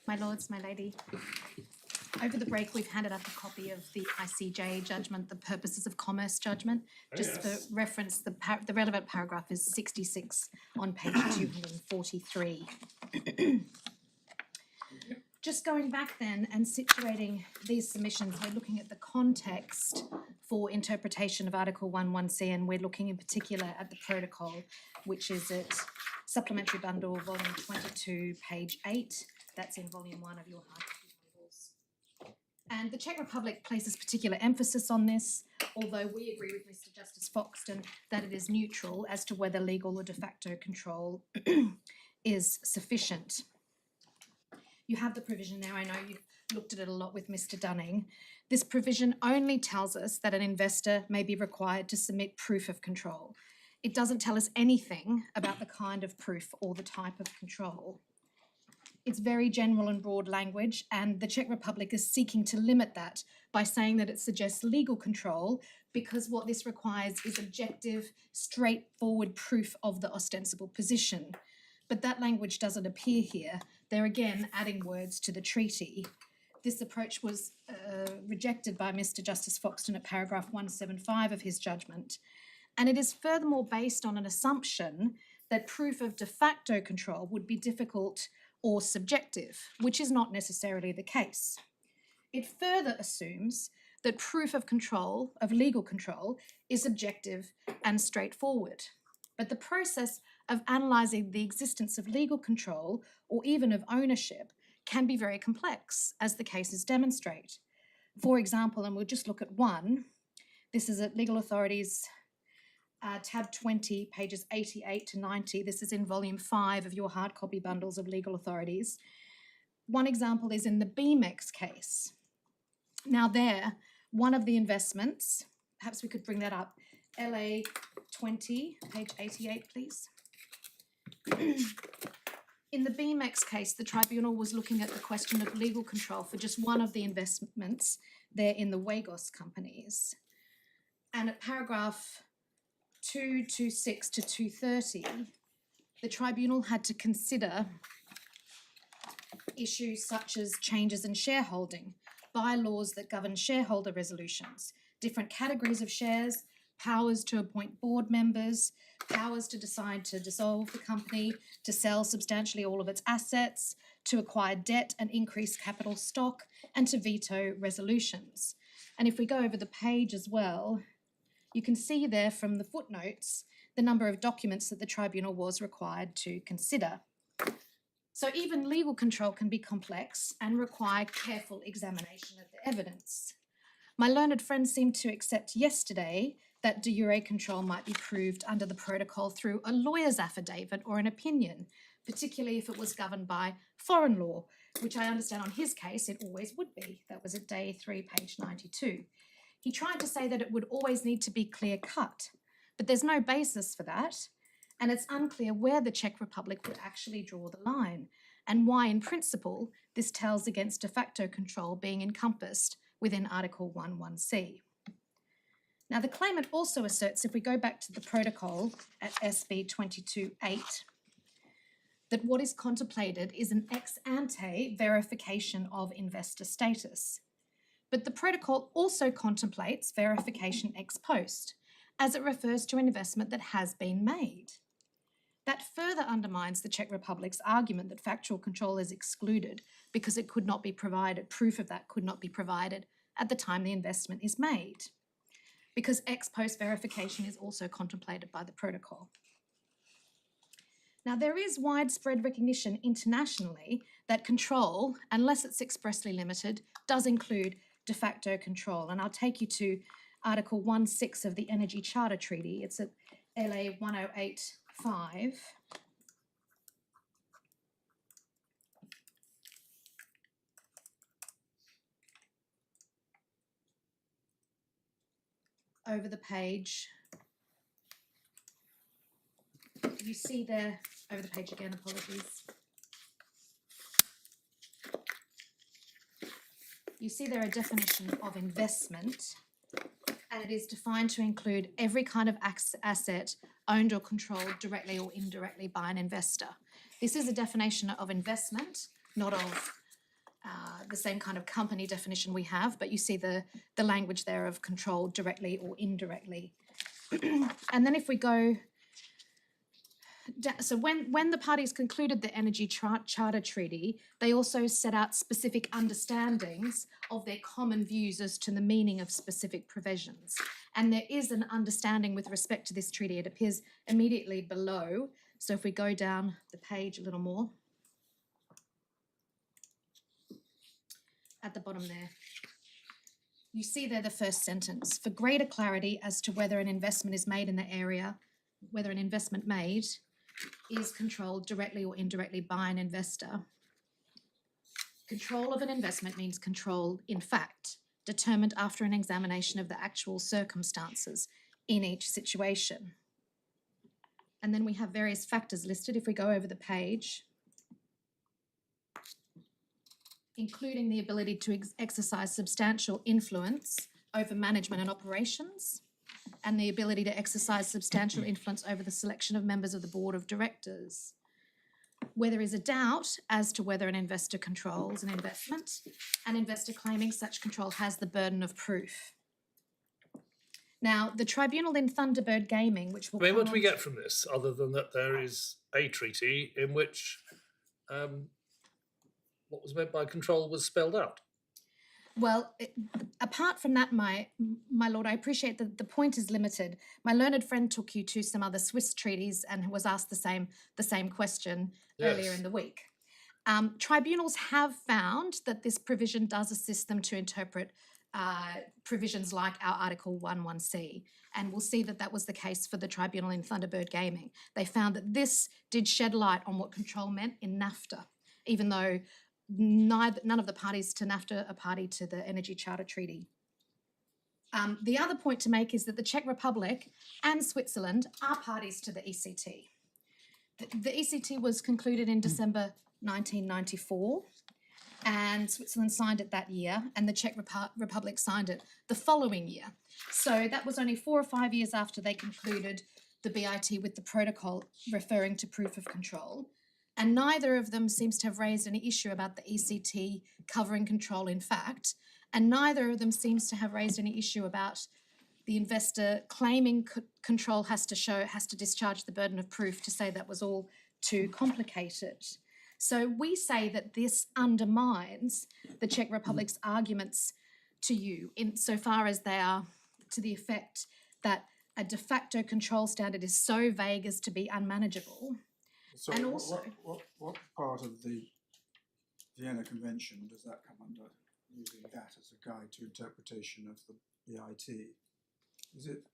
My lords, my lady. Over the break, we've handed up a copy of the ICJ judgment, the purposes of commerce judgment. Just for reference, the relevant paragraph is 66 on page 243. Just going back then and situating these submissions, we're looking at the context for interpretation of Article 11C, and we're looking in particular at the protocol, which is at Supplementary Bundle, Volume 22, page 8. That's in Volume 1 of your hard copy bundles. And the Czech Republic places particular emphasis on this, although we agree with Mr. Justice Foxton that it is neutral as to whether legal or de facto control is sufficient. You have the provision there. I know you've looked at it a lot with Mr. Dunning. This provision only tells us that an investor may be required to submit proof of control. It doesn't tell us anything about the kind of proof or the type of control. It's very general and broad language, and the Czech Republic is seeking to limit that by saying that it suggests legal control because what this requires is objective, straightforward proof of the ostensible position. But that language doesn't appear here. They're again adding words to the treaty. This approach was rejected by Mr. Justice Foxton at paragraph 175 of his judgment. And it is furthermore based on an assumption that proof of de facto control would be difficult or subjective, which is not necessarily the case. It further assumes that proof of control, of legal control, is objective and straightforward. But the process of analysing the existence of legal control or even of ownership can be very complex, as the cases demonstrate. For example, and we'll just look at one, this is at Legal Authorities, tab 20, pages 88 to 90. This is in volume 5 of your hard copy bundles of Legal Authorities. One example is in the BMEX case. Now there, one of the investments, perhaps we could bring that up, LA 20, page 88, please. In the BMEX case, the tribunal was looking at the question of legal control for just one of the investments there in the Wagos companies. And at paragraph 226 to 230, the tribunal had to consider issues such as changes in shareholding, bylaws that govern shareholder resolutions, different categories of shares, powers to appoint board members, powers to decide to dissolve the company, to sell substantially all of its assets, to acquire debt and increase capital stock, and to veto resolutions. And if we go over the page as well, you can see there from the footnotes the number of documents that the tribunal was required to consider. So even legal control can be complex and require careful examination of the evidence. My learned friend seemed to accept yesterday that de jure control might be proved under the protocol through a lawyer's affidavit or an opinion, particularly if it was governed by foreign law, which I understand on his case it always would be. That was at day 3, page 92. He tried to say that it would always need to be clear-cut, but there's no basis for that, and it's unclear where the Czech Republic would actually draw the line, and why, in principle, this tells against de facto control being encompassed within Article 11C. Now, the claimant also asserts, if we go back to the protocol at SB 22.8, that what is contemplated is an ex ante verification of investor status. But the protocol also contemplates verification ex post, as it refers to an investment that has been made. That further undermines the Czech Republic's argument that factual control is excluded because it could not be provided, proof of that could not be provided at the time the investment is made, because ex post verification is also contemplated by the protocol. Now, there is widespread recognition internationally that control, unless it's expressly limited, does include de facto control. And I'll take you to Article 1.6 of the Energy Charter Treaty. It's at LA 108.5. Over the page, you see there, over the page again, apologies. You see there a definition of investment, and it is defined to include every kind of asset owned or controlled directly or indirectly by an investor. This is a definition of investment, not of the same kind of company definition we have, but you see the language there of controlled directly or indirectly. And then if we go, so when the parties concluded the Energy Charter Treaty, they also set out specific understandings of their common views as to the meaning of specific provisions. And there is an understanding with respect to this treaty. It appears immediately below. So if we go down the page a little more, at the bottom there, you see there the first sentence. For greater clarity as to whether an investment is made in the area, whether an investment made is controlled directly or indirectly by an investor. Control of an investment means control in fact, determined after an examination of the actual circumstances in each situation. And then we have various factors listed if we go over the page, including the ability to exercise substantial influence over management and operations, and the ability to exercise substantial influence over the selection of members of the board of directors. Where there is a doubt as to whether an investor controls an investment, an investor claiming such control has the burden of proof. Now, the tribunal in Thunderbird Gaming, which will... what do we get from this, other than that there is a treaty in which what was meant by control was spelled out? Well, apart from that, my lord, I appreciate that the point is limited. My learned friend took you to some other Swiss treaties and was asked the same question earlier in the week. Tribunals have found that this provision does assist them to interpret provisions like our Article 11C, and we'll see that that was the case for the tribunal in Thunderbird Gaming. They found that this did shed light on what control meant in NAFTA, even though none of the parties to NAFTA are party to the Energy Charter Treaty. The other point to make is that the Czech Republic and Switzerland are parties to the ECT. The ECT was concluded in December 1994, and Switzerland signed it that year, and the Czech Republic signed it the following year. So that was only 4 or 5 years after they concluded the BIT with the protocol referring to proof of control. And neither of them seems to have raised any issue about the ECT covering control in fact, and neither of them seems to have raised any issue about the investor claiming control has to discharge the burden of proof to say that was all too complicated. So we say that this undermines the Czech Republic's arguments to you insofar as they are to the effect that a de facto control standard is so vague as to be unmanageable. So and also, what part of the Vienna Convention does that come under, using that as a guide to interpretation of the BIT? Is it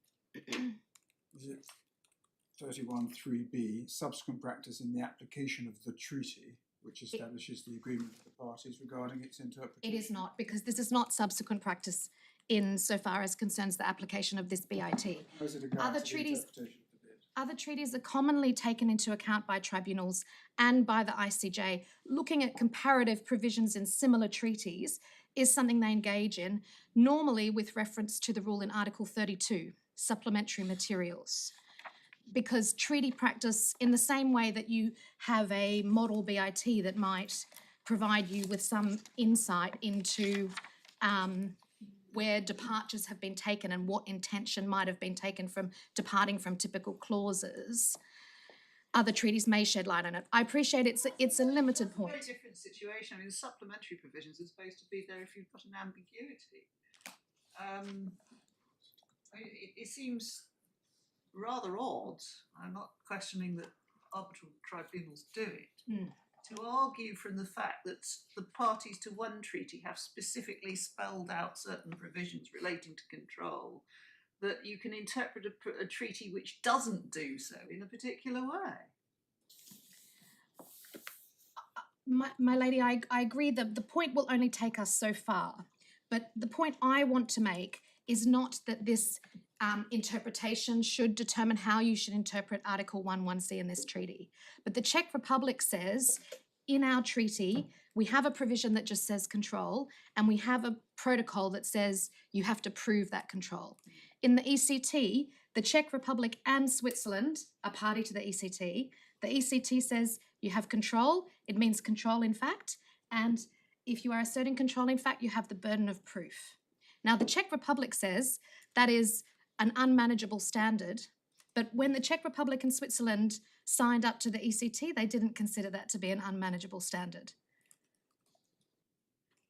31(3)(b), subsequent practice in the application of the treaty, which establishes the agreement of the parties regarding its interpretation? It is not, because this is not subsequent practice insofar as concerns the application of this BIT. Or is it a guide to the interpretation of the BIT? Other treaties are commonly taken into account by tribunals and by the ICJ. Looking at comparative provisions in similar treaties is something they engage in, normally with reference to the rule in Article 32, supplementary materials. Because treaty practice, in the same way that you have a model BIT that might provide you with some insight into where departures have been taken and what intention might have been taken from departing from typical clauses, other treaties may shed light on it. I appreciate it's a limited point. It's a very different situation. I mean, the supplementary provisions are supposed to be there if you've got an ambiguity. It seems rather odd, I'm not questioning that arbitral tribunals do it, to argue from the fact that the parties to one treaty have specifically spelled out certain provisions relating to control, that you can interpret a treaty which doesn't do so in a particular way. My lady, I agree that the point will only take us so far, but the point I want to make is not that this interpretation should determine how you should interpret Article 11C in this treaty. But the Czech Republic says, in our treaty, we have a provision that just says control, and we have a protocol that says you have to prove that control. In the ECT, the Czech Republic and Switzerland are party to the ECT. The ECT says you have control, it means control in fact, and if you are asserting control in fact, you have the burden of proof. Now, the Czech Republic says that is an unmanageable standard, but when the Czech Republic and Switzerland signed up to the ECT, they didn't consider that to be an unmanageable standard.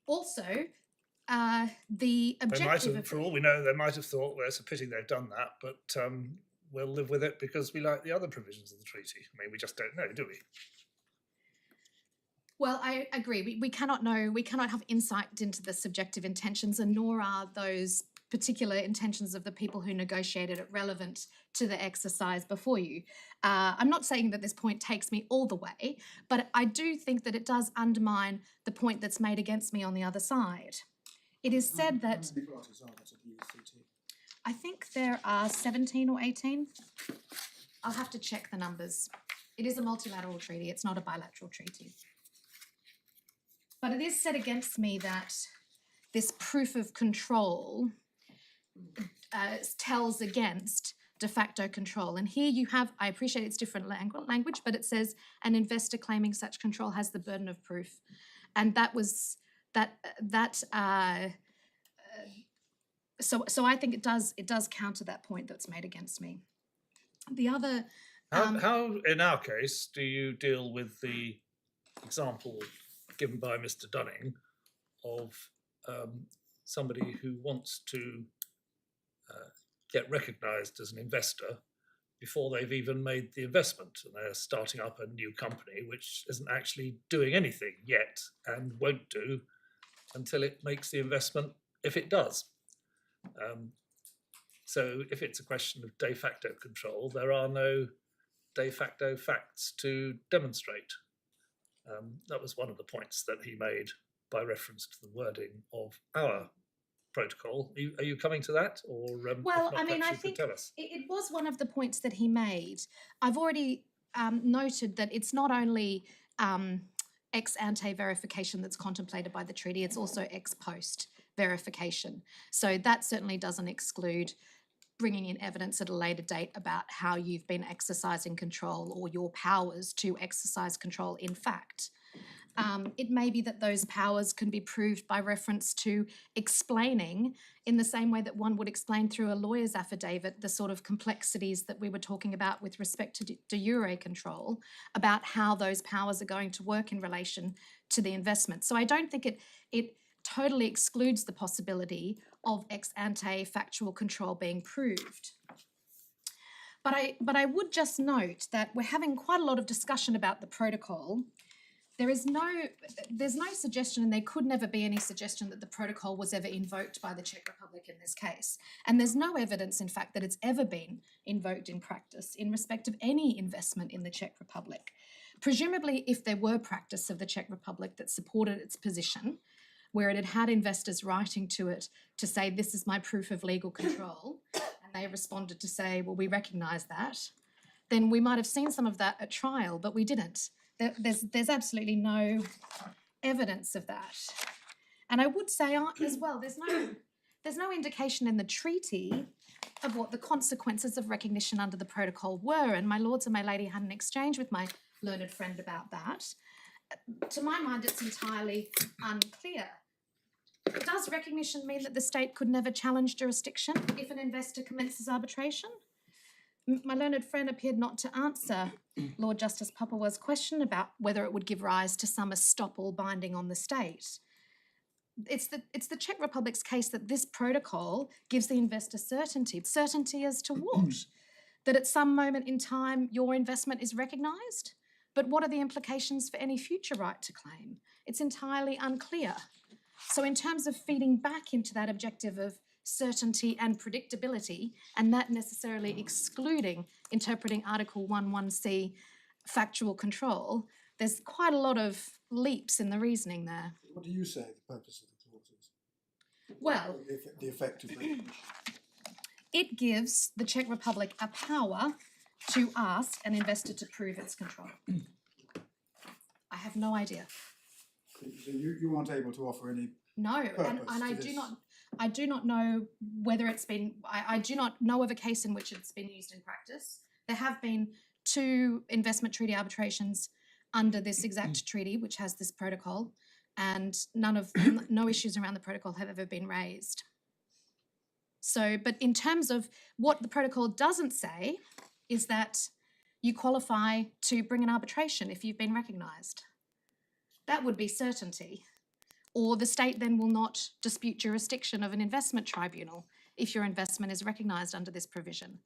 Also, the They might objective have, for all we know, they might have thought, well, it's a pity they've done that, but we'll live with it because we like the other provisions of the treaty. I mean, we just don't know, do we? Well, I agree. We cannot know, we cannot have insight into the subjective intentions, and nor are those particular intentions of the people who negotiated it relevant to the exercise before you. I'm not saying that this point takes me all the way, but I do think that it does undermine the point that's made against me on the other side. It is said that, How many parties are there to the ECT? I think there are 17 or 18. I'll have to check the numbers. It is a multilateral treaty, it's not a bilateral treaty. But it is said against me that this proof of control tells against de facto control. And here you have, I appreciate it's different language, but it says an investor claiming such control has the burden of proof. And that was, so I think it does counter that point that's made against me. The other... How, in our case, do you deal with the example given by Mr. Dunning of somebody who wants to get recognised as an investor before they've even made the investment, and they're starting up a new company which isn't actually doing anything yet and won't do until it makes the investment, if it does. So if it's a question of de facto control, there are no de facto facts to demonstrate. That was one of the points that he made by reference to the wording of our protocol. Are you coming to that, or well, if not, I mean, perhaps I you could think tell us? it was one of the points that he made. I've already noted that it's not only ex ante verification that's contemplated by the treaty, it's also ex post verification. So that certainly doesn't exclude bringing in evidence at a later date about how you've been exercising control or your powers to exercise control in fact. It may be that those powers can be proved by reference to explaining, in the same way that one would explain through a lawyer's affidavit, the sort of complexities that we were talking about with respect to de jure control, about how those powers are going to work in relation to the investment. So I don't think it totally excludes the possibility of ex ante factual control being proved. But I would just note that we're having quite a lot of discussion about the protocol. There's no suggestion, and there could never be any suggestion, that the protocol was ever invoked by the Czech Republic in this case. And there's no evidence, in fact, that it's ever been invoked in practice in respect of any investment in the Czech Republic. Presumably, if there were practice of the Czech Republic that supported its position, where it had had investors writing to it to say, this is my proof of legal control, and they responded to say, well, we recognise that, then we might have seen some of that at trial, but we didn't. There's absolutely no evidence of that. And I would say as well, there's no indication in the treaty of what the consequences of recognition under the protocol were. And my lords and my lady had an exchange with my learned friend about that. To my mind, it's entirely unclear. Does recognition mean that the state could never challenge jurisdiction if an investor commences arbitration? My learned friend appeared not to answer Lord Justice Popplewell's question about whether it would give rise to some estoppel binding on the state. It's the Czech Republic's case that this protocol gives the investor certainty. Certainty as to what? That at some moment in time your investment is recognised? But what are the implications for any future right to claim? It's entirely unclear. So in terms of feeding back into that objective of certainty and predictability, and that necessarily excluding interpreting Article 1(1)(c) factual control, there's quite a lot of leaps in the reasoning there. What do you say the purpose of the clause is? Well, The effect of recognition. it gives the Czech Republic a power to ask an investor to prove its control. I have no idea. So you aren't able to offer any No, and purpose I to do this? not. I do not know whether it's been. I do not know of a case in which it's been used in practice. There have been 2 investment treaty arbitrations under this exact treaty, which has this protocol. and no issues around the protocol have ever been raised. So, but in terms of what the protocol doesn't say is that you qualify to bring an arbitration if you've been recognised. That would be certainty. Or the state then will not dispute jurisdiction of an investment tribunal if your investment is recognised under this provision.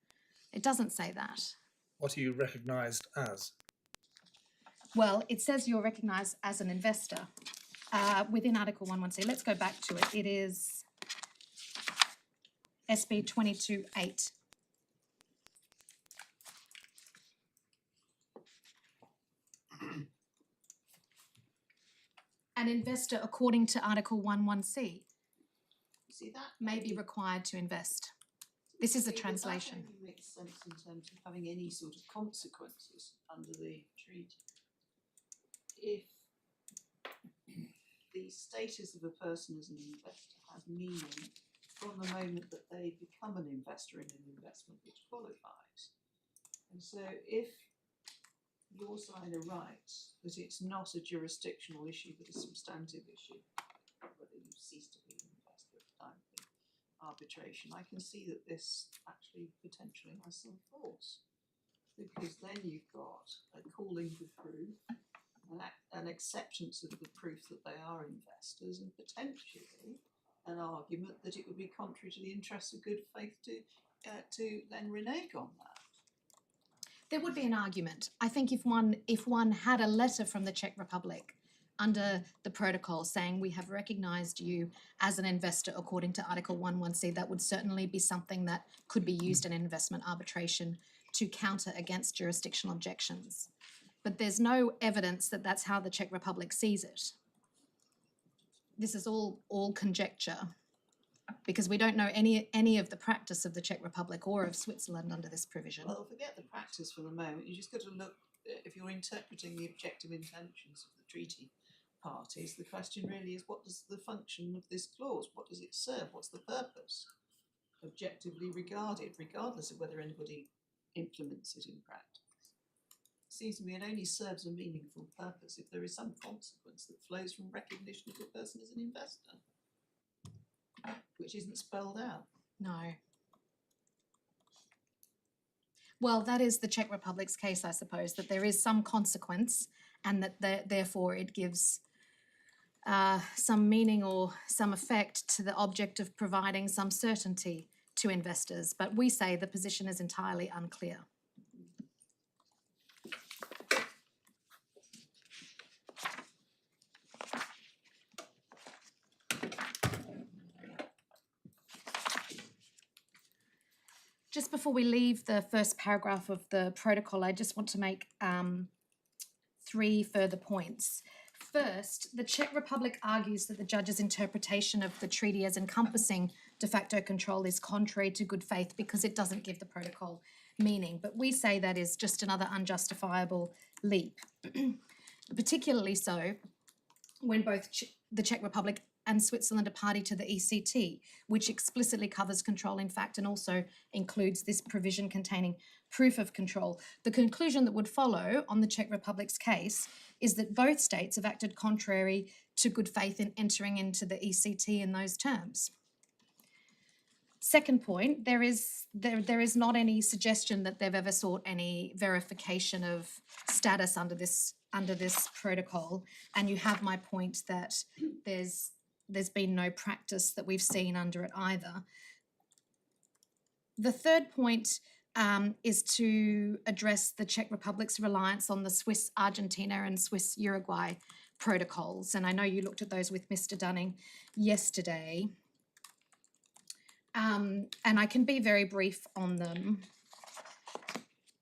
It doesn't say that. What are you recognised as? Well, it says you're recognised as an investor within Article 11C. Let's go back to it. It is SB 22(8). An investor, according to Article 11C, See that may be required to invest. This is a See, but translation. That only makes sense in terms of having any sort of consequences under the treaty. If the status of a person as an investor has meaning from the moment that they become an investor in an investment which qualifies. And so if your side are right that it's not a jurisdictional issue but a substantive issue, whether you cease to be an investor at the time of the arbitration, I can see that this actually potentially has some force, because then you've got a calling for proof, an acceptance of the proof that they are investors, and potentially an argument that it would be contrary to the interests of good faith to then renege on that. There would be an argument. I think if one had a letter from the Czech Republic under the protocol saying we have recognised you as an investor according to Article 11C, that would certainly be something that could be used in investment arbitration to counter against jurisdictional objections. But there's no evidence that that's how the Czech Republic sees it. This is all conjecture, because we don't know any of the practice of the Czech Republic or of Switzerland under this provision. Well, forget the practice for the moment. You just got to look, if you're interpreting the objective intentions of the treaty parties, the question really is, what does the function of this clause, what does it serve, what's the purpose? Objectively regarded, regardless of whether anybody implements it in practice. It seems to me it only serves a meaningful purpose if there is some consequence that flows from recognition of the person as an investor, which isn't spelled out. No. Well, that is the Czech Republic's case, I suppose, that there is some consequence and that therefore it gives some meaning or some effect to the object of providing some certainty to investors. But we say the position is entirely unclear. Just before we leave the first paragraph of the protocol, I just want to make 3 further points. First, the Czech Republic argues that the judge's interpretation of the treaty as encompassing de facto control is contrary to good faith because it doesn't give the protocol meaning. But we say that is just another unjustifiable leap, particularly so when both the Czech Republic and Switzerland are party to the ECT, which explicitly covers control in fact and also includes this provision containing proof of control. The conclusion that would follow on the Czech Republic's case is that both states have acted contrary to good faith in entering into the ECT in those terms. Second point, there is not any suggestion that they've ever sought any verification of status under this protocol, and you have my point that there's been no practice that we've seen under it either. The third point is to address the Czech Republic's reliance on the Swiss Argentina and Swiss Uruguay protocols. And I know you looked at those with Mr. Dunning yesterday. And I can be very brief on them.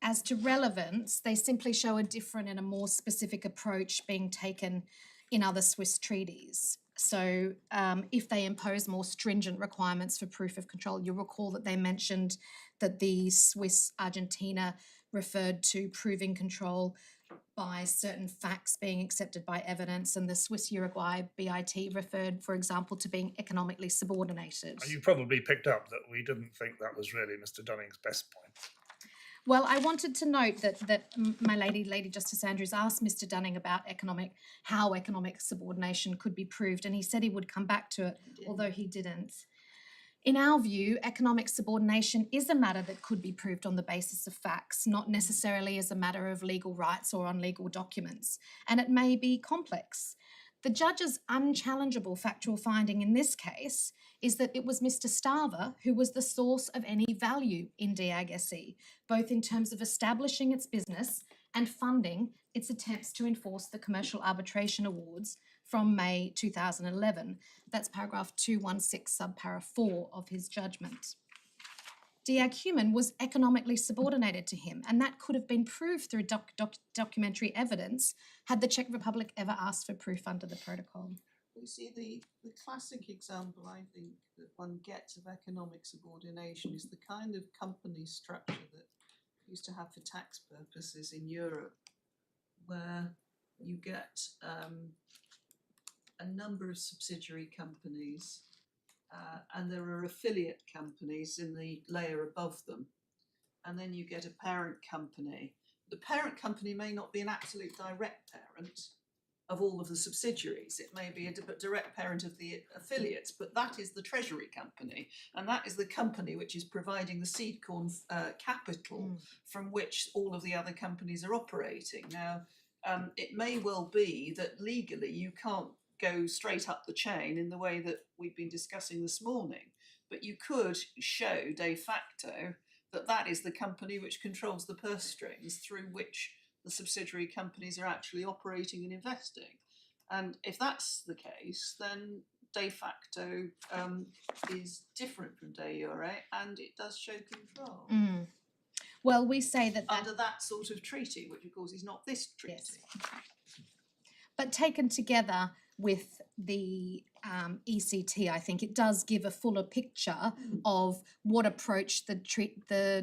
As to relevance, they simply show a different and a more specific approach being taken in other Swiss treaties. So if they impose more stringent requirements for proof of control, you'll recall that they mentioned that the Swiss Argentina referred to proving control by certain facts being accepted by evidence, and the Swiss Uruguay BIT referred, for example, to being economically subordinated. You probably picked up that we didn't think that was really Mr. Dunning's best point. Well, I wanted to note that my Lady Justice Andrews asked Mr. Dunning about how economic subordination could be proved, and he said he would come back to it, although he didn't. In our view, economic subordination is a matter that could be proved on the basis of facts, not necessarily as a matter of legal rights or on legal documents, and it may be complex. The judge's unchallengeable factual finding in this case is that it was Mr. Starver who was the source of any value in Diag SE, both in terms of establishing its business and funding its attempts to enforce the commercial arbitration awards from May 2011. That's paragraph 216 subpara 4 of his judgment. Diag Human was economically subordinated to him, and that could have been proved through documentary evidence had the Czech Republic ever asked for proof under the protocol. You see, the classic example, I think, that one gets of economic subordination is the kind of company structure that we used to have for tax purposes in Europe, where you get a number of subsidiary companies and there are affiliate companies in the layer above them. And then you get a parent company. The parent company may not be an absolute direct parent of all of the subsidiaries. It may be a direct parent of the affiliates, but that is the treasury company. And that is the company which is providing the seed corn capital from which all of the other companies are operating. Now, it may well be that legally you can't go straight up the chain in the way that we've been discussing this morning, but you could show de facto that that is the company which controls the purse strings through which the subsidiary companies are actually operating and investing. And if that's the case, then de facto is different from de jure, and it does show control. Well, we say that under that sort of treaty, which of course is not this treaty. Yes. But taken together with the ECT, I think it does give a fuller picture of what approach the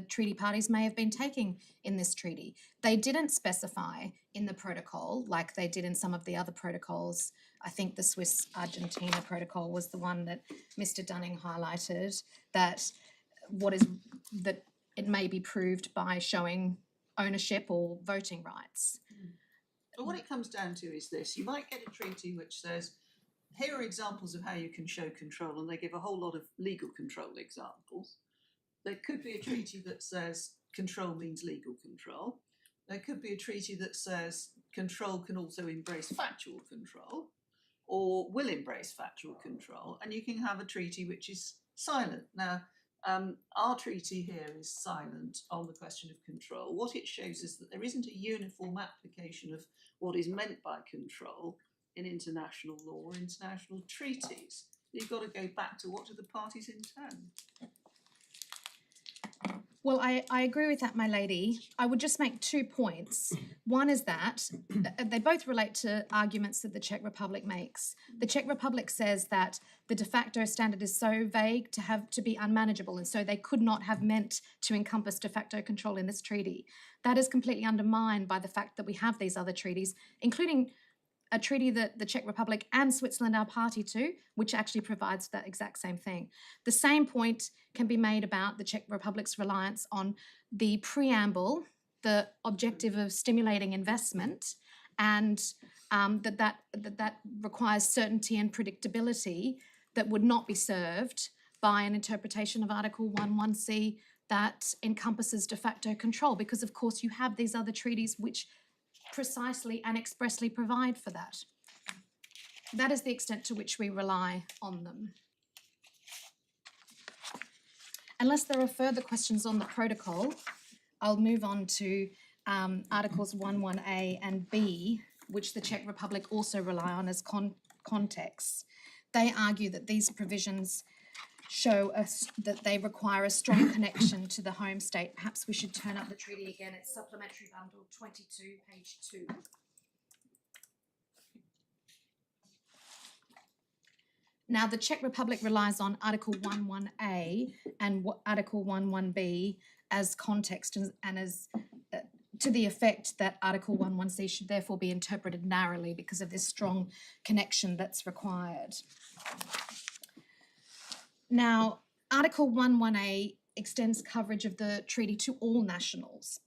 treaty parties may have been taking in this treaty. They didn't specify in the protocol, like they did in some of the other protocols. I think the Swiss-Argentina protocol was the one that Mr. Dunning highlighted, that it may be proved by showing ownership or voting rights. But what it comes down to is this: you might get a treaty which says, here are examples of how you can show control, and they give a whole lot of legal control examples. There could be a treaty that says control means legal control. There could be a treaty that says control can also embrace factual control, or will embrace factual control, and you can have a treaty which is silent. Now, our treaty here is silent on the question of control. What it shows is that there isn't a uniform application of what is meant by control in international law or international treaties. You've got to go back to what do the parties intend. Well, I agree with that, my lady. I would just make 2 points. One is that they both relate to arguments that the Czech Republic makes. The Czech Republic says that the de facto standard is so vague to be unmanageable, and so they could not have meant to encompass de facto control in this treaty. That is completely undermined by the fact that we have these other treaties, including a treaty that the Czech Republic and Switzerland are party to, which actually provides that exact same thing. The same point can be made about the Czech Republic's reliance on the preamble, the objective of stimulating investment, and that requires certainty and predictability that would not be served by an interpretation of Article 1.1c that encompasses de facto control, because of course you have these other treaties which precisely and expressly provide for that. That is the extent to which we rely on them. Unless there are further questions on the protocol, I'll move on to Articles 1.1a and b, which the Czech Republic also rely on as context. They argue that these provisions show us that they require a strong connection to the home state. Perhaps we should turn up the treaty again. It's Supplementary Bundle 22, page 2. Now, the Czech Republic relies on Article 1.1a and Article 1.1b as context and as to the effect that Article 1.1c should therefore be interpreted narrowly because of this strong connection that's required. Now, Article 1.1a extends coverage of the treaty to all nationals.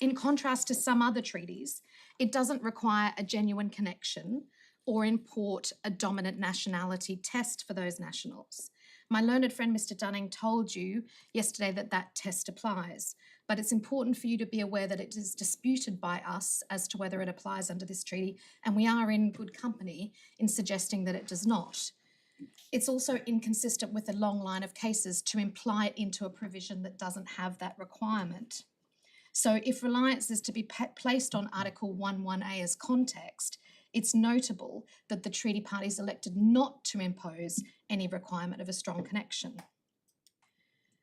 In contrast to some other treaties, it doesn't require a genuine connection or import a dominant nationality test for those nationals. My learned friend Mr. Dunning told you yesterday that that test applies, but it's important for you to be aware that it is disputed by us as to whether it applies under this treaty, and we are in good company in suggesting that it does not. It's also inconsistent with a long line of cases to imply it into a provision that doesn't have that requirement. So if reliance is to be placed on Article 11A as context, it's notable that the treaty parties elected not to impose any requirement of a strong connection.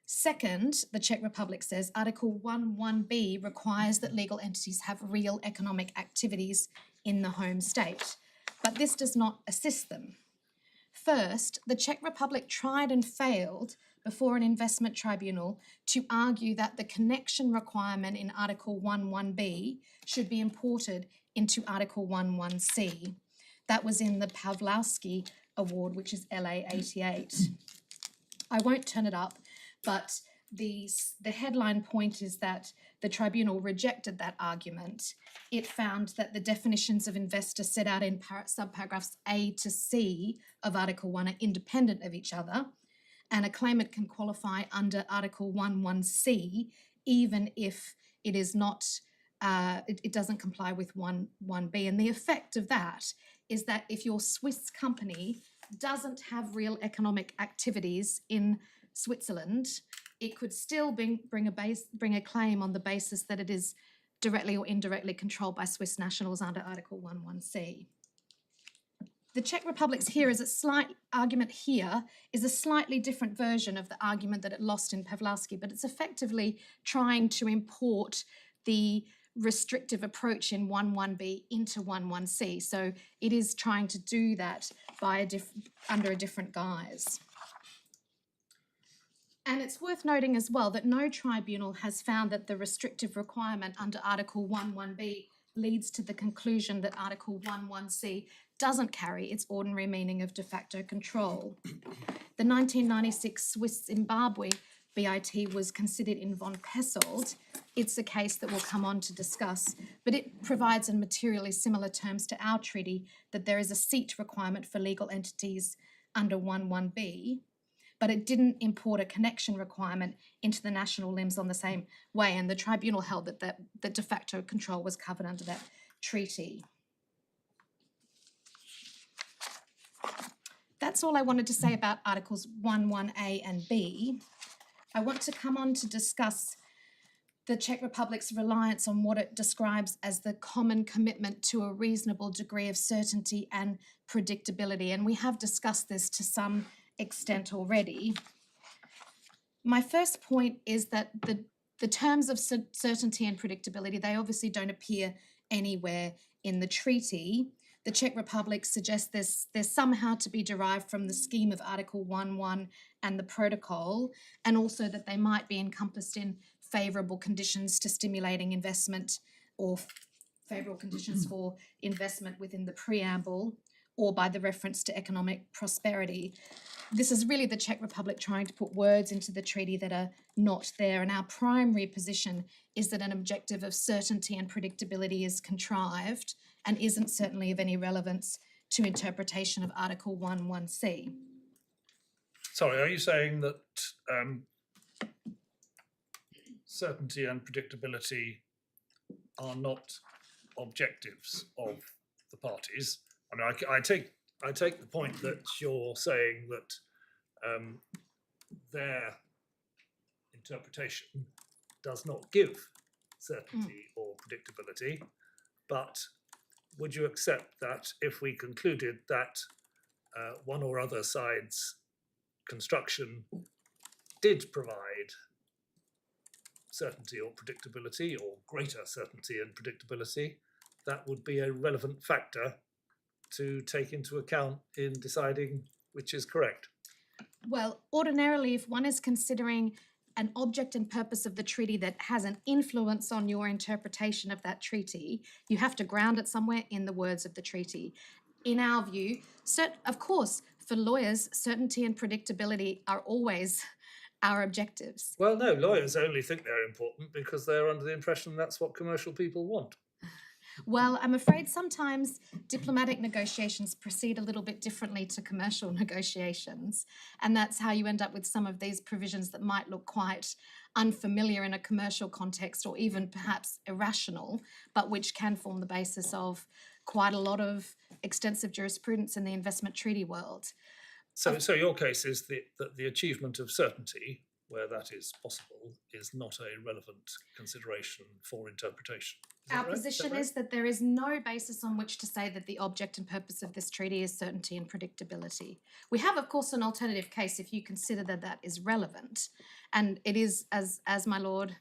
Second, the Czech Republic says Article 11B requires that legal entities have real economic activities in the home state, but this does not assist them. First, the Czech Republic tried and failed before an investment tribunal to argue that the connection requirement in Article 11B should be imported into Article 11C. That was in the Pawlowski Award, which is LA 88. I won't turn it up, but the headline point is that the tribunal rejected that argument. It found that the definitions of investor set out in subparagraphs A to C of Article 1 are independent of each other, and a claimant can qualify under Article 11C even if it is not, it doesn't comply with 1B. And the effect of that is that if your Swiss company doesn't have real economic activities in Switzerland, it could still bring a claim on the basis that it is directly or indirectly controlled by Swiss nationals under Article 11C. The Czech Republic's argument here is a slightly different version of the argument that it lost in Pawlowski, but it's effectively trying to import the restrictive approach in 11B into 11C. So it is trying to do that by under a different guise. And it's worth noting as well that no tribunal has found that the restrictive requirement under Article 11B leads to the conclusion that Article 11C doesn't carry its ordinary meaning of de facto control. The 1996 Swiss Zimbabwe BIT was considered in von Pesselt. It's a case that we'll come on to discuss, but it provides in materially similar terms to our treaty that there is a seat requirement for legal entities under 11B, but it didn't import a connection requirement into the national limbs on the same way, and the tribunal held that the de facto control was covered under that treaty. That's all I wanted to say about Articles 11A and B. I want to come on to discuss the Czech Republic's reliance on what it describes as the common commitment to a reasonable degree of certainty and predictability, and we have discussed this to some extent already. My first point is that the terms of certainty and predictability, they obviously don't appear anywhere in the treaty. The Czech Republic suggests there's somehow to be derived from the scheme of Article 1.1 and the protocol, and also that they might be encompassed in favourable conditions to stimulating investment or favourable conditions for investment within the preamble, or by the reference to economic prosperity. This is really the Czech Republic trying to put words into the treaty that are not there, and our primary position is that an objective of certainty and predictability is contrived and isn't certainly of any relevance to interpretation of Article 1.1c. Sorry, are you saying that certainty and predictability are not objectives of the parties? I mean, I take the point that you're saying that their interpretation does not give certainty or predictability, but would you accept that if we concluded that one or other side's construction did provide certainty or predictability, or greater certainty and predictability, that would be a relevant factor to take into account in deciding which is correct? Well, ordinarily, if one is considering an object and purpose of the treaty that has an influence on your interpretation of that treaty, you have to ground it somewhere in the words of the treaty. In our view, of course, for lawyers, certainty and predictability are always our objectives. Well, no, lawyers only think they're important because they're under the impression that's what commercial people want. Well, I'm afraid sometimes diplomatic negotiations proceed a little bit differently to commercial negotiations, and that's how you end up with some of these provisions that might look quite unfamiliar in a commercial context or even perhaps irrational, but which can form the basis of quite a lot of extensive jurisprudence in the investment treaty world. So your case is that the achievement of certainty, where that is possible, is not a relevant consideration for interpretation. Our position is that there is no basis on which to say that the object and purpose of this treaty is certainty and predictability. We have, of course, an alternative case if you consider that that is relevant. And it is, as my lord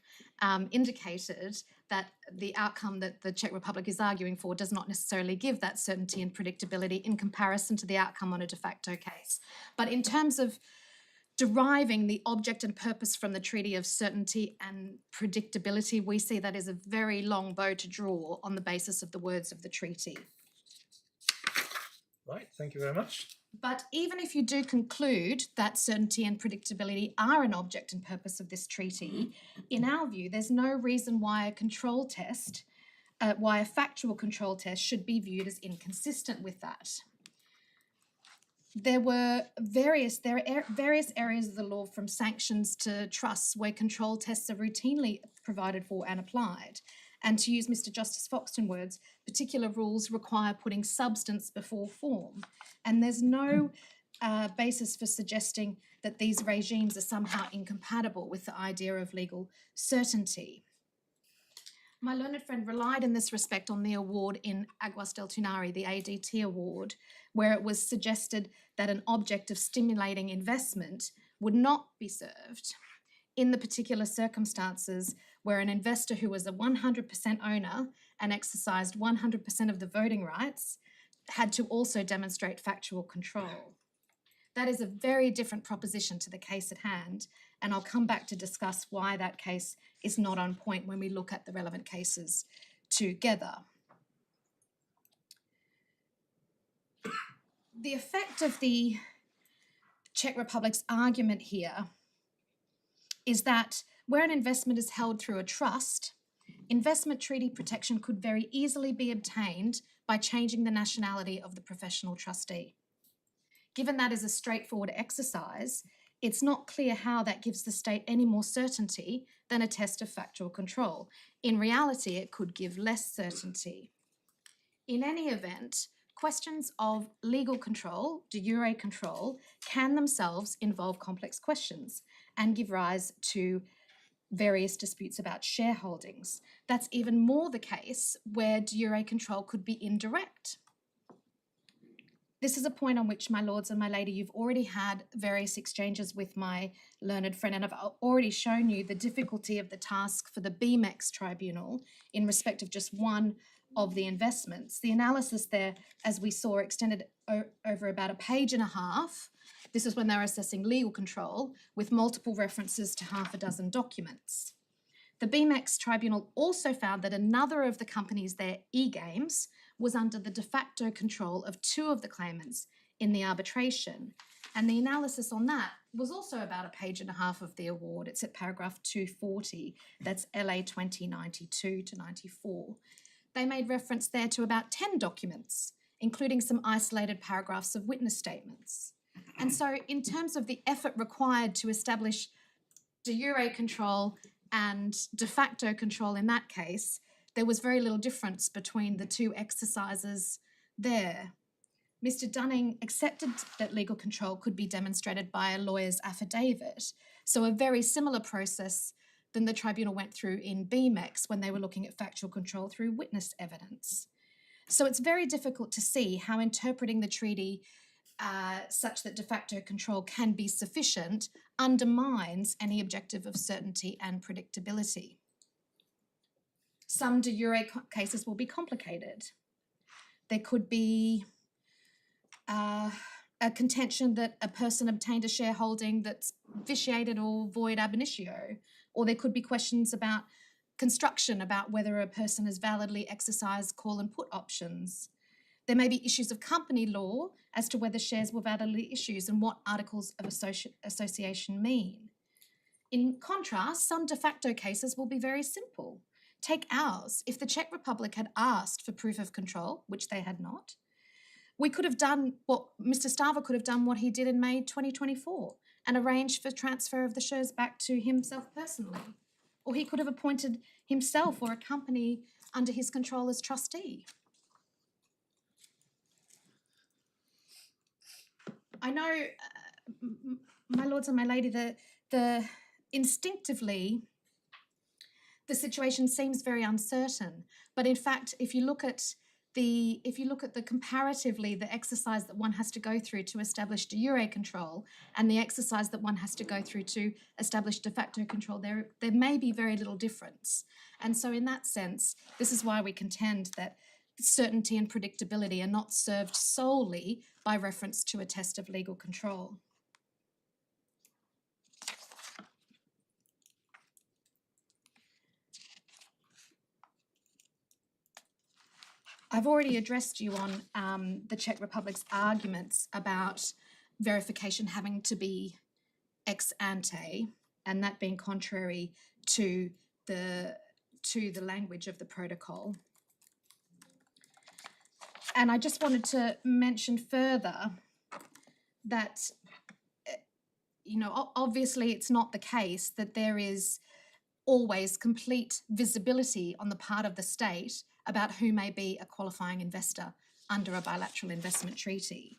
indicated, that the outcome that the Czech Republic is arguing for does not necessarily give that certainty and predictability in comparison to the outcome on a de facto case. But in terms of deriving the object and purpose from the treaty of certainty and predictability, we see that as a very long bow to draw on the basis of the words of the treaty. Right, thank you very much. But even if you do conclude that certainty and predictability are an object and purpose of this treaty, in our view, there's no reason why a control test, why a factual control test should be viewed as inconsistent with that. There are various areas of the law, from sanctions to trusts, where control tests are routinely provided for and applied. And to use Mr. Justice Foxton words, particular rules require putting substance before form. And there's no basis for suggesting that these regimes are somehow incompatible with the idea of legal certainty. My learned friend relied in this respect on the award in Aguas del Tunari, the ADT award, where it was suggested that an object of stimulating investment would not be served in the particular circumstances where an investor who was a 100% owner and exercised 100% of the voting rights had to also demonstrate factual control. That is a very different proposition to the case at hand, and I'll come back to discuss why that case is not on point when we look at the relevant cases together. The effect of the Czech Republic's argument here is that where an investment is held through a trust, investment treaty protection could very easily be obtained by changing the nationality of the professional trustee. Given that is a straightforward exercise, it's not clear how that gives the state any more certainty than a test of factual control. In reality, it could give less certainty. In any event, questions of legal control, de jure control, can themselves involve complex questions and give rise to various disputes about shareholdings. That's even more the case where de jure control could be indirect. This is a point on which, my lords and my lady, you've already had various exchanges with my learned friend, and I've already shown you the difficulty of the task for the BMEX tribunal in respect of just one of the investments. The analysis there, as we saw, extended over about a page and a half. This is when they were assessing legal control with multiple references to half a dozen documents. The BMEX tribunal also found that another of the companies, their eGames, was under the de facto control of two of the claimants in the arbitration. And the analysis on that was also about a page and a half of the award. It's at paragraph 240, that's LA 2092 to 94. They made reference there to about 10 documents, including some isolated paragraphs of witness statements. And so in terms of the effort required to establish de jure control and de facto control in that case, there was very little difference between the two exercises there. Mr. Dunning accepted that legal control could be demonstrated by a lawyer's affidavit, so a very similar process than the tribunal went through in BMEX when they were looking at factual control through witness evidence. So it's very difficult to see how interpreting the treaty such that de facto control can be sufficient undermines any objective of certainty and predictability. Some de jure cases will be complicated. There could be a contention that a person obtained a shareholding that's vitiated or void ab initio, or there could be questions about construction, about whether a person has validly exercised call and put options. There may be issues of company law as to whether shares were validly issued and what articles of association mean. In contrast, some de facto cases will be very simple. Take ours. If the Czech Republic had asked for proof of control, which they had not, we could have done what Mr. Stava could have done what he did in May 2024 and arranged for transfer of the shares back to himself personally. Or he could have appointed himself or a company under his control as trustee. I know, my lords and my lady, the instinctively, the situation seems very uncertain. But in fact, if you look at the comparatively, the exercise that one has to go through to establish de jure control and the exercise that one has to go through to establish de facto control, there may be very little difference. And so in that sense, this is why we contend that certainty and predictability are not served solely by reference to a test of legal control. I've already addressed you on the Czech Republic's arguments about verification having to be ex ante, and that being contrary to the language of the protocol. And I just wanted to mention further that, you know, obviously it's not the case that there is always complete visibility on the part of the state about who may be a qualifying investor under a bilateral investment treaty.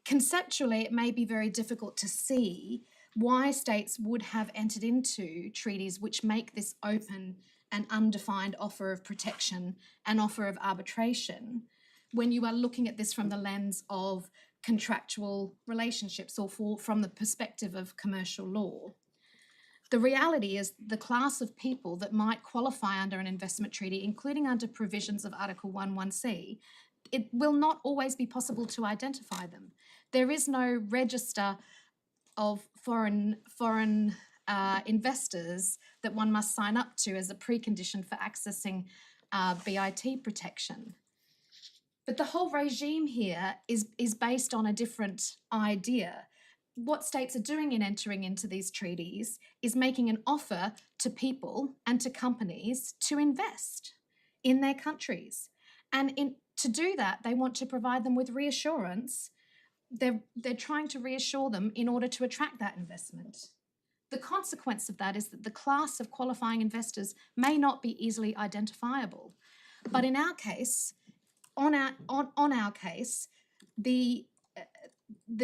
Conceptually, it may be very difficult to see why states would have entered into treaties which make this open and undefined offer of protection and offer of arbitration when you are looking at this from the lens of contractual relationships or from the perspective of commercial law. The reality is the class of people that might qualify under an investment treaty, including under provisions of Article 1(1)(c), it will not always be possible to identify them. There is no register of foreign investors that one must sign up to as a precondition for accessing BIT protection. But the whole regime here is based on a different idea. What states are doing in entering into these treaties is making an offer to people and to companies to invest in their countries. And to do that, they want to provide them with reassurance. They're trying to reassure them in order to attract that investment. The consequence of that is that the class of qualifying investors may not be easily identifiable. But in our case, on our case, the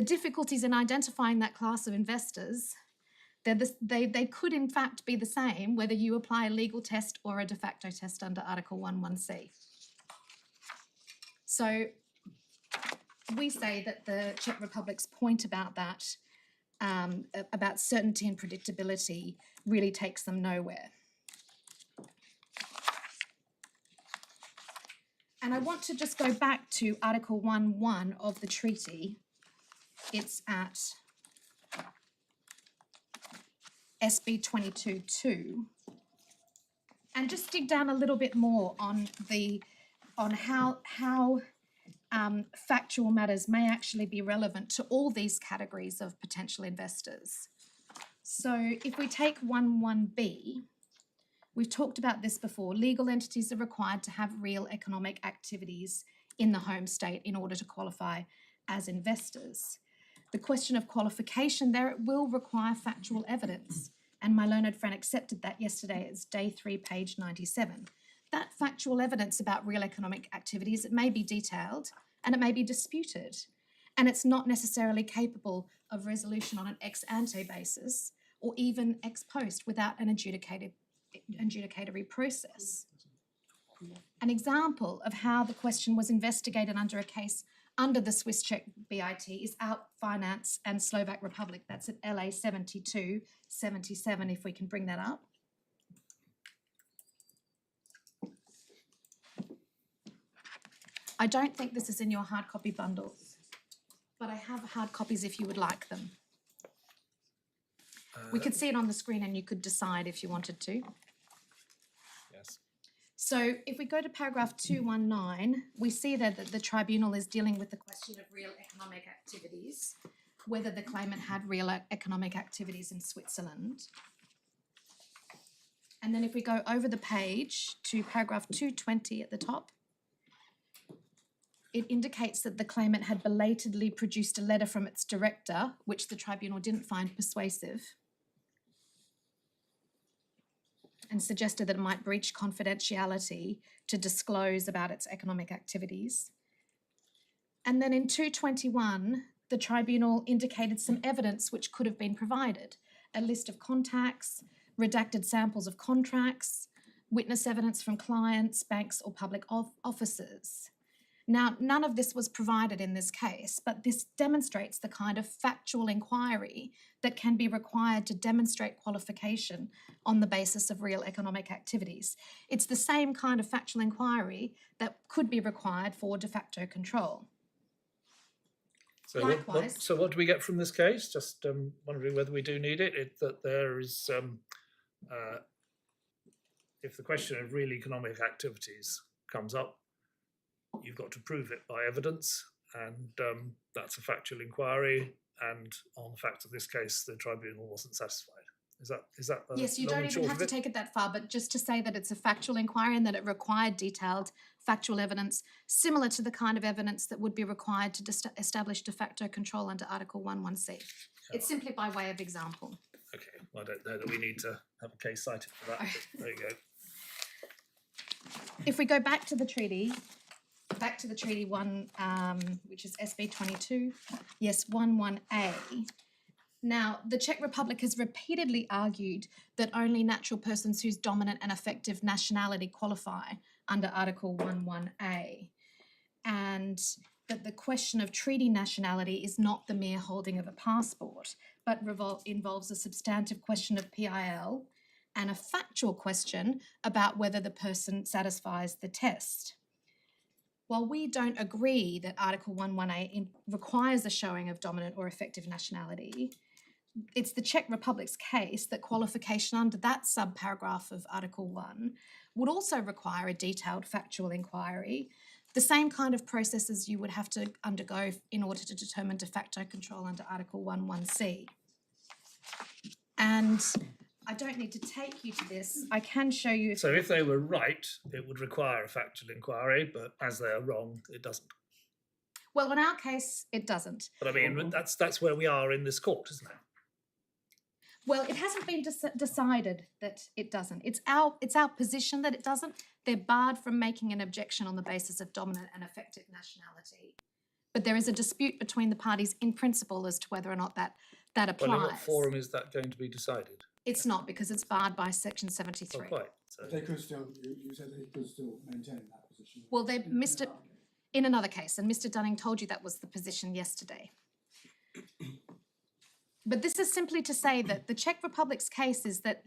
difficulties in identifying that class of investors, they could in fact be the same whether you apply a legal test or a de facto test under Article 1(1)(c). So we say that the Czech Republic's point about that, about certainty and predictability, really takes them nowhere. And I want to just go back to Article 1(1) of the treaty. It's at SB 22(2), and just dig down a little bit more on how factual matters may actually be relevant to all these categories of potential investors. So if we take 1(1)(b), we've talked about this before. Legal entities are required to have real economic activities in the home state in order to qualify as investors. The question of qualification there, it will require factual evidence. And my learned friend accepted that yesterday as day 3, page 97. That factual evidence about real economic activities, it may be detailed and it may be disputed. And it's not necessarily capable of resolution on an ex ante basis or even ex post without an adjudicatory process. An example of how the question was investigated under a case under the Swiss Czech BIT is Out Finance and Slovak Republic. That's at LA 7277, if we can bring that up. I don't think this is in your hard copy bundle, but I have hard copies if you would like them. We could see it on the screen and you could decide if you wanted to. Yes. So if we go to paragraph 219, we see there that the tribunal is dealing with the question of real economic activities whether the claimant had real economic activities in Switzerland. And then if we go over the page to paragraph 220 at the top, it indicates that the claimant had belatedly produced a letter from its director, which the tribunal didn't find persuasive, and suggested that it might breach confidentiality to disclose about its economic activities. And then in 221, the tribunal indicated some evidence which could have been provided: a list of contacts, redacted samples of contracts, witness evidence from clients, banks or public officers. Now, none of this was provided in this case, but this demonstrates the kind of factual inquiry that can be required to demonstrate qualification on the basis of real economic activities. It's the same kind of factual inquiry that could be required for de facto control. So Likewise. what do we get from this case? Just wondering whether we do need it. That there is, if the question of real economic activities comes up, you've got to prove it by evidence, and that's a factual inquiry. And on the facts of this case, the tribunal wasn't satisfied. Is that the Yes, you long don't and even short have of to it? take it that far, but just to say that it's a factual inquiry and that it required detailed factual evidence similar to the kind of evidence that would be required to establish de facto control under Article 11C. It's simply by way of example. Okay, well, I don't know that we need to have a case cited for that. But there you go. If we go back to the treaty, one, which is SB 22, yes, 11A. Now, the Czech Republic has repeatedly argued that only natural persons whose dominant and effective nationality qualify under Article 11A, and that the question of treaty nationality is not the mere holding of a passport, but involves a substantive question of PIL and a factual question about whether the person satisfies the test. While we don't agree that Article 11A requires a showing of dominant or effective nationality, it's the Czech Republic's case that qualification under that subparagraph of Article 1 would also require a detailed factual inquiry, the same kind of processes you would have to undergo in order to determine de facto control under Article 11C. And I don't need to take you to this. I can show you. So if they were right, it would require a factual inquiry, but as they are wrong, it doesn't. Well, in our case, it doesn't. But I mean, that's where we are in this court, isn't it? Well, it hasn't been decided that it doesn't. It's our position that it doesn't. They're barred from making an objection on the basis of dominant and effective nationality. But there is a dispute between the parties in principle as to whether or not that applies. Well, in what forum is that going to be decided? It's not, because it's barred by Section 73. Not quite. So. They could still, you said they could still maintain that position. Well, they missed it in another case, and Mr. Dunning told you that was the position yesterday. But this is simply to say that the Czech Republic's case is that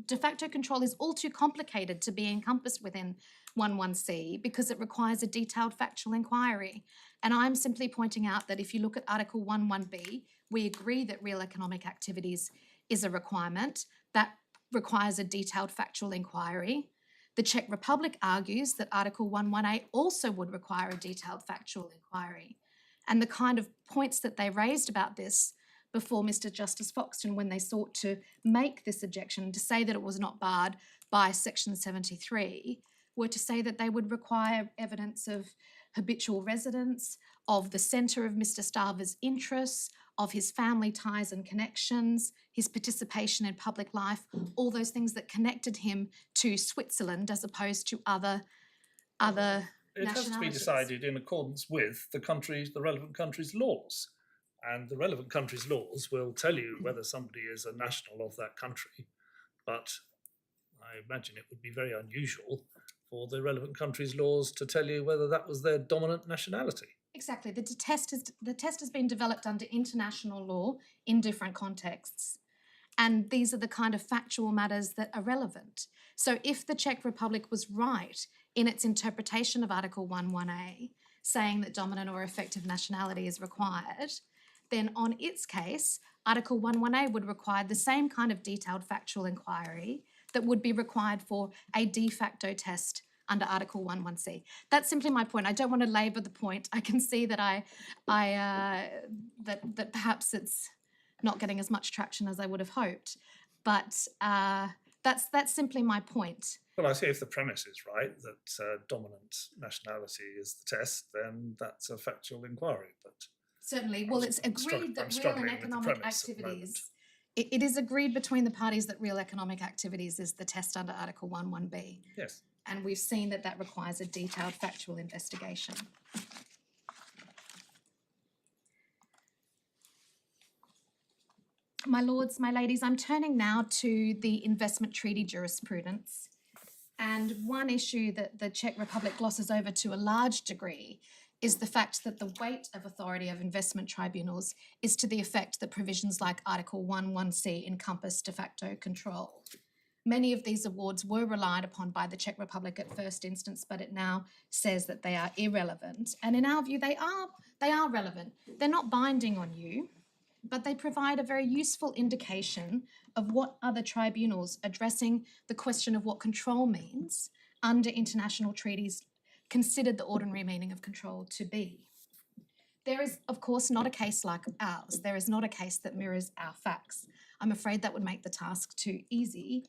de facto control is all too complicated to be encompassed within 11C because it requires a detailed factual inquiry. And I'm simply pointing out that if you look at Article 11B, we agree that real economic activities is a requirement. That requires a detailed factual inquiry. The Czech Republic argues that Article 11A also would require a detailed factual inquiry. And the kind of points that they raised about this before Mr. Justice Foxton, when they sought to make this objection, to say that it was not barred by Section 73, were to say that they would require evidence of habitual residence, of the centre of Mr. Staver's interests, of his family ties and connections, his participation in public life, all those things that connected him to Switzerland as opposed to other It has to be decided in accordance with the relevant country's laws. And the relevant country's laws will tell you whether somebody is a national of that country. But I imagine it would be very unusual for the relevant country's laws to tell you whether that was their dominant nationality. Exactly. The test has been developed under international law in different contexts. And these are the kind of factual matters that are relevant. So if the Czech Republic was right in its interpretation of Article 11A, saying that dominant or effective nationality is required, then on its case, Article 11A would require the same kind of detailed factual inquiry that would be required for a de facto test under Article 11C. That's simply my point. I don't want to labour the point. I can see that that perhaps it's not getting as much traction as I would have hoped, but that's simply my point. Well, I say if the premise is right, that dominant nationality is the test, then that's a factual inquiry. But certainly, well, it's agreed that real and economic activities. It is agreed between the parties that real economic activities is the test under Article 11B. Yes. And we've seen that that requires a detailed factual investigation. My lords, my ladies, I'm turning now to the investment treaty jurisprudence. And one issue that the Czech Republic glosses over to a large degree is the fact that the weight of authority of investment tribunals is to the effect that provisions like Article 11C encompass de facto control. Many of these awards were relied upon by the Czech Republic at first instance, but it now says that they are irrelevant. And in our view, they are relevant. They're not binding on you, but they provide a very useful indication of what other tribunals addressing the question of what control means under international treaties considered the ordinary meaning of control to be. There is, of course, not a case like ours. There is not a case that mirrors our facts. I'm afraid that would make the task too easy,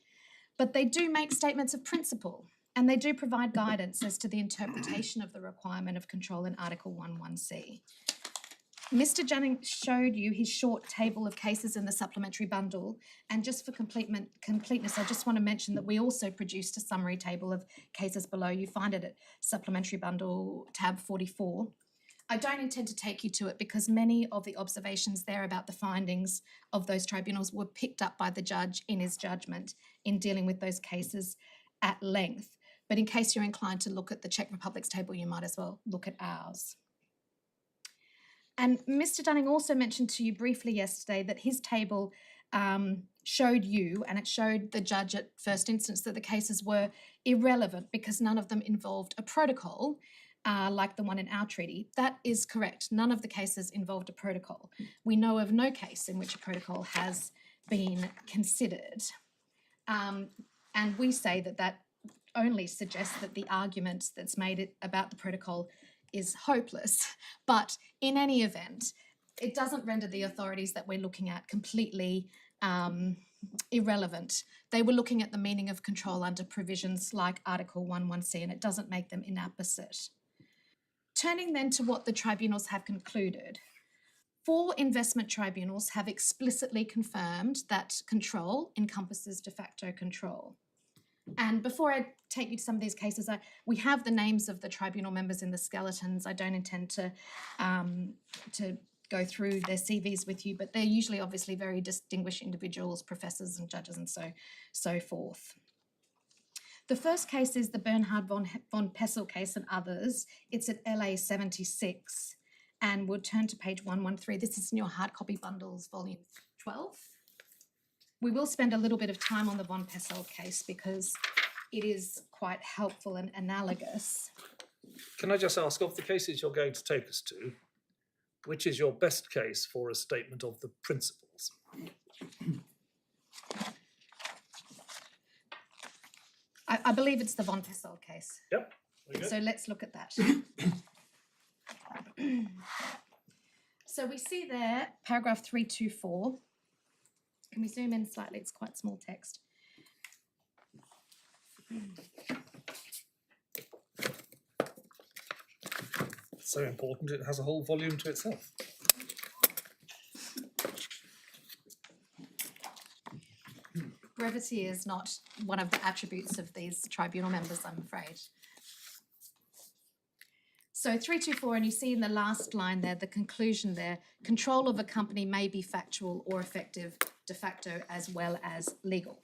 but they do make statements of principle, and they do provide guidance as to the interpretation of the requirement of control in Article 11C. Mr. Jennings showed you his short table of cases in the supplementary bundle, and just for completeness, I just want to mention that we also produced a summary table of cases below. You find it at supplementary bundle tab 44. I don't intend to take you to it because many of the observations there about the findings of those tribunals were picked up by the judge in his judgment in dealing with those cases at length. But in case you're inclined to look at the Czech Republic's table, you might as well look at ours. And Mr. Dunning also mentioned to you briefly yesterday that his table showed you, and it showed the judge at first instance, that the cases were irrelevant because none of them involved a protocol like the one in our treaty. That is correct. None of the cases involved a protocol. We know of no case in which a protocol has been considered. And we say that that only suggests that the argument that's made about the protocol is hopeless. But in any event, it doesn't render the authorities that we're looking at completely irrelevant. They were looking at the meaning of control under provisions like Article 11C, and it doesn't make them inapposite. Turning then to what the tribunals have concluded. 4 investment tribunals have explicitly confirmed that control encompasses de facto control. And before I take you to some of these cases, we have the names of the tribunal members in the skeletons. I don't intend to go through their CVs with you, but they're usually obviously very distinguished individuals, professors and judges and so forth. The first case is the Bernhard von Pessel case and others. It's at LA 76, and we'll turn to page 113. This is in your hard copy bundles, volume 12. We will spend a little bit of time on the von Pessel case because it is quite helpful and analogous. Can I just ask, of the cases you're going to take us to, which is your best case for a statement of the principles? I believe it's the von Pessel case. Yep. Very good. So let's look at that. So we see there, paragraph 324. Can we zoom in slightly? It's quite small text. So important it has a whole volume to itself. Brevity is not one of the attributes of these tribunal members, I'm afraid. So 324, and you see in the last line there, the conclusion there, control of a company may be factual or effective de facto as well as legal.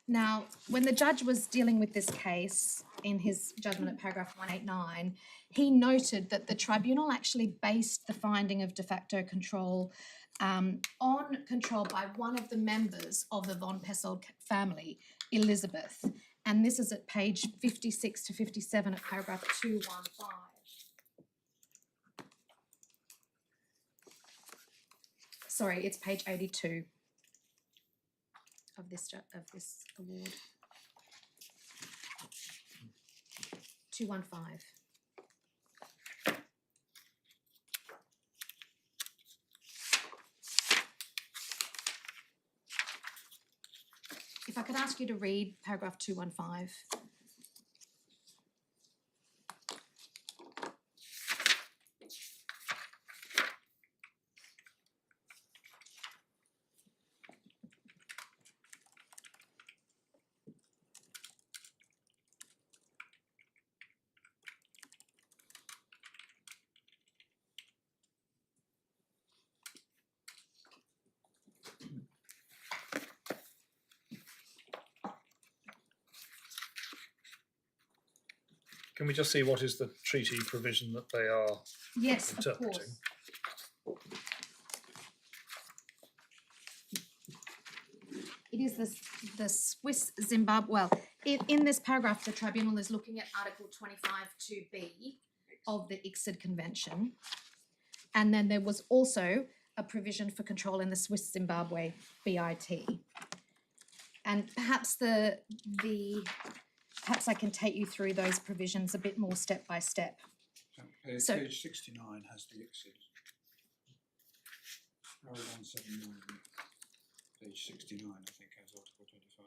Now, when the judge was dealing with this case in his judgment at paragraph 189, he noted that the tribunal actually based the finding of de facto control on control by one of the members of the von Pessel family, Elizabeth. And this is at page 56 to 57 at paragraph 215. Sorry, it's page 82 of this award. 215. If I could ask you to read paragraph 215. Can we just see what is the treaty provision that they are Yes, of interpreting? course. It is the Swiss Zimbabwe, well, in this paragraph, the tribunal is looking at Article 25(2)(b) of the ICSID Convention. And then there was also a provision for control in the Swiss Zimbabwe BIT. And perhaps perhaps I can take you through those provisions a bit more step by step. So So- page 69 has the exit. Paragraph 79, page 69, I think, has Article 25.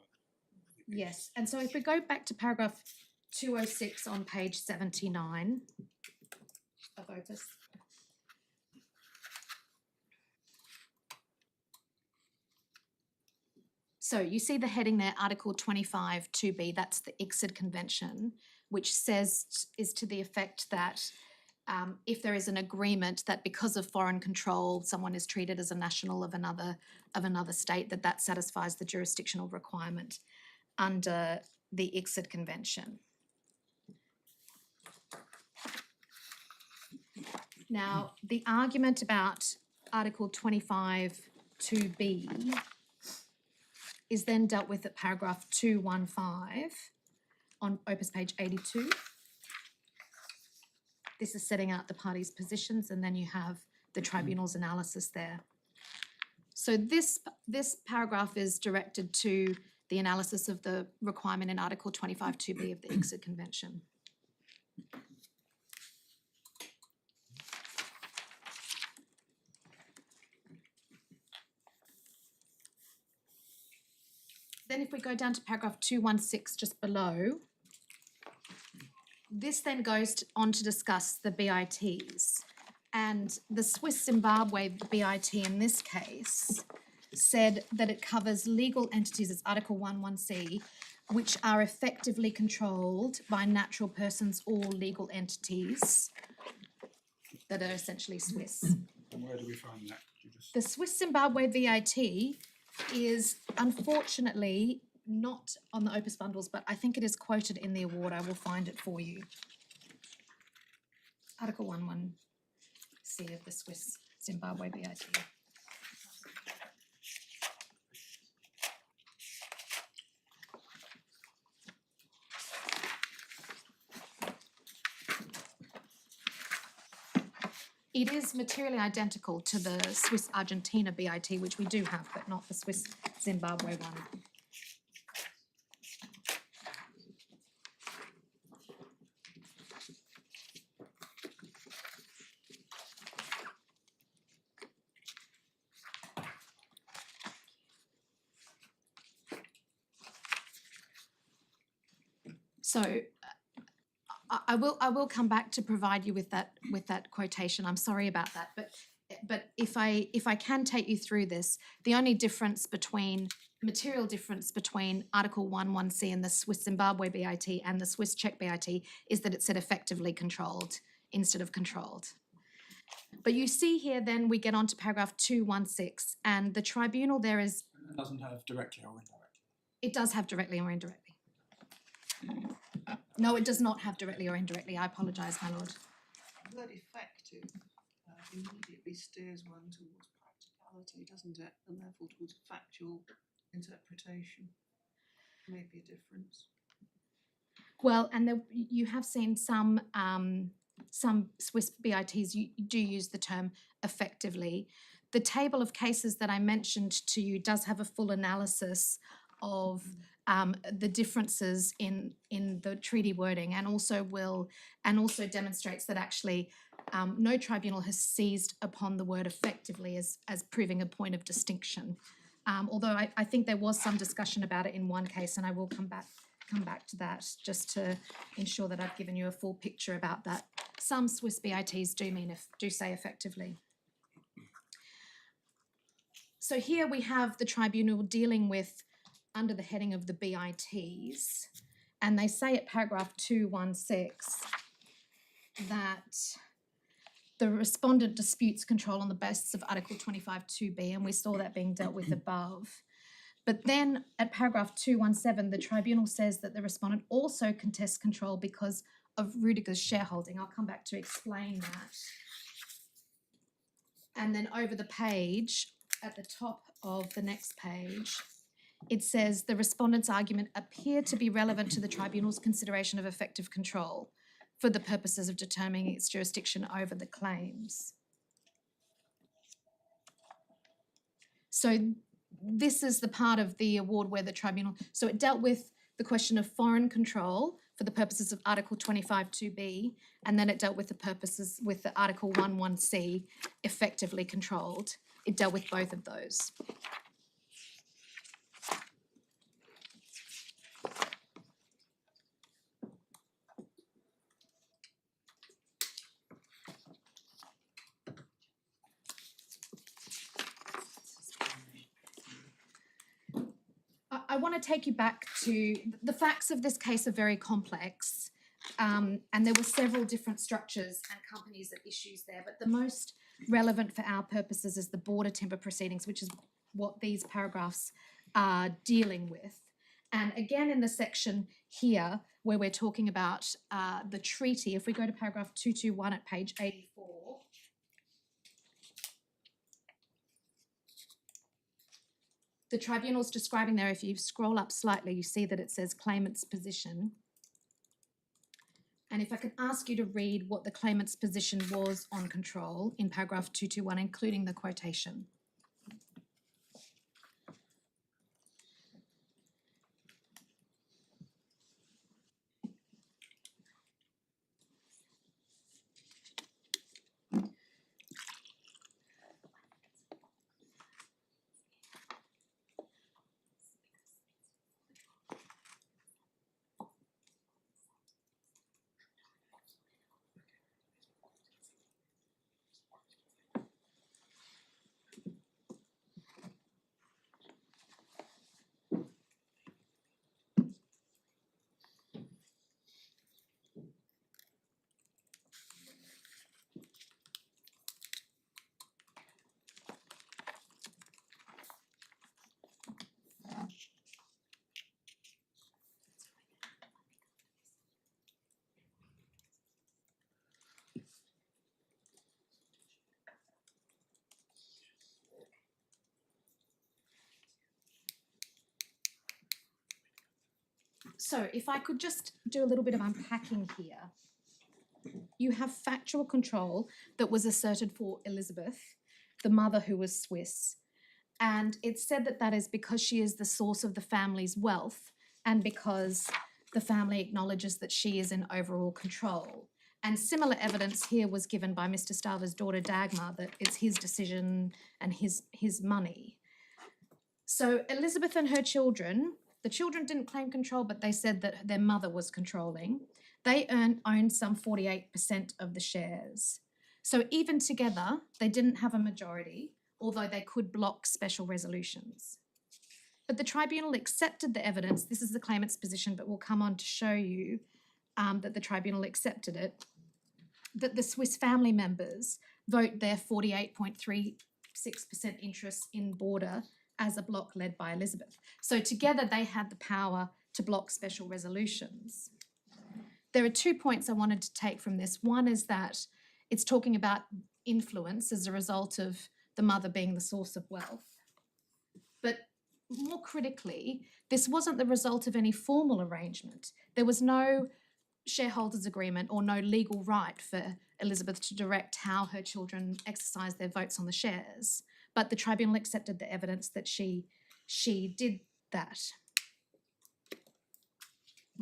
Yes, and so if we go back to paragraph 206 on page 79 of Opus. So you see the heading there, Article 25(2)(b), that's the ICSID Convention, which says, is to the effect that if there is an agreement that because of foreign control, someone is treated as a national of another state, that satisfies the jurisdictional requirement under the ICSID Convention. Now, the argument about Article 25(2)(b) is then dealt with at paragraph 215 on Opus page 82. This is setting out the parties' positions, and then you have the tribunal's analysis there. So this paragraph is directed to the analysis of the requirement in Article 25(2)(b) of the ICSID Convention. Then if we go down to paragraph 216 just below, this then goes on to discuss the BITs. And the Swiss Zimbabwe BIT in this case said that it covers legal entities as Article 11C, which are effectively controlled by natural persons or legal entities that are essentially Swiss. And where do we find that? Could you just... The Swiss Zimbabwe VIT is unfortunately not on the Opus bundles, but I think it is quoted in the award. I will find it for you. Article 11C of the Swiss Zimbabwe VIT. It is materially identical to the Swiss Argentina BIT, which we do have, but not the Swiss Zimbabwe one. So I will come back to provide you with that quotation. I'm sorry about that, but if I can take you through this, the only material difference between Article 11C in the Swiss Zimbabwe BIT and the Swiss Czech BIT is that it said effectively controlled instead of controlled. But you see here, then we get on to paragraph 216, and the tribunal there is. It doesn't have directly or indirectly. It does have directly or indirectly. No, it does not have directly or indirectly. I apologise, my lord. The word effective immediately steers one towards practicality, doesn't it? And therefore towards factual interpretation. Maybe a difference. Well, and you have seen some Swiss BITs do use the term effectively. The table of cases that I mentioned to you does have a full analysis of the differences in the treaty wording, and also demonstrates that actually no tribunal has seized upon the word effectively as proving a point of distinction. Although I think there was some discussion about it in one case, and I will come back to that just to ensure that I've given you a full picture about that. Some Swiss BITs do say effectively. So here we have the tribunal dealing with, under the heading of the BITs, and they say at paragraph 216 that the respondent disputes control on the basis of Article 25(2)(b), and we saw that being dealt with above. But then at paragraph 217, the tribunal says that the respondent also contests control because of Rudiger's shareholding. I'll come back to explain that. And then over the page, at the top of the next page, it says the respondent's argument appeared to be relevant to the tribunal's consideration of effective control for the purposes of determining its jurisdiction over the claims. So this is the part of the award where the tribunal, so it dealt with the question of foreign control for the purposes of Article 25(2)(b), and then it dealt with the purposes with the Article 11(c), effectively controlled. It dealt with both of those. I want to take you back to the facts of this case are very complex, and there were several different structures and companies at issues there, but the most relevant for our purposes is the border timber proceedings, which is what these paragraphs are dealing with. And again, in the section here where we're talking about the treaty, if we go to paragraph 221 at page 84, the tribunal's describing there, if you scroll up slightly, you see that it says claimant's position. And if I could ask you to read what the claimant's position was on control in paragraph 221, including the quotation. So if I could just do a little bit of unpacking here. You have factual control that was asserted for Elizabeth, the mother who was Swiss. And it's said that that is because she is the source of the family's wealth and because the family acknowledges that she is in overall control. And similar evidence here was given by Mr. Staver's daughter Dagmar that it's his decision and his money. So Elizabeth and her children, the children didn't claim control, but they said that their mother was controlling. They owned some 48% of the shares. So even together, they didn't have a majority, although they could block special resolutions. But the tribunal accepted the evidence. This is the claimant's position, but we'll come on to show you that the tribunal accepted it, that the Swiss family members vote their 48.36% interest in border as a block led by Elizabeth. So together they had the power to block special resolutions. There are 2 points I wanted to take from this. One is that it's talking about influence as a result of the mother being the source of wealth. But more critically, this wasn't the result of any formal arrangement. There was no shareholders agreement or no legal right for Elizabeth to direct how her children exercised their votes on the shares. But the tribunal accepted the evidence that she did that.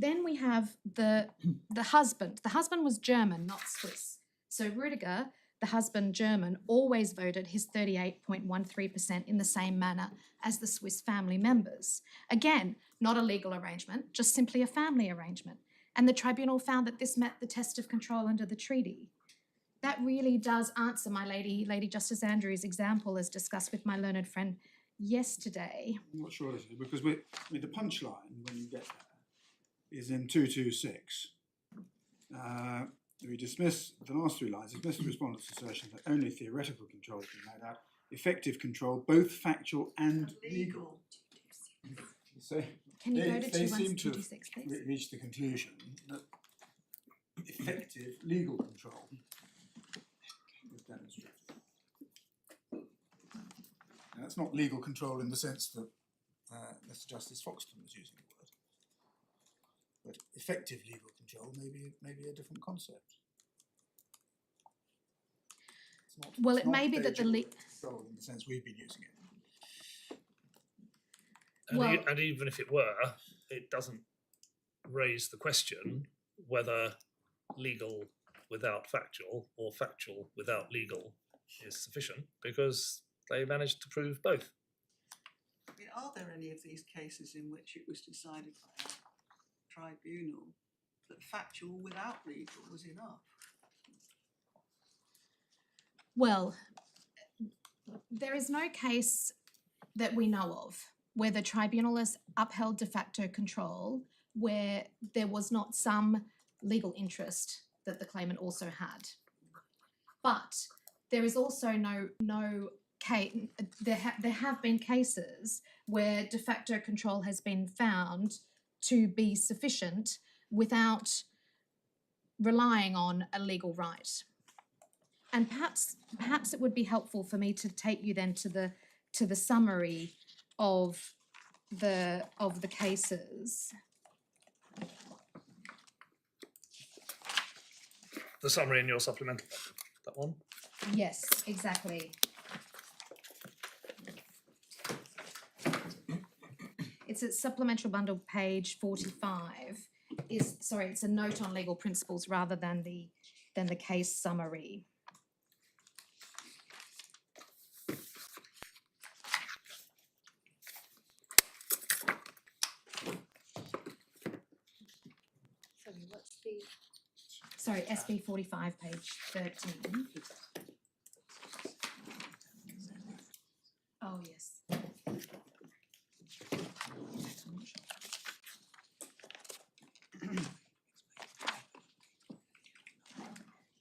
Then we have the husband. The husband was German, not Swiss. So Rüdiger, the husband German, always voted his 38.13% in the same manner as the Swiss family members. Again, not a legal arrangement, just simply a family arrangement. And the tribunal found that this met the test of control under the treaty. That really does answer my Lady Justice Andrews' example as discussed with my learned friend yesterday. I'm not sure this is, because the punchline, when you get there, is in 226. We dismiss, the last three lines, dismiss the respondent's assertion that only theoretical control can be made out. Effective control, both factual and legal. So Can you go to they seem to 226, please? reach the conclusion that effective legal control is demonstrated. Now, that's not legal control in the sense that Mr. Justice Foxton was using the word. But effective legal control may be a different concept. It's not, Well, it's it not may be that the control in the sense we've been using it. And even if it were, it doesn't raise the question whether legal without factual or factual without legal is sufficient, because they managed to prove both. I mean, are there any of these cases in which it was decided by a tribunal that factual without legal was enough? Well, there is no case that we know of where the tribunal has upheld de facto control where there was not some legal interest that the claimant also had. But there is also no case, there have been cases where de facto control has been found to be sufficient without relying on a legal right. And perhaps it would be helpful for me to take you then to the summary of the cases. The summary in your supplemental, that one? Yes, exactly. It's at supplemental bundle page 45. It's a note on legal principles rather than the case summary. Sorry, SB 45, page 13. Oh, yes.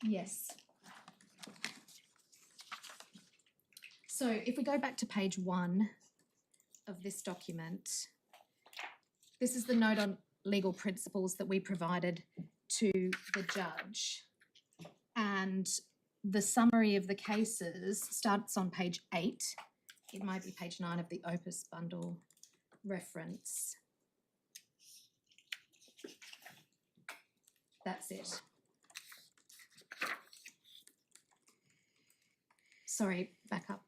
Yes. So if we go back to page 1 of this document, this is the note on legal principles that we provided to the judge, and the summary of the cases starts on page 8. It might be page 9 of the Opus bundle reference. That's it. Sorry, back up.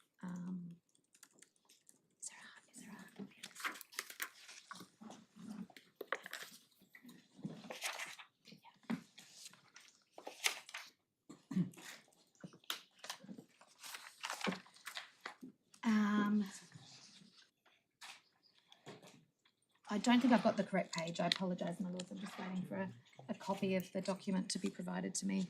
I don't think I've got the correct page. I apologise, my lords. I'm just waiting for a copy of the document to be provided to me.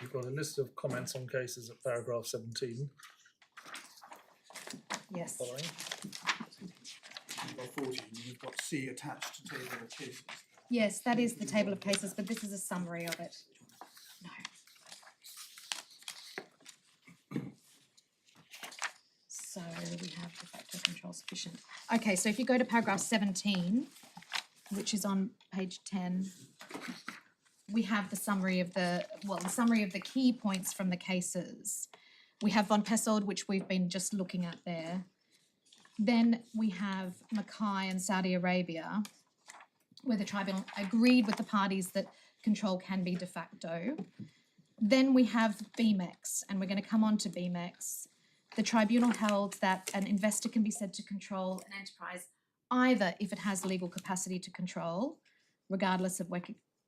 You've got a list of comments on cases at paragraph 17. Yes. Following. By 14, you've got C attached to table of cases. Yes, that is the table of cases, but this is a summary of it. No. So we have de facto control sufficient. Okay, so if you go to paragraph 17, which is on page 10, we have the summary of the key points from the cases. We have von Pessold, which we've been just looking at there. Then we have Mackay and Saudi Arabia, where the tribunal agreed with the parties that control can be de facto. Then we have BMEX, and we're going to come on to BMEX. The tribunal held that an investor can be said to control an enterprise either if it has legal capacity to control, regardless of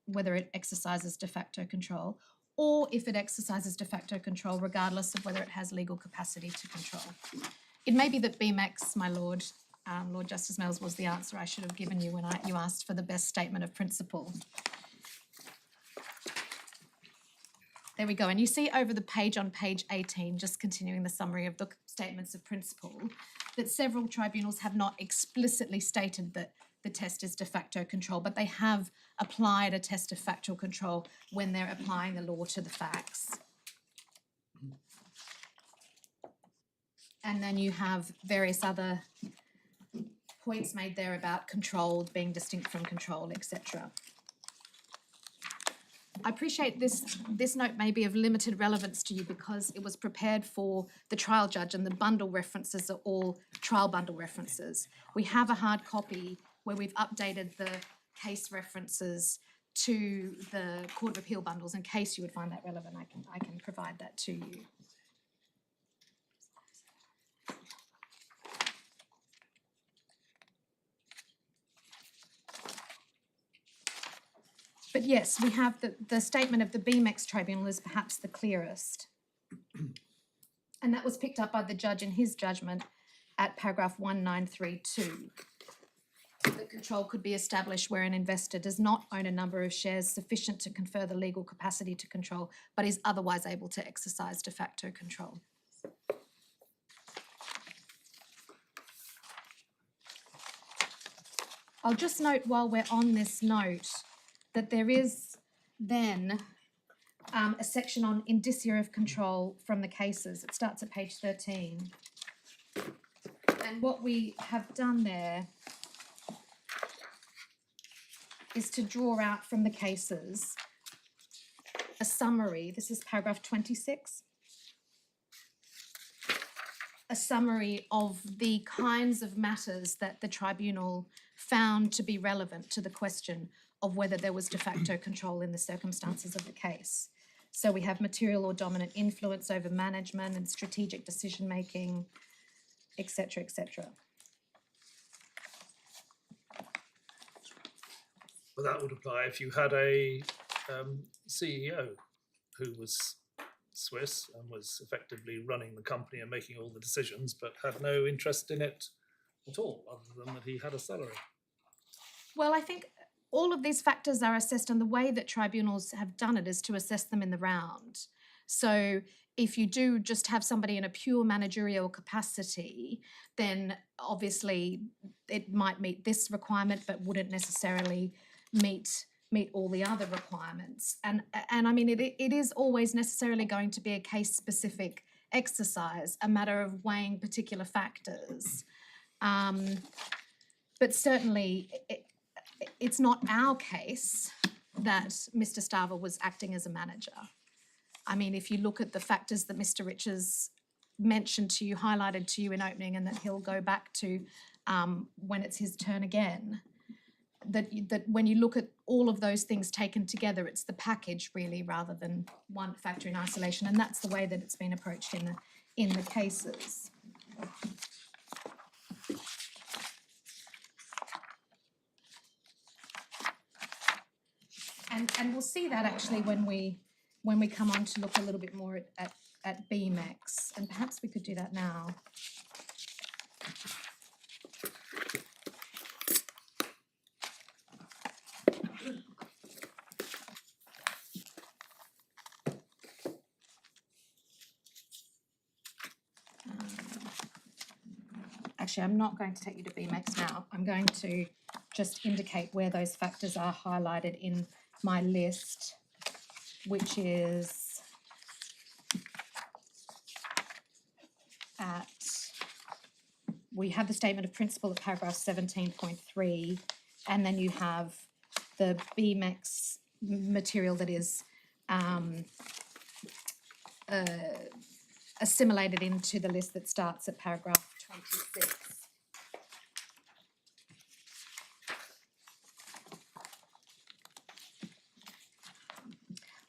whether it exercises de facto control, or if it exercises de facto control, regardless of whether it has legal capacity to control. It may be that BMEX, my Lord, Lord Justice Mills, was the answer I should have given you when you asked for the best statement of principle. There we go. And you see over the page on page 18, just continuing the summary of the statements of principle, that several tribunals have not explicitly stated that the test is de facto control, but they have applied a test of factual control when they're applying the law to the facts. And then you have various other points made there about control being distinct from control, etc. I appreciate this note may be of limited relevance to you because it was prepared for the trial judge and the bundle references are all trial bundle references. We have a hard copy where we've updated the case references to the Court of Appeal bundles in case you would find that relevant. I can provide that to you. But yes, we have the statement of the BMEX tribunal is perhaps the clearest. And that was picked up by the judge in his judgment at paragraph 1932. That control could be established where an investor does not own a number of shares sufficient to confer the legal capacity to control, but is otherwise able to exercise de facto control. I'll just note while we're on this note that there is then a section on indicia of control from the cases. It starts at page 13. And what we have done there is to draw out from the cases a summary. This is paragraph 26. A summary of the kinds of matters that the tribunal found to be relevant to the question of whether there was de facto control in the circumstances of the case. So we have material or dominant influence over management and strategic decision making, etc., etc. Well, that would apply if you had a CEO who was Swiss and was effectively running the company and making all the decisions, but had no interest in it at all, other than that he had a salary. Well, I think all of these factors are assessed, and the way that tribunals have done it is to assess them in the round. So if you do just have somebody in a pure managerial capacity, then obviously it might meet this requirement, but wouldn't necessarily meet all the other requirements. And I mean, it is always necessarily going to be a case-specific exercise, a matter of weighing particular factors. But certainly it's not our case that Mr. Starver was acting as a manager. I mean, if you look at the factors that Mr. Riches mentioned to you, highlighted to you in opening, and that he'll go back to when it's his turn again, that when you look at all of those things taken together, it's the package really rather than one factor in isolation, and that's the way that it's been approached in the cases. And we'll see that actually when we come on to look a little bit more at BMEX, and perhaps we could do that now. Actually, I'm not going to take you to BMEX now. I'm going to just indicate where those factors are highlighted in my list, which is we have the statement of principle at paragraph 17.3, and then you have the BMEX material that is assimilated into the list that starts at paragraph 26.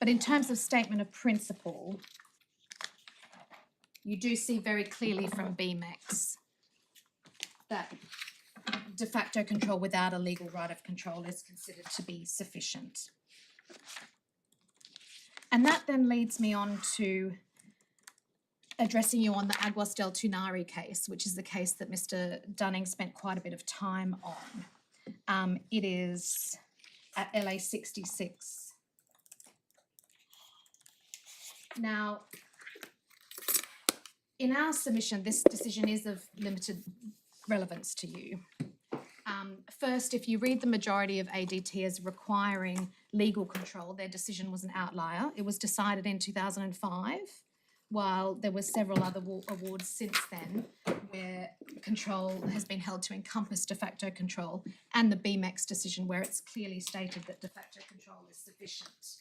But in terms of statement of principle, you do see very clearly from BMEX that de facto control without a legal right of control is considered to be sufficient. And that then leads me on to addressing you on the Aguas del Tunari case, which is the case that Mr. Dunning spent quite a bit of time on. It is at LA 66. Now, in our submission, this decision is of limited relevance to you. First, if you read the majority of ADT as requiring legal control, their decision was an outlier. It was decided in 2005, while there were several other awards since then where control has been held to encompass de facto control, and the BMEX decision where it's clearly stated that de facto control is sufficient.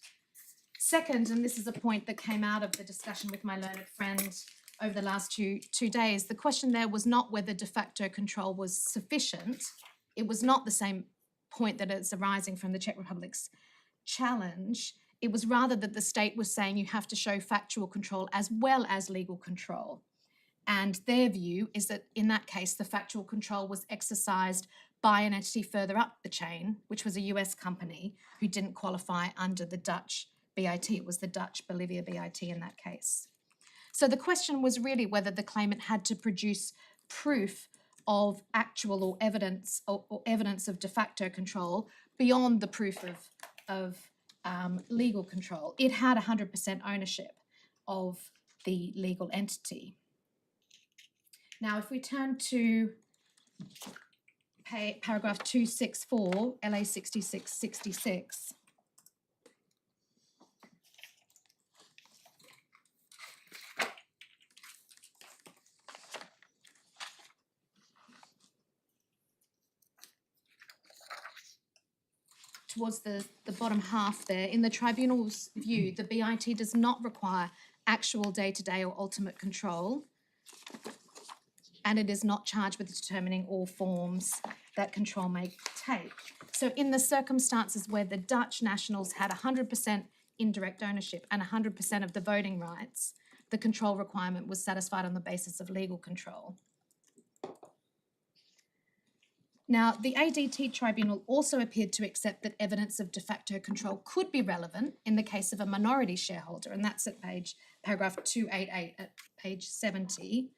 Second, and this is a point that came out of the discussion with my learned friend over the last two days, the question there was not whether de facto control was sufficient. It was not the same point that is arising from the Czech Republic's challenge. It was rather that the state was saying you have to show factual control as well as legal control. And their view is that in that case, the factual control was exercised by an entity further up the chain, which was a US company who didn't qualify under the Dutch BIT. It was the Dutch Bolivia BIT in that case. So the question was really whether the claimant had to produce proof of actual or evidence of de facto control beyond the proof of legal control. It had 100% ownership of the legal entity. Now, if we turn to paragraph 264, LA 6666, towards the bottom half there, in the tribunal's view, the BIT does not require actual day-to-day or ultimate control, and it is not charged with determining all forms that control may take. So in the circumstances where the Dutch nationals had 100% indirect ownership and 100% of the voting rights, the control requirement was satisfied on the basis of legal control. Now, the ADT tribunal also appeared to accept that evidence of de facto control could be relevant in the case of a minority shareholder, and that's at paragraph 288 at page 70.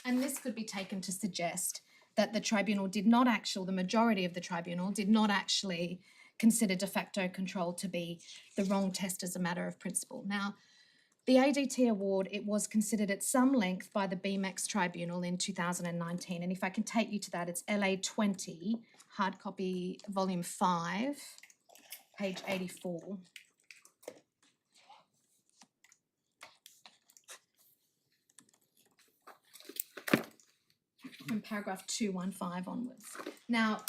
And this could be taken to suggest that the tribunal did not actually, the majority of the tribunal did not actually consider de facto control to be the wrong test as a matter of principle. Now, the ADT award, it was considered at some length by the BMEX tribunal in 2019. And if I can take you to that, it's LA 20, hard copy, volume 5, page 84. From paragraph 215 onwards. Now,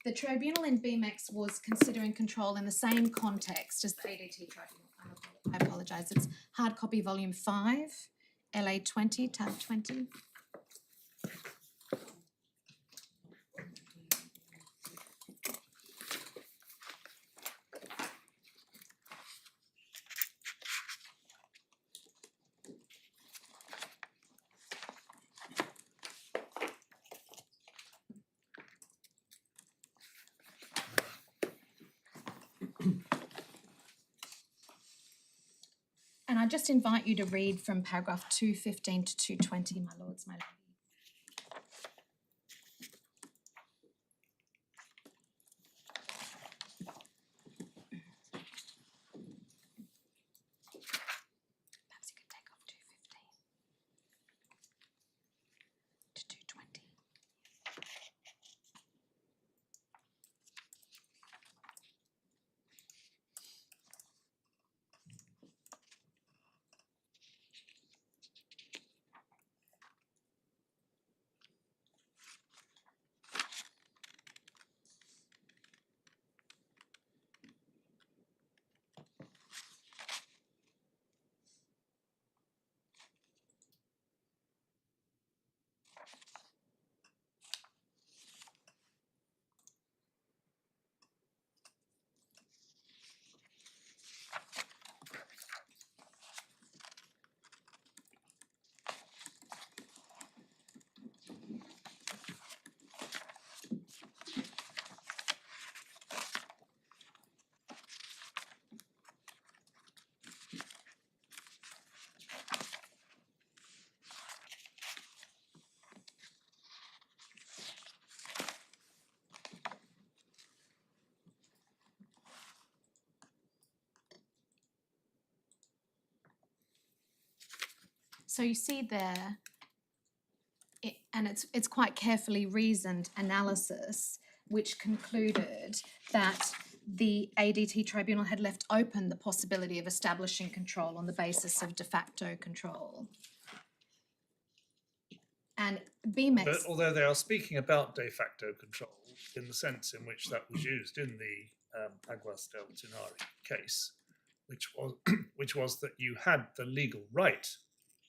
the tribunal in BMEX was considering control in the same context as the ADT tribunal. I apologise. It's hard copy volume 5, LA 20, tab 20. And I just invite you to read from paragraph 215 to 220, my lords, my lady. Perhaps you could take off 215 to 220. So you see there, and it's quite carefully reasoned analysis, which concluded that the ADT tribunal had left open the possibility of establishing control on the basis of de facto control. And BMEX... But although they are speaking about de facto control in the sense in which that was used in the Aguas del Tinari case, which was that you had the legal right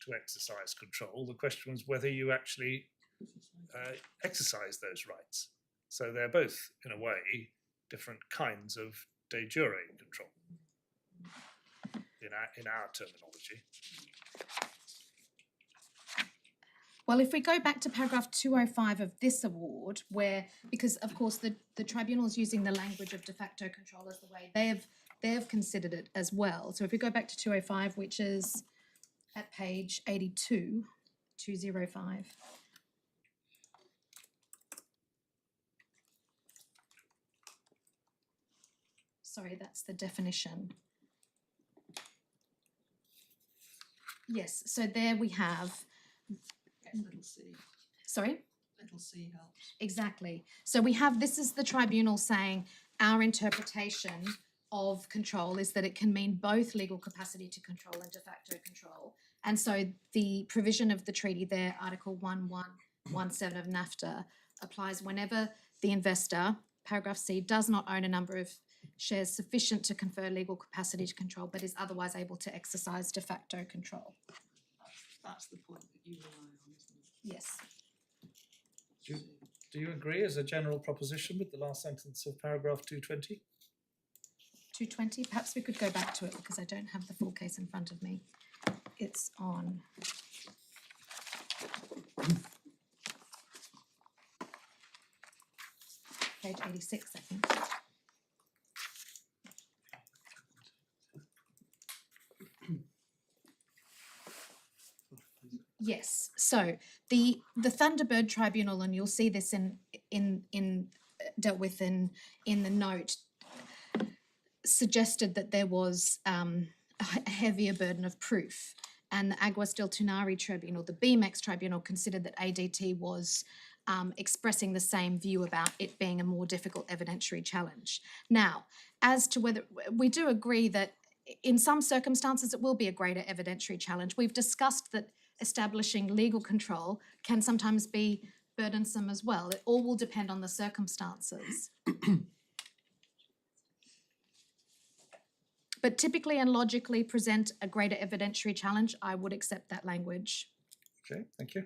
to exercise control, the question was whether you actually exercise those rights. So they're both, in a way, different kinds of de jure control in our terminology. Well, if we go back to paragraph 205 of this award, where, because of course the tribunal is using the language of de facto control as the way they have considered it as well. So if we go back to 205, which is at page 82, 205. Sorry, that's the definition. Yes, so there we have... Little c. Sorry? Little c helps. Exactly. So we have, this is the tribunal saying our interpretation of control is that it can mean both legal capacity to control and de facto control. And so the provision of the treaty there, Article 1117 of NAFTA, applies whenever the investor, paragraph C, does not own a number of shares sufficient to confer legal capacity to control, but is otherwise able to exercise de facto control. That's the point that you rely on, isn't it? Yes. Do you agree as a general proposition with the last sentence of paragraph 220? 220, perhaps we could go back to it because I don't have the full case in front of me. It's on page 86, I think. Yes, so the Thunderbird Tribunal, and you'll see this in dealt with in the note, suggested that there was a heavier burden of proof, and the Aguas del Tinari Tribunal, the BMEX Tribunal, considered that ADT was expressing the same view about it being a more difficult evidentiary challenge. Now, as to whether we do agree that in some circumstances it will be a greater evidentiary challenge, we've discussed that establishing legal control can sometimes be burdensome as well. It all will depend on the circumstances. But typically and logically present a greater evidentiary challenge, I would accept that language. Okay, thank you.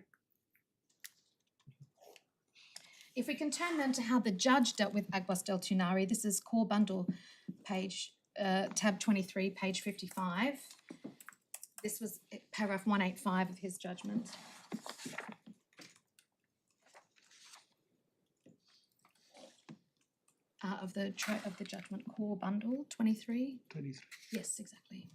If we can turn then to how the judge dealt with Aguas del Tinari, this is core bundle page, tab 23, page 55. This was paragraph 185 of his judgment. Of the judgment, core bundle 23. 23. Yes, exactly.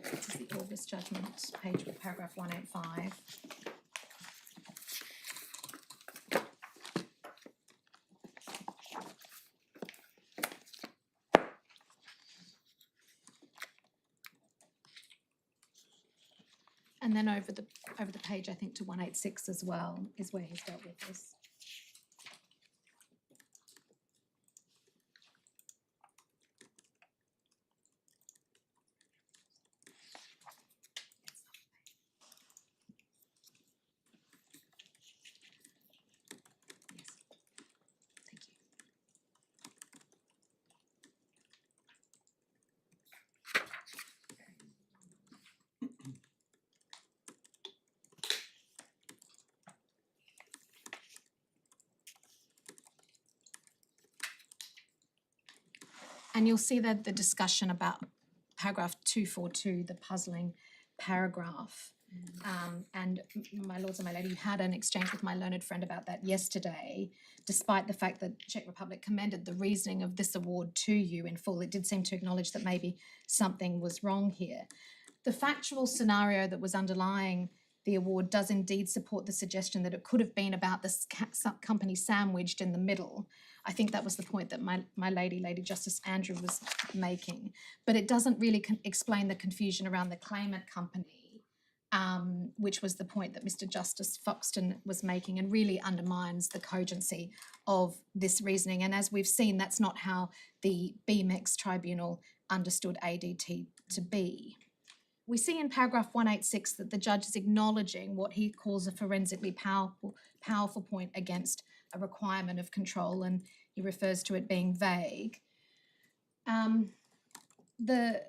This is the August judgment, page paragraph 185. And then over the page, I think to 186 as well is where he's dealt with this. Yes. Thank you. And you'll see that the discussion about paragraph 242, the puzzling paragraph. And my lords and my lady, you had an exchange with my learned friend about that yesterday. Despite the fact that Czech Republic commended the reasoning of this award to you in full, it did seem to acknowledge that maybe something was wrong here. The factual scenario that was underlying the award does indeed support the suggestion that it could have been about this company sandwiched in the middle. I think that was the point that my Lady Justice Andrew was making. But it doesn't really explain the confusion around the claimant company, which was the point that Mr. Justice Foxton was making, and really undermines the cogency of this reasoning. And as we've seen, that's not how the BMEX tribunal understood ADT to be. We see in paragraph 186 that the judge is acknowledging what he calls a forensically powerful point against a requirement of control, and he refers to it being vague. The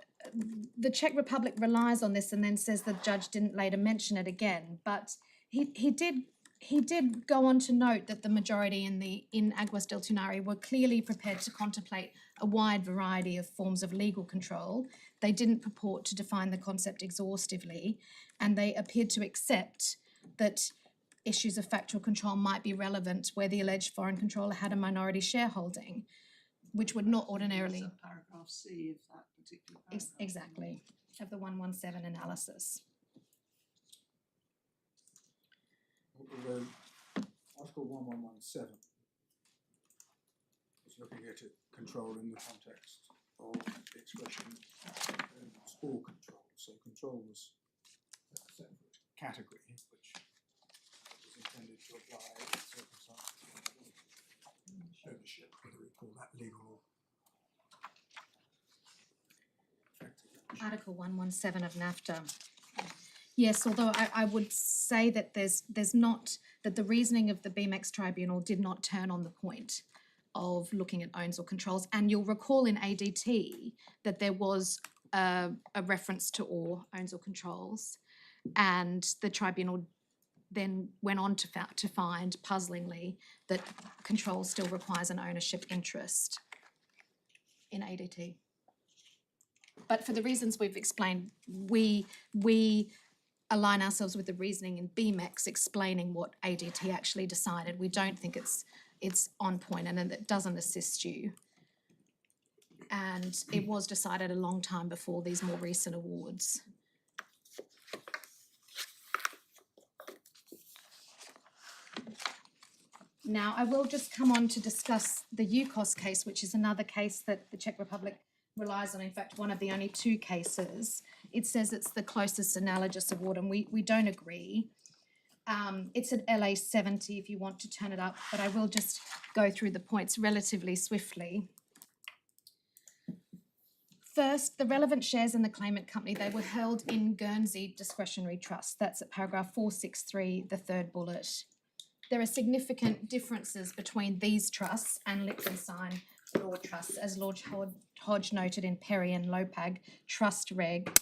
Czech Republic relies on this and then says the judge didn't later mention it again, but he did go on to note that the majority in Aguas del Tunari were clearly prepared to contemplate a wide variety of forms of legal control. They didn't purport to define the concept exhaustively, and they appeared to accept that issues of factual control might be relevant where the alleged foreign controller had a minority shareholding, which would not ordinarily... Paragraph C of that particular paragraph. Exactly, of the 117 analysis. Although Article 1117 is looking at it, control in the context of the expression all control. So control was a separate category which was intended to apply in circumstances of ownership, whether we call that legal or Article 117 of NAFTA. Yes, although I would say that there's not, that the reasoning of the BMEX tribunal did not turn on the point of looking at owns or controls. And you'll recall in ADT that there was a reference to or owns or controls, and the tribunal then went on to find, puzzlingly, that control still requires an ownership interest in ADT. But for the reasons we've explained, we align ourselves with the reasoning in BMEX explaining what ADT actually decided. We don't think it's on point and it doesn't assist you. And it was decided a long time before these more recent awards. Now, I will just come on to discuss the UCOS case, which is another case that the Czech Republic relies on. In fact, one of the only two cases. It says it's the closest analogous award, and we don't agree. It's at LA 70 if you want to turn it up, but I will just go through the points relatively swiftly. First, the relevant shares in the claimant company, they were held in Guernsey Discretionary Trust. That's at paragraph 463, the third bullet. There are significant differences between these trusts and Liechtenstein Law Trusts, as Lord Hodge noted in Perry and Lopag Trust Reg,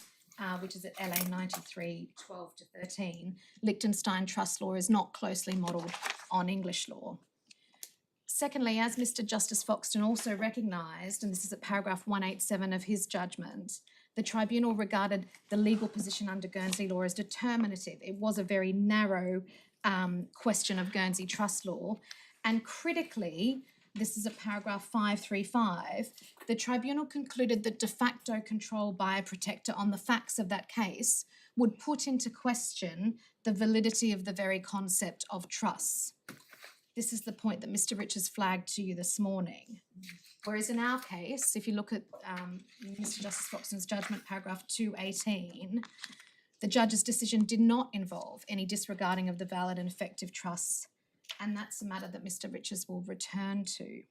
which is at LA 93, 12 to 13. Liechtenstein trust law is not closely modelled on English law. Secondly, as Mr. Justice Foxton also recognised, and this is at paragraph 187 of his judgment, the tribunal regarded the legal position under Guernsey law as determinative. It was a very narrow question of Guernsey trust law. And critically, this is at paragraph 535, the tribunal concluded that de facto control by a protector on the facts of that case would put into question the validity of the very concept of trusts. This is the point that Mr. Richards flagged to you this morning. Whereas in our case, if you look at Mr. Justice Foxton's judgment, paragraph 218, the judge's decision did not involve any disregarding of the valid and effective trusts, and that's a matter that Mr. Richards will return to.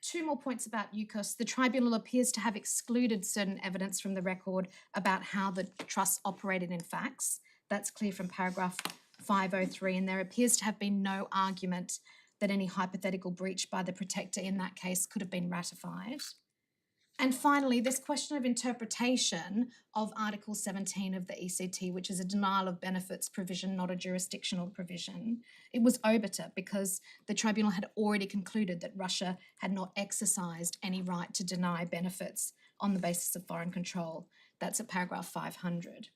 Two more points about UCOS. The tribunal appears to have excluded certain evidence from the record about how the trusts operated in facts. That's clear from paragraph 503, and there appears to have been no argument that any hypothetical breach by the protector in that case could have been ratified. And finally, this question of interpretation of Article 17 of the ECT, which is a denial of benefits provision, not a jurisdictional provision. It was obiter because the tribunal had already concluded that Russia had not exercised any right to deny benefits on the basis of foreign control. That's at paragraph 500.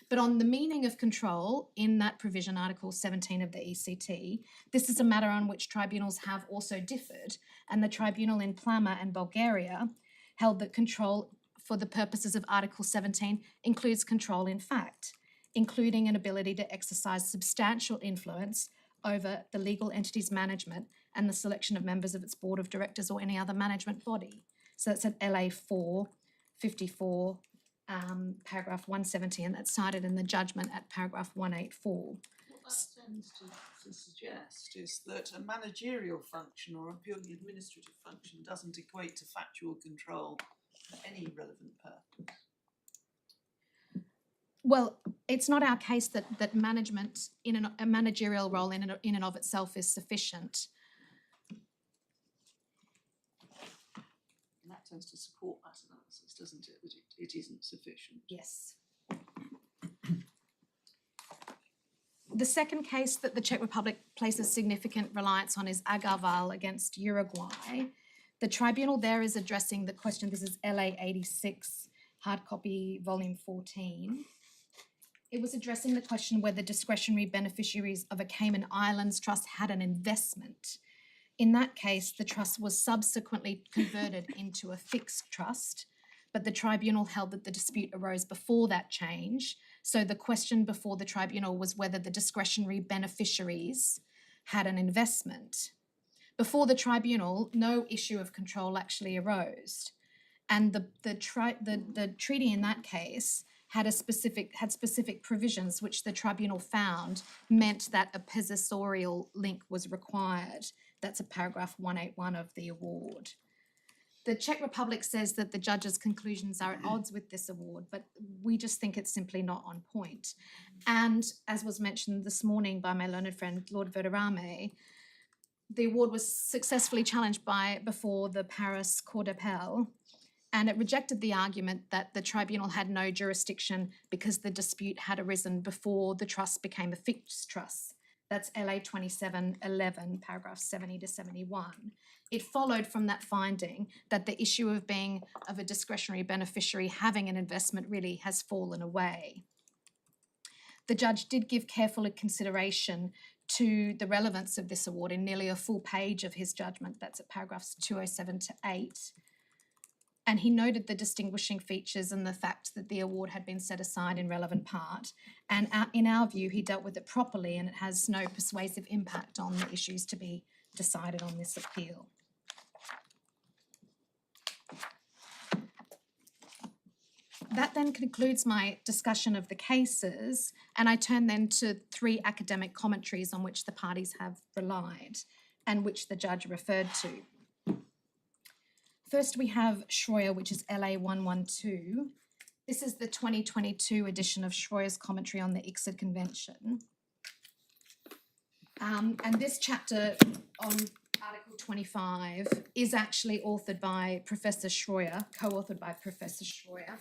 But on the meaning of control in that provision, Article 17 of the ECT, this is a matter on which tribunals have also differed, and the tribunal in Plama and Bulgaria held that control for the purposes of Article 17 includes control in fact. including an ability to exercise substantial influence over the legal entity's management and the selection of members of its board of directors or any other management body. So that's at LA 454, paragraph 170, and that's cited in the judgment at paragraph 184. What that tends to suggest is that a managerial function or a purely administrative function doesn't equate to factual control for any relevant purpose. Well, it's not our case that management in a managerial role in and of itself is sufficient. And that tends to support that analysis, doesn't it? That it isn't sufficient. Yes. The second case that the Czech Republic places significant reliance on is Agarwal against Uruguay. The tribunal there is addressing the question, this is LA 86, hard copy, volume 14. It was addressing the question whether discretionary beneficiaries of a Cayman Islands trust had an investment. In that case, the trust was subsequently converted into a fixed trust, but the tribunal held that the dispute arose before that change. So the question before the tribunal was whether the discretionary beneficiaries had an investment. Before the tribunal, no issue of control actually arose. And the treaty in that case had specific provisions which the tribunal found meant that a possessorial link was required. That's a paragraph 181 of the award. The Czech Republic says that the judge's conclusions are at odds with this award, but we just think it's simply not on point. And as was mentioned this morning by my learned friend, Lord Verderame, the award was successfully challenged before the Paris Cour d'Appel, and it rejected the argument that the tribunal had no jurisdiction because the dispute had arisen before the trust became a fixed trust. That's LA 2711, paragraph 70 to 71. It followed from that finding that the issue of being of a discretionary beneficiary having an investment really has fallen away. The judge did give careful consideration to the relevance of this award in nearly a full page of his judgment. That's at paragraphs 207 to 8. And he noted the distinguishing features and the fact that the award had been set aside in relevant part. And in our view, he dealt with it properly, and it has no persuasive impact on the issues to be decided on this appeal. That then concludes my discussion of the cases, and I turn then to 3 academic commentaries on which the parties have relied and which the judge referred to. First, we have Schroyer, which is LA 112. This is the 2022 edition of Schroyer's commentary on the ICSID Convention. And this chapter on Article 25 is actually authored by Professor Schroyer, co-authored by Professor Schroyer.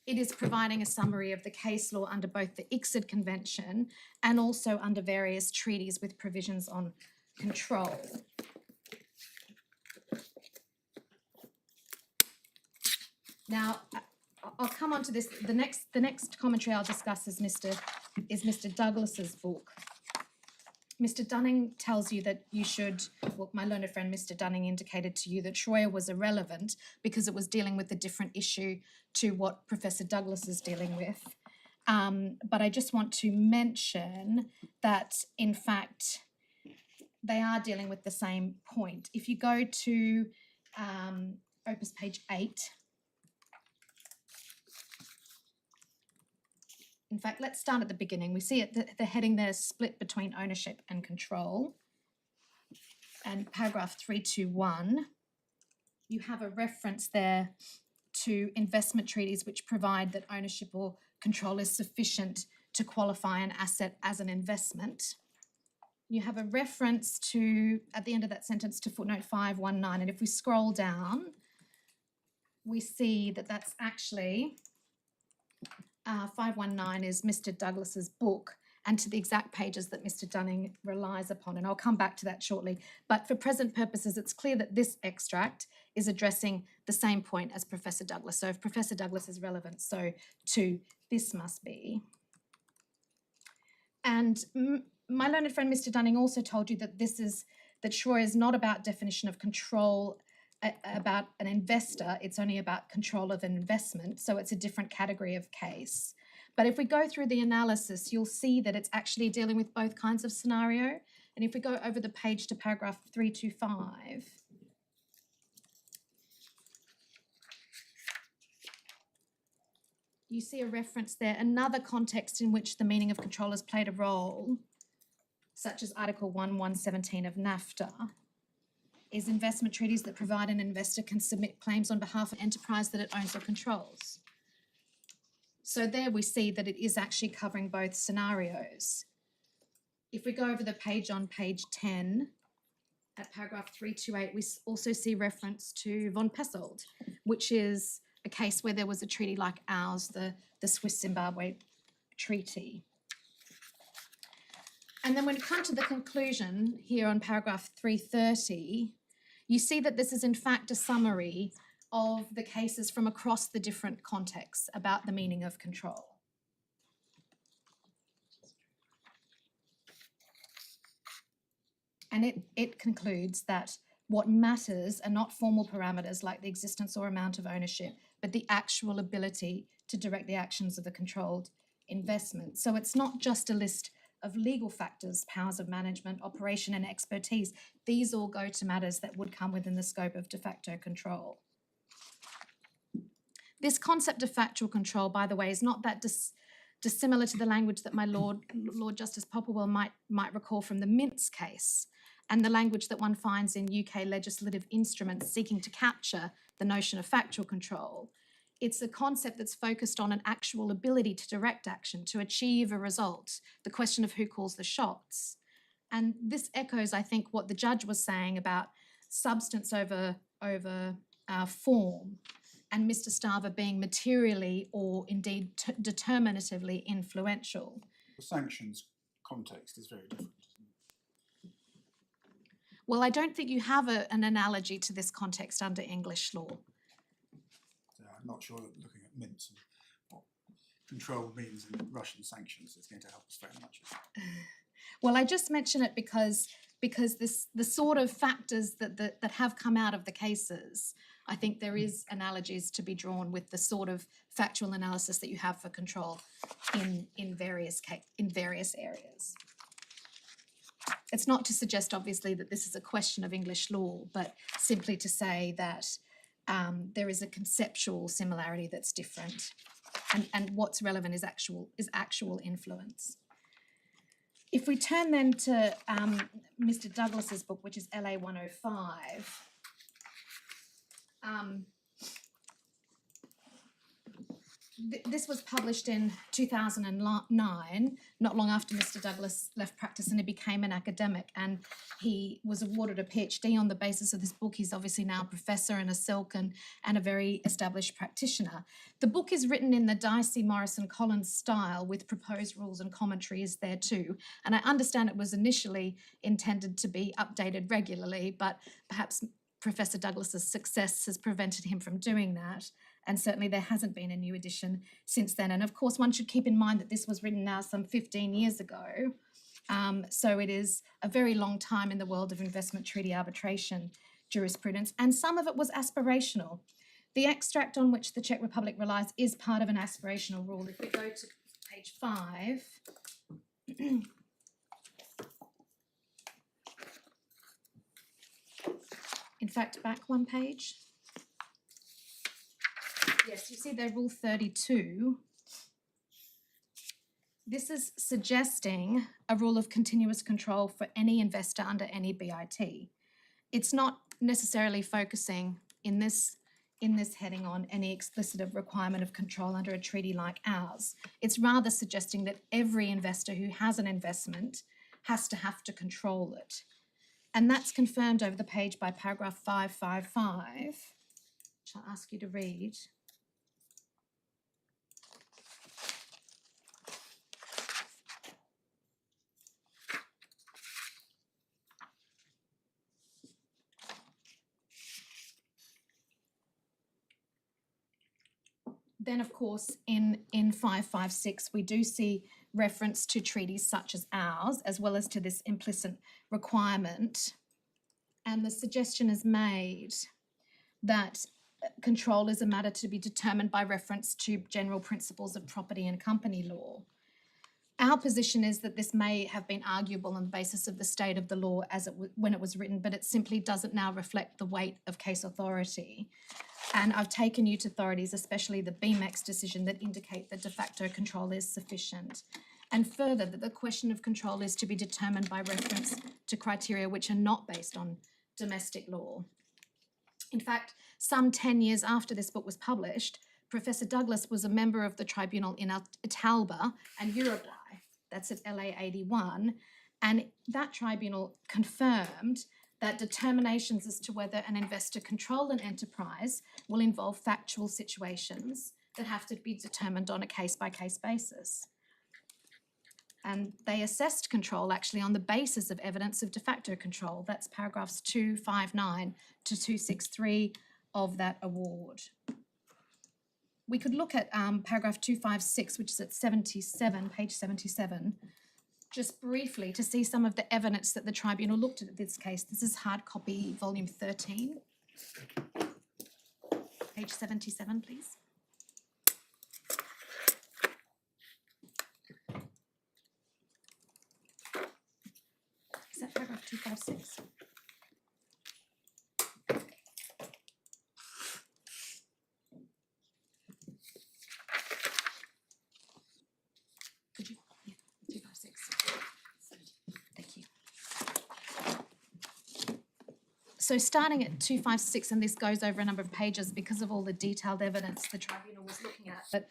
It is providing a summary of the case law under both the ICSID Convention and also under various treaties with provisions on control. Now, I'll come on to this. The next commentary I'll discuss is Mr. Douglas's book. Mr. Dunning tells you that you should, well, my learned friend Mr. Dunning indicated to you that Schroyer was irrelevant because it was dealing with a different issue to what Professor Douglas is dealing with. But I just want to mention that, in fact, they are dealing with the same point. If you go to Opus page 8, in fact, let's start at the beginning. We see it, the heading there is split between ownership and control. And paragraph 321, you have a reference there to investment treaties which provide that ownership or control is sufficient to qualify an asset as an investment. You have a reference to, at the end of that sentence, to footnote 519. And if we scroll down, we see that that's actually 519 is Mr. Douglas's book, and to the exact pages that Mr. Dunning relies upon, and I'll come back to that shortly. But for present purposes, it's clear that this extract is addressing the same point as Professor Douglas. So if Professor Douglas is relevant, so too this must be. And my learned friend Mr. Dunning also told you that that Schroyer is not about definition of control about an investor, it's only about control of an investment, so it's a different category of case. But if we go through the analysis, you'll see that it's actually dealing with both kinds of scenario. And if we go over the page to paragraph 325, you see a reference there, another context in which the meaning of control has played a role, such as Article 117 of NAFTA, is investment treaties that provide an investor can submit claims on behalf of an enterprise that it owns or controls. So there we see that it is actually covering both scenarios. If we go over the page on page 10, at paragraph 328, we also see reference to von Pessold, which is a case where there was a treaty like ours, the Swiss-Zimbabwe Treaty. And then when we come to the conclusion here on paragraph 330, you see that this is in fact a summary of the cases from across the different contexts about the meaning of control. And it concludes that what matters are not formal parameters like the existence or amount of ownership, but the actual ability to direct the actions of the controlled investment. So it's not just a list of legal factors, powers of management, operation and expertise. These all go to matters that would come within the scope of de facto control. This concept of factual control, by the way, is not that dissimilar to the language that my Lord Justice Popplewell might recall from the Mintz case, and the language that one finds in UK legislative instruments seeking to capture the notion of factual control. It's a concept that's focused on an actual ability to direct action, to achieve a result, the question of who calls the shots. And this echoes, I think, what the judge was saying about substance over form, and Mr. Stava being materially or indeed determinatively influential. The sanctions context is very different, isn't it? Well, I don't think you have an analogy to this context under English law. So I'm not sure that looking at Mintz and what control means in Russian sanctions is going to help us very much. Well, I just mention it because the sort of factors that have come out of the cases, I think there is analogies to be drawn with the sort of factual analysis that you have for control in various areas. It's not to suggest, obviously, that this is a question of English law, but simply to say that there is a conceptual similarity that's different, and what's relevant is actual influence. If we turn then to Mr. Douglas's book, which is LA 105, this was published in 2009, not long after Mr. Douglas left practice, and he became an academic, and he was awarded a PhD on the basis of this book. He's obviously now a professor and a Silk and a very established practitioner. The book is written in the Dicey, Morrison, Collins style with proposed rules and commentaries there too, and I understand it was initially intended to be updated regularly, but perhaps Professor Douglas's success has prevented him from doing that. And certainly there hasn't been a new edition since then. And of course, one should keep in mind that this was written now some 15 years ago. So it is a very long time in the world of investment treaty arbitration jurisprudence. And some of it was aspirational. The extract on which the Czech Republic relies is part of an aspirational rule. If we go to page 5, in fact, back one page. Yes, you see there, Rule 32. This is suggesting a rule of continuous control for any investor under any BIT. It's not necessarily focusing in this heading on any explicit requirement of control under a treaty like ours. It's rather suggesting that every investor who has an investment has to control it. And that's confirmed over the page by paragraph 555, which I'll ask you to read. Then, of course, in 556, we do see reference to treaties such as ours, as well as to this implicit requirement. And the suggestion is made that control is a matter to be determined by reference to general principles of property and company law. Our position is that this may have been arguable on the basis of the state of the law as when it was written, but it simply doesn't now reflect the weight of case authority. And I've taken you to authorities, especially the BMEX decision, that indicate that de facto control is sufficient. And further, that the question of control is to be determined by reference to criteria which are not based on domestic law. In fact, some 10 years after this book was published, Professor Douglas was a member of the tribunal in Italba and Uruguay. That's at LA 81. And that tribunal confirmed that determinations as to whether an investor controlled an enterprise will involve factual situations that have to be determined on a case-by-case basis. And they assessed control actually on the basis of evidence of de facto control. That's paragraphs 259 to 263 of that award. We could look at paragraph 256, which is at 77, page 77, just briefly to see some of the evidence that the tribunal looked at this case. This is hard copy, volume 13. Page 77, please. Is that paragraph 256? Could you? Yeah, 256. Thank you. So starting at 256, and this goes over a number of pages because of all the detailed evidence the tribunal was looking at, but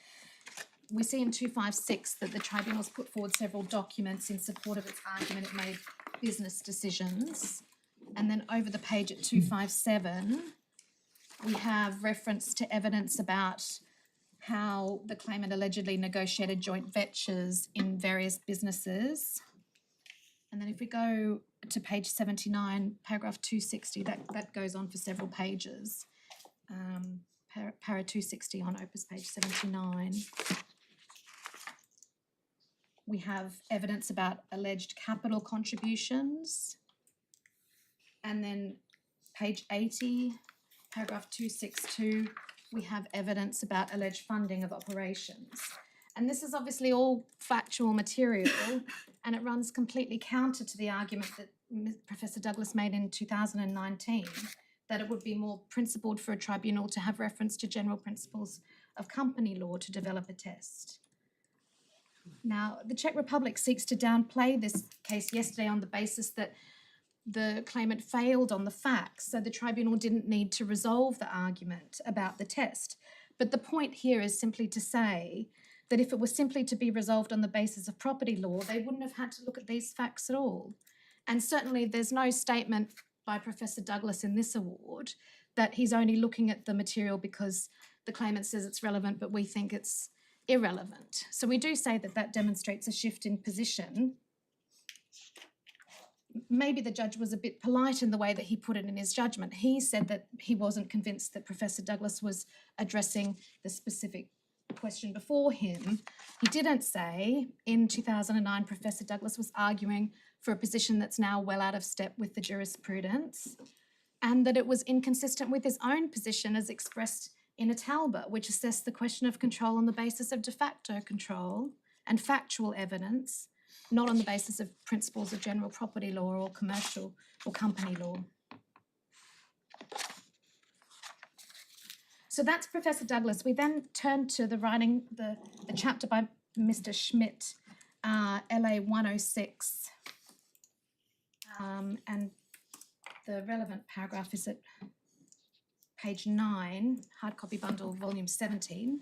we see in 256 that the tribunal's put forward several documents in support of its argument. It made business decisions. And then over the page at 257, we have reference to evidence about how the claimant allegedly negotiated joint ventures in various businesses. And then if we go to page 79, paragraph 260, that goes on for several pages. Para 260 on Opus page 79. We have evidence about alleged capital contributions. And then page 80, paragraph 262, we have evidence about alleged funding of operations. And this is obviously all factual material, and it runs completely counter to the argument that Professor Douglas made in 2019, that it would be more principled for a tribunal to have reference to general principles of company law to develop a test. Now, the Czech Republic seeks to downplay this case yesterday on the basis that the claimant failed on the facts, so the tribunal didn't need to resolve the argument about the test. But the point here is simply to say that if it was simply to be resolved on the basis of property law, they wouldn't have had to look at these facts at all. And certainly there's no statement by Professor Douglas in this award that he's only looking at the material because the claimant says it's relevant, but we think it's irrelevant. So we do say that that demonstrates a shift in position. Maybe the judge was a bit polite in the way that he put it in his judgment. He said that he wasn't convinced that Professor Douglas was addressing the specific question before him. He didn't say in 2009 Professor Douglas was arguing for a position that's now well out of step with the jurisprudence, and that it was inconsistent with his own position as expressed in Italba, which assessed the question of control on the basis of de facto control and factual evidence, not on the basis of principles of general property law or commercial or company law. So that's Professor Douglas. We then turn to the writing, the chapter by Mr. Schmidt, LA 106. And the relevant paragraph is at page 9, hard copy bundle, volume 17.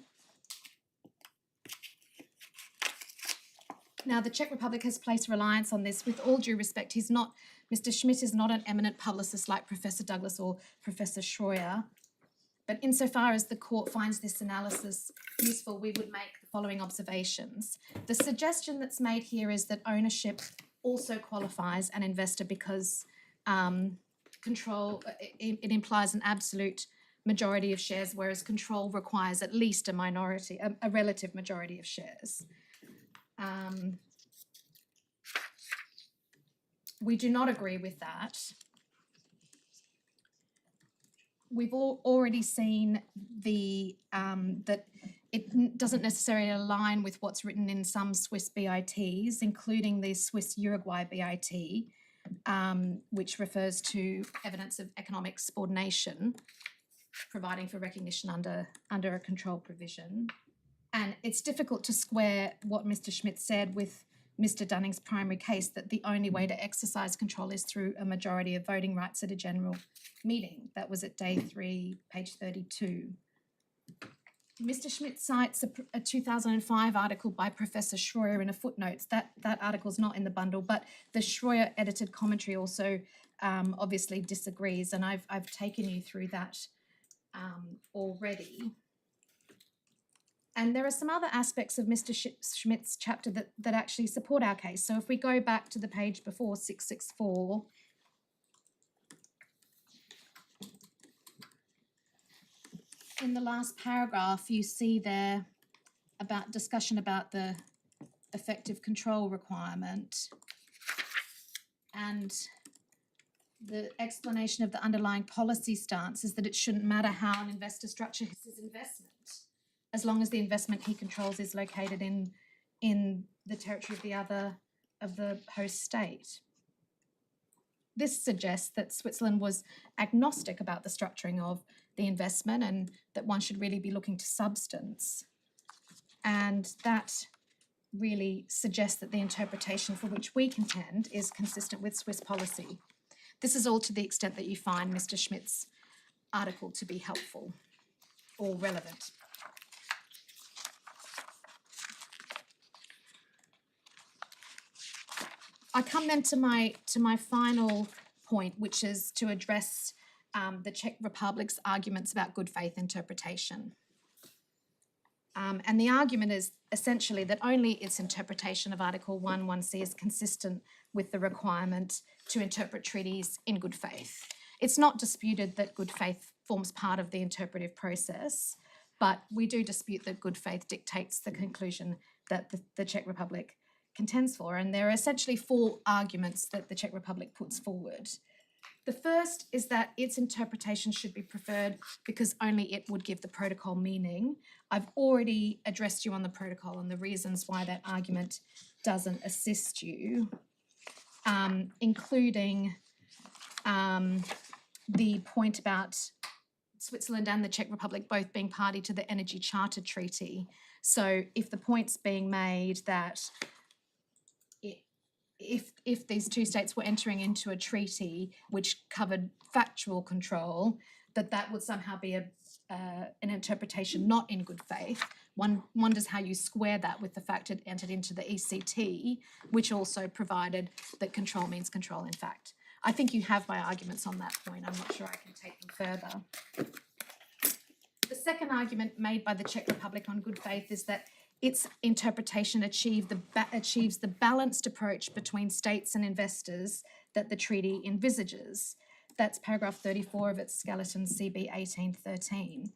Now, the Czech Republic has placed reliance on this. With all due respect, Mr. Schmidt is not an eminent publicist like Professor Douglas or Professor Schroyer. But insofar as the court finds this analysis useful, we would make the following observations. The suggestion that's made here is that ownership also qualifies an investor because control, it implies an absolute majority of shares, whereas control requires at least a minority, a relative majority of shares. We do not agree with that. we've already seen that it doesn't necessarily align with what's written in some Swiss BITs, including the Swiss Uruguay BIT, which refers to evidence of economic subordination, providing for recognition under a control provision. And it's difficult to square what Mr. Schmidt said with Mr. Dunning's primary case, that the only way to exercise control is through a majority of voting rights at a general meeting. That was at day 3, page 32. Mr. Schmidt cites a 2005 article by Professor Schroyer in a footnote. That article's not in the bundle, but the Schroyer edited commentary also obviously disagrees, and I've taken you through that already. And there are some other aspects of Mr. Schmidt's chapter that actually support our case. So if we go back to the page before 664, in the last paragraph, you see there about discussion about the effective control requirement and the explanation of the underlying policy stance is that it shouldn't matter how an investor structures his investment, as long as the investment he controls is located in the territory of the host state. This suggests that Switzerland was agnostic about the structuring of the investment and that one should really be looking to substance. And that really suggests that the interpretation for which we contend is consistent with Swiss policy. This is all to the extent that you find Mr. Schmidt's article to be helpful or relevant. I come then to my final point, which is to address the Czech Republic's arguments about good faith interpretation. And the argument is essentially that only its interpretation of Article 1(1)(c) is consistent with the requirement to interpret treaties in good faith. It's not disputed that good faith forms part of the interpretive process, but we do dispute that good faith dictates the conclusion that the Czech Republic contends for. And there are essentially 4 arguments that the Czech Republic puts forward. The first is that its interpretation should be preferred because only it would give the protocol meaning. I've already addressed you on the protocol and the reasons why that argument doesn't assist you, including the point about Switzerland and the Czech Republic both being party to the Energy Charter Treaty. So if the point's being made that if these 2 states were entering into a treaty which covered factual control, that would somehow be an interpretation not in good faith. One wonders how you square that with the fact it entered into the ECT, which also provided that control means control in fact. I think you have my arguments on that point. I'm not sure I can take them further. The second argument made by the Czech Republic on good faith is that its interpretation achieves the balanced approach between states and investors that the treaty envisages. That's paragraph 34 of its skeleton CB 1813.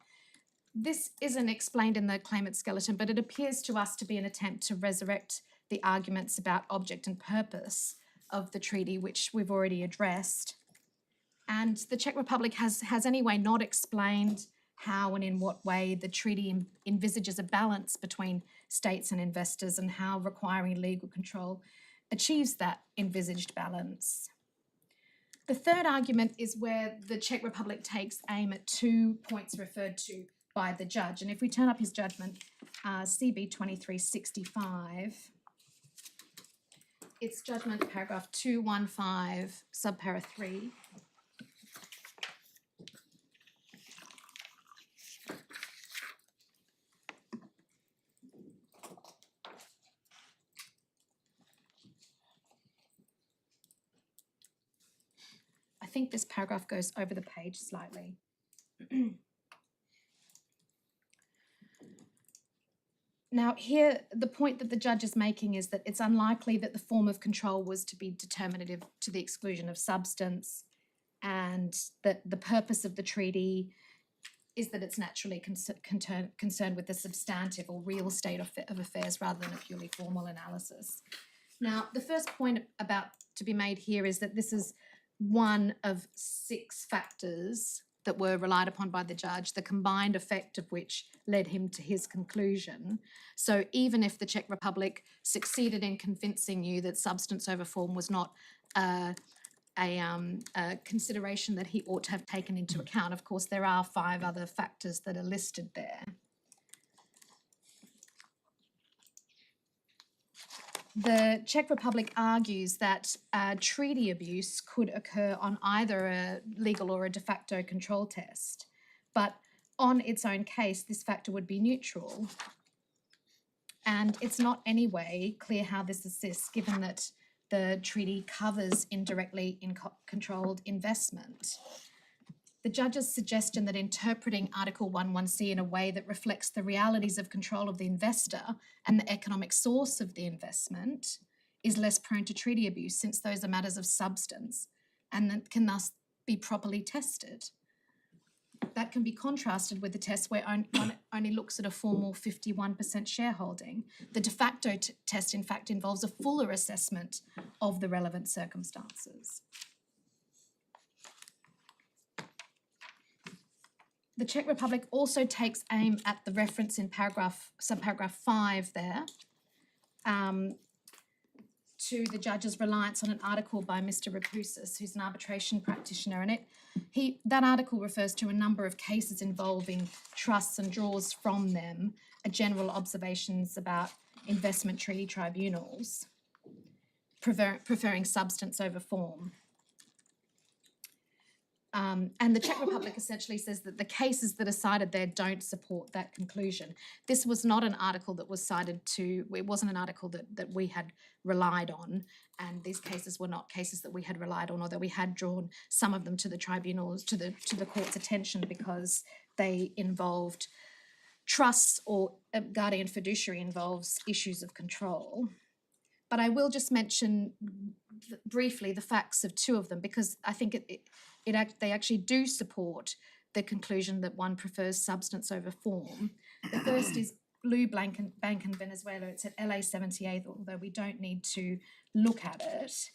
This isn't explained in the claimant skeleton, but it appears to us to be an attempt to resurrect the arguments about object and purpose of the treaty, which we've already addressed. And the Czech Republic has anyway not explained how and in what way the treaty envisages a balance between states and investors and how requiring legal control achieves that envisaged balance. The third argument is where the Czech Republic takes aim at 2 points referred to by the judge. And if we turn up his judgment, CB 2365, it's judgment paragraph 215, subpara 3. I think this paragraph goes over the page slightly. Now here, the point that the judge is making is that it's unlikely that the form of control was to be determinative to the exclusion of substance, and that the purpose of the treaty is that it's naturally concerned with the substantive or real state of affairs rather than a purely formal analysis. Now, the first point about to be made here is that this is one of 6 factors that were relied upon by the judge, the combined effect of which led him to his conclusion. So even if the Czech Republic succeeded in convincing you that substance over form was not a consideration that he ought to have taken into account, of course, there are 5 other factors that are listed there. The Czech Republic argues that treaty abuse could occur on either a legal or a de facto control test, but on its own case, this factor would be neutral. And it's not anyway clear how this assists, given that the treaty covers indirectly controlled investment. The judge's suggestion that interpreting Article 11C in a way that reflects the realities of control of the investor and the economic source of the investment is less prone to treaty abuse, since those are matters of substance and can thus be properly tested. That can be contrasted with the test where one only looks at a formal 51% shareholding. The de facto test, in fact, involves a fuller assessment of the relevant circumstances. The Czech Republic also takes aim at the reference in subparagraph 5 there to the judge's reliance on an article by Mr. Rapoussis, who's an arbitration practitioner, and that article refers to a number of cases involving trusts and draws from them, general observations about investment treaty tribunals, preferring substance over form. And the Czech Republic essentially says that the cases that are cited there don't support that conclusion. This was not an article that was cited to, it wasn't an article that we had relied on, and these cases were not cases that we had relied on, although we had drawn some of them to the tribunals, to the court's attention, because they involved trusts, or guardian fiduciary involves issues of control. But I will just mention briefly the facts of 2 of them, because I think they actually do support the conclusion that one prefers substance over form. The first is Blue Bank in Venezuela. It's at LA 78, although we don't need to look at it.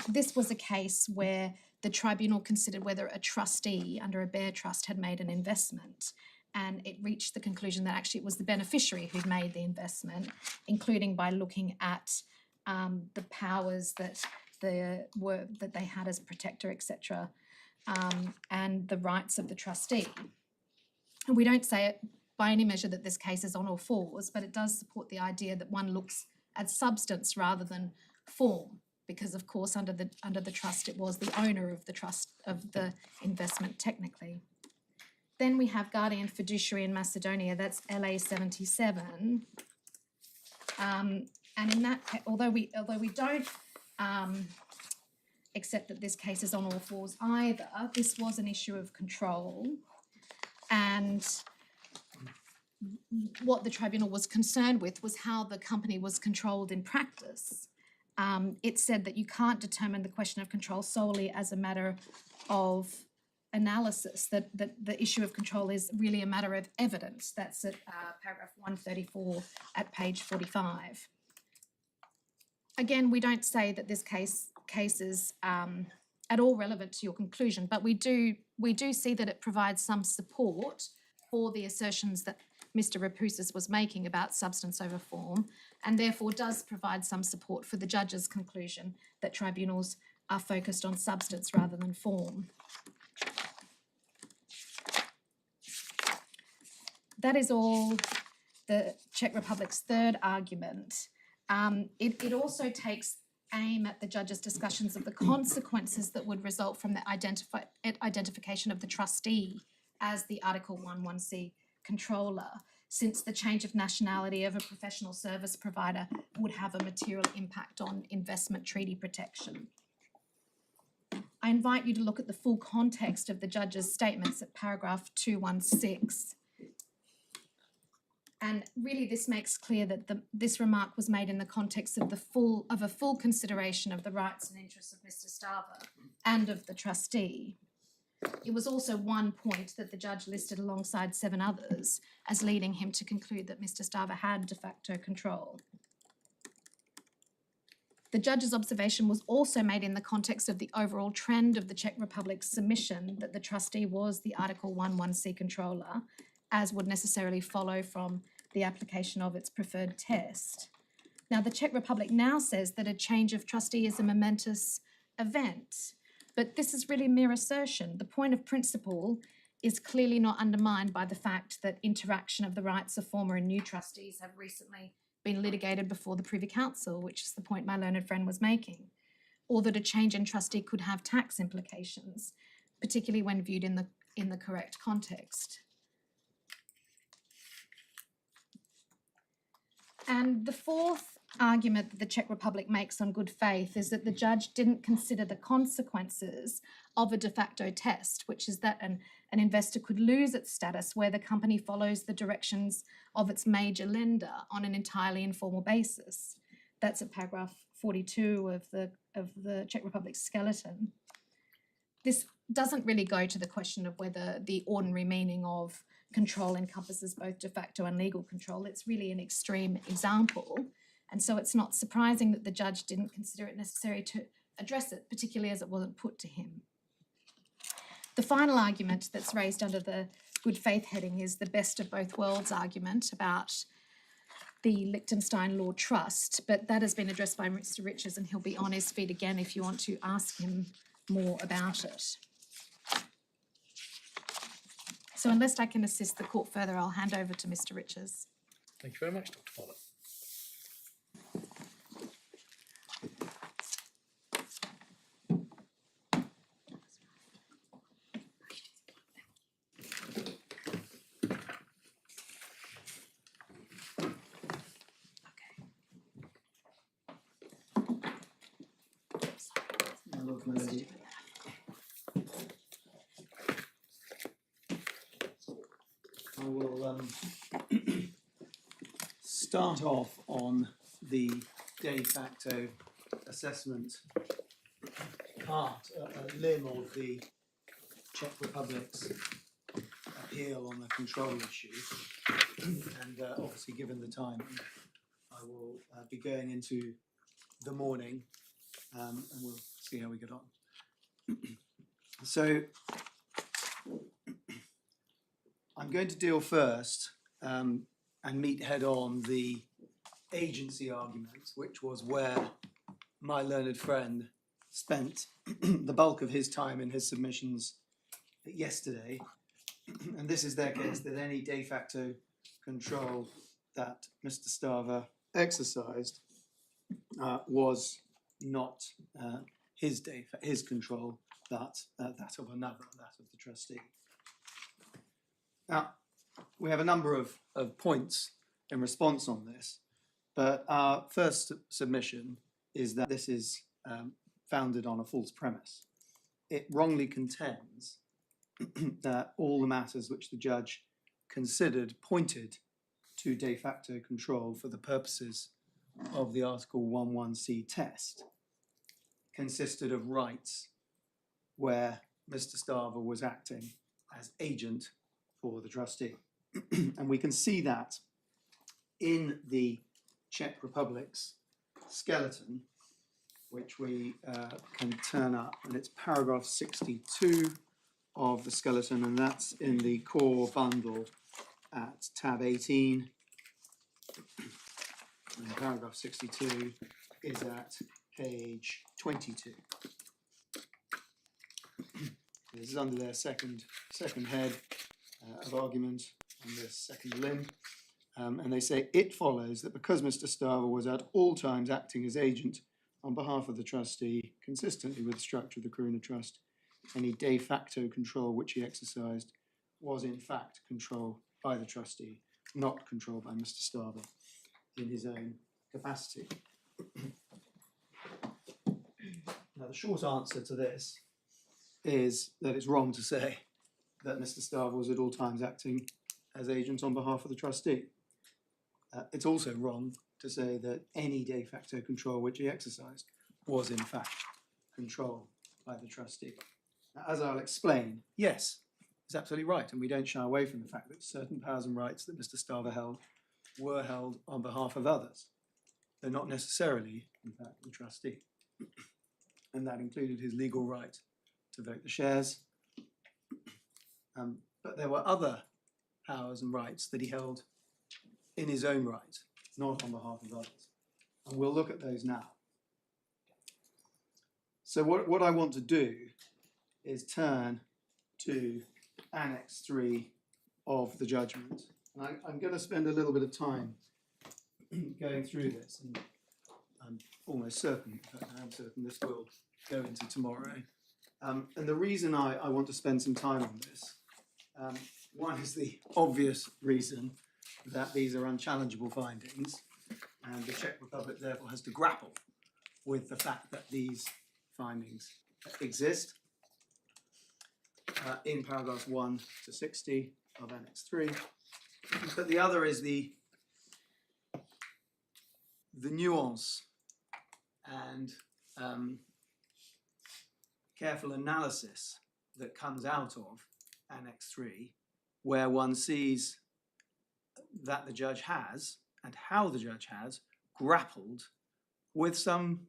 This was a case where the tribunal considered whether a trustee under a bare trust had made an investment, and it reached the conclusion that actually it was the beneficiary who'd made the investment, including by looking at the powers that they had as protector, etc., and the rights of the trustee. And we don't say it by any measure that this case is on all fours, but it does support the idea that one looks at substance rather than form, because of course under the trust it was the owner of the trust of the investment technically. Then we have guardian fiduciary in Macedonia. That's LA 77. And in that, although we don't accept that this case is on all fours either, this was an issue of control, and what the tribunal was concerned with was how the company was controlled in practice. It said that you can't determine the question of control solely as a matter of analysis, that the issue of control is really a matter of evidence. That's at paragraph 134 at page 45. Again, we don't say that this case is at all relevant to your conclusion, but we do see that it provides some support for the assertions that Mr. Rapoussis was making about substance over form, and therefore does provide some support for the judge's conclusion that tribunals are focused on substance rather than form. That is all the Czech Republic's third argument. It also takes aim at the judge's discussions of the consequences that would result from the identification of the trustee as the Article 11C controller, since the change of nationality of a professional service provider would have a material impact on investment treaty protection. I invite you to look at the full context of the judge's statements at paragraph 216. And really this makes clear that this remark was made in the context of a full consideration of the rights and interests of Mr. Stava and of the trustee. It was also one point that the judge listed alongside 7 others as leading him to conclude that Mr. Stava had de facto control. The judge's observation was also made in the context of the overall trend of the Czech Republic's submission that the trustee was the Article 1.1c controller, as would necessarily follow from the application of its preferred test. Now, the Czech Republic now says that a change of trustee is a momentous event, but this is really mere assertion. The point of principle is clearly not undermined by the fact that interaction of the rights of former and new trustees have recently been litigated before the Privy Council, which is the point my learned friend was making, or that a change in trustee could have tax implications, particularly when viewed in the correct context. And the fourth argument that the Czech Republic makes on good faith is that the judge didn't consider the consequences of a de facto test, which is that an investor could lose its status where the company follows the directions of its major lender on an entirely informal basis. That's at paragraph 42 of the Czech Republic's skeleton. This doesn't really go to the question of whether the ordinary meaning of control encompasses both de facto and legal control. It's really an extreme example. And so it's not surprising that the judge didn't consider it necessary to address it, particularly as it wasn't put to him. The final argument that's raised under the good faith heading is the best of both worlds argument about the Liechtenstein Law Trust, but that has been addressed by Mr. Richards and he'll be on his feet again if you want to ask him more about it. So unless I can assist the court further, I'll hand over to Mr. Richards. Thank you very much, Dr. Pollard. I will start off on the de facto assessment part, a limb of the Czech Republic's appeal on the control issue. And obviously, given the time, I will be going into the morning and we'll see how we get on. So I'm going to deal first and meet head on the agency argument, which was where my learned friend spent the bulk of his time in his submissions yesterday. And this is their case, that any de facto control that Mr. Stava exercised was not his control, but that of another, that of the trustee. Now, we have a number of points in response on this, but our first submission is that this is founded on a false premise. It wrongly contends that all the matters which the judge considered pointed to de facto control for the purposes of the Article 1.1c test consisted of rights where Mr. Stava was acting as agent for the trustee. And we can see that in the Czech Republic's skeleton, which we can turn up, and it's paragraph 62 of the skeleton, and that's in the core bundle at tab 18. And paragraph 62 is at page 22. This is under their second head of argument on this second limb. And they say, it follows that because Mr. Stava was at all times acting as agent on behalf of the trustee, consistently with the structure of the Corona Trust, any de facto control which he exercised was in fact controlled by the trustee, not controlled by Mr. Stava in his own capacity. Now, the short answer to this is that it's wrong to say that Mr. Stava was at all times acting as agent on behalf of the trustee. It's also wrong to say that any de facto control which he exercised was in fact controlled by the trustee. Now, as I'll explain, yes, it's absolutely right, and we don't shy away from the fact that certain powers and rights that Mr. Stava held were held on behalf of others, though not necessarily in fact, the trustee. And that included his legal right to vote the shares. But there were other powers and rights that he held in his own right, not on behalf of others. And we'll look at those now. So what I want to do is turn to Annex 3 of the judgment. And I'm going to spend a little bit of time going through this, and I'm almost certain, in fact I am certain this will go into tomorrow. And the reason I want to spend some time on this, one is the obvious reason that these are unchallengeable findings, and the Czech Republic therefore has to grapple with the fact that these findings exist in paragraphs 1 to 60 of Annex 3. But the other is the nuance and careful analysis that comes out of Annex 3, where one sees that the judge has, and how the judge has, grappled with some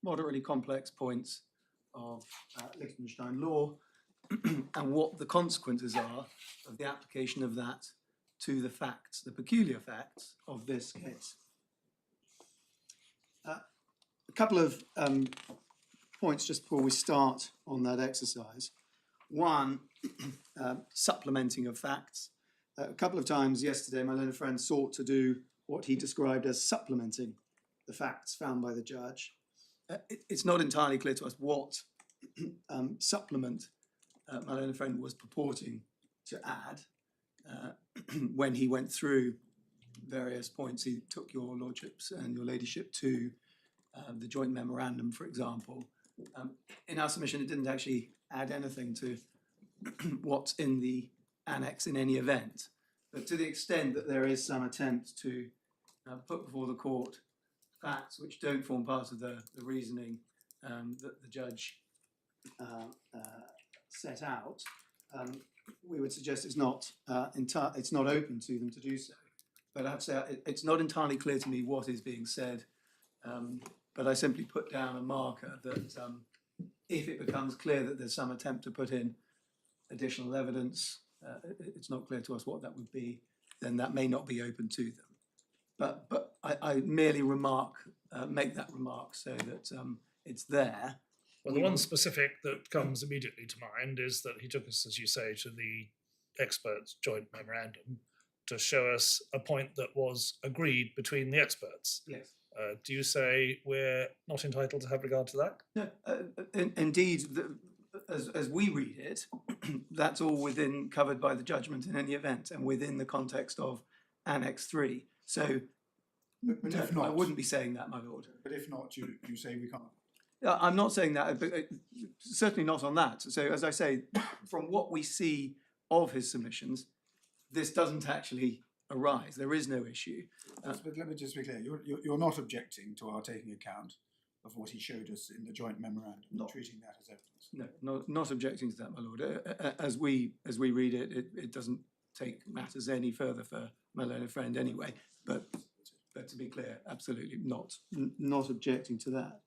moderately complex points of Liechtenstein law and what the consequences are of the application of that to the facts, the peculiar facts of this case. A couple of points just before we start on that exercise. One, supplementing of facts. A couple of times yesterday, my learned friend sought to do what he described as supplementing the facts found by the judge. It's not entirely clear to us what supplement my learned friend was purporting to add when he went through various points. He took your lordships and your ladyship to the joint memorandum, for example. In our submission, it didn't actually add anything to what's in the annex in any event, but to the extent that there is some attempt to put before the court facts which don't form part of the reasoning that the judge set out, we would suggest it's not open to them to do so. But I have to say, it's not entirely clear to me what is being said, but I simply put down a marker that if it becomes clear that there's some attempt to put in additional evidence, it's not clear to us what that would be, then that may not be open to them. But I merely make that remark so that it's there. Well, the one specific that comes immediately to mind is that he took us, as you say, to the experts' joint memorandum to show us a point that was agreed between the experts. Yes. Do you say we're not entitled to have regard to that? No, indeed, as we read it, that's all covered by the judgment in any event, and within the context of Annex 3. So, but if not, I wouldn't be saying that, my lord. But if not, you say we can't. I'm not saying that, but certainly not on that. So, as I say, from what we see of his submissions, this doesn't actually arise. There is no issue. But let me just be clear. You're not objecting to our taking account of what he showed us in the joint memorandum, No. treating that as evidence. No, not objecting to that, my lord. As we read it, it doesn't take matters any further for my learned friend anyway. But to be clear, absolutely not objecting to that.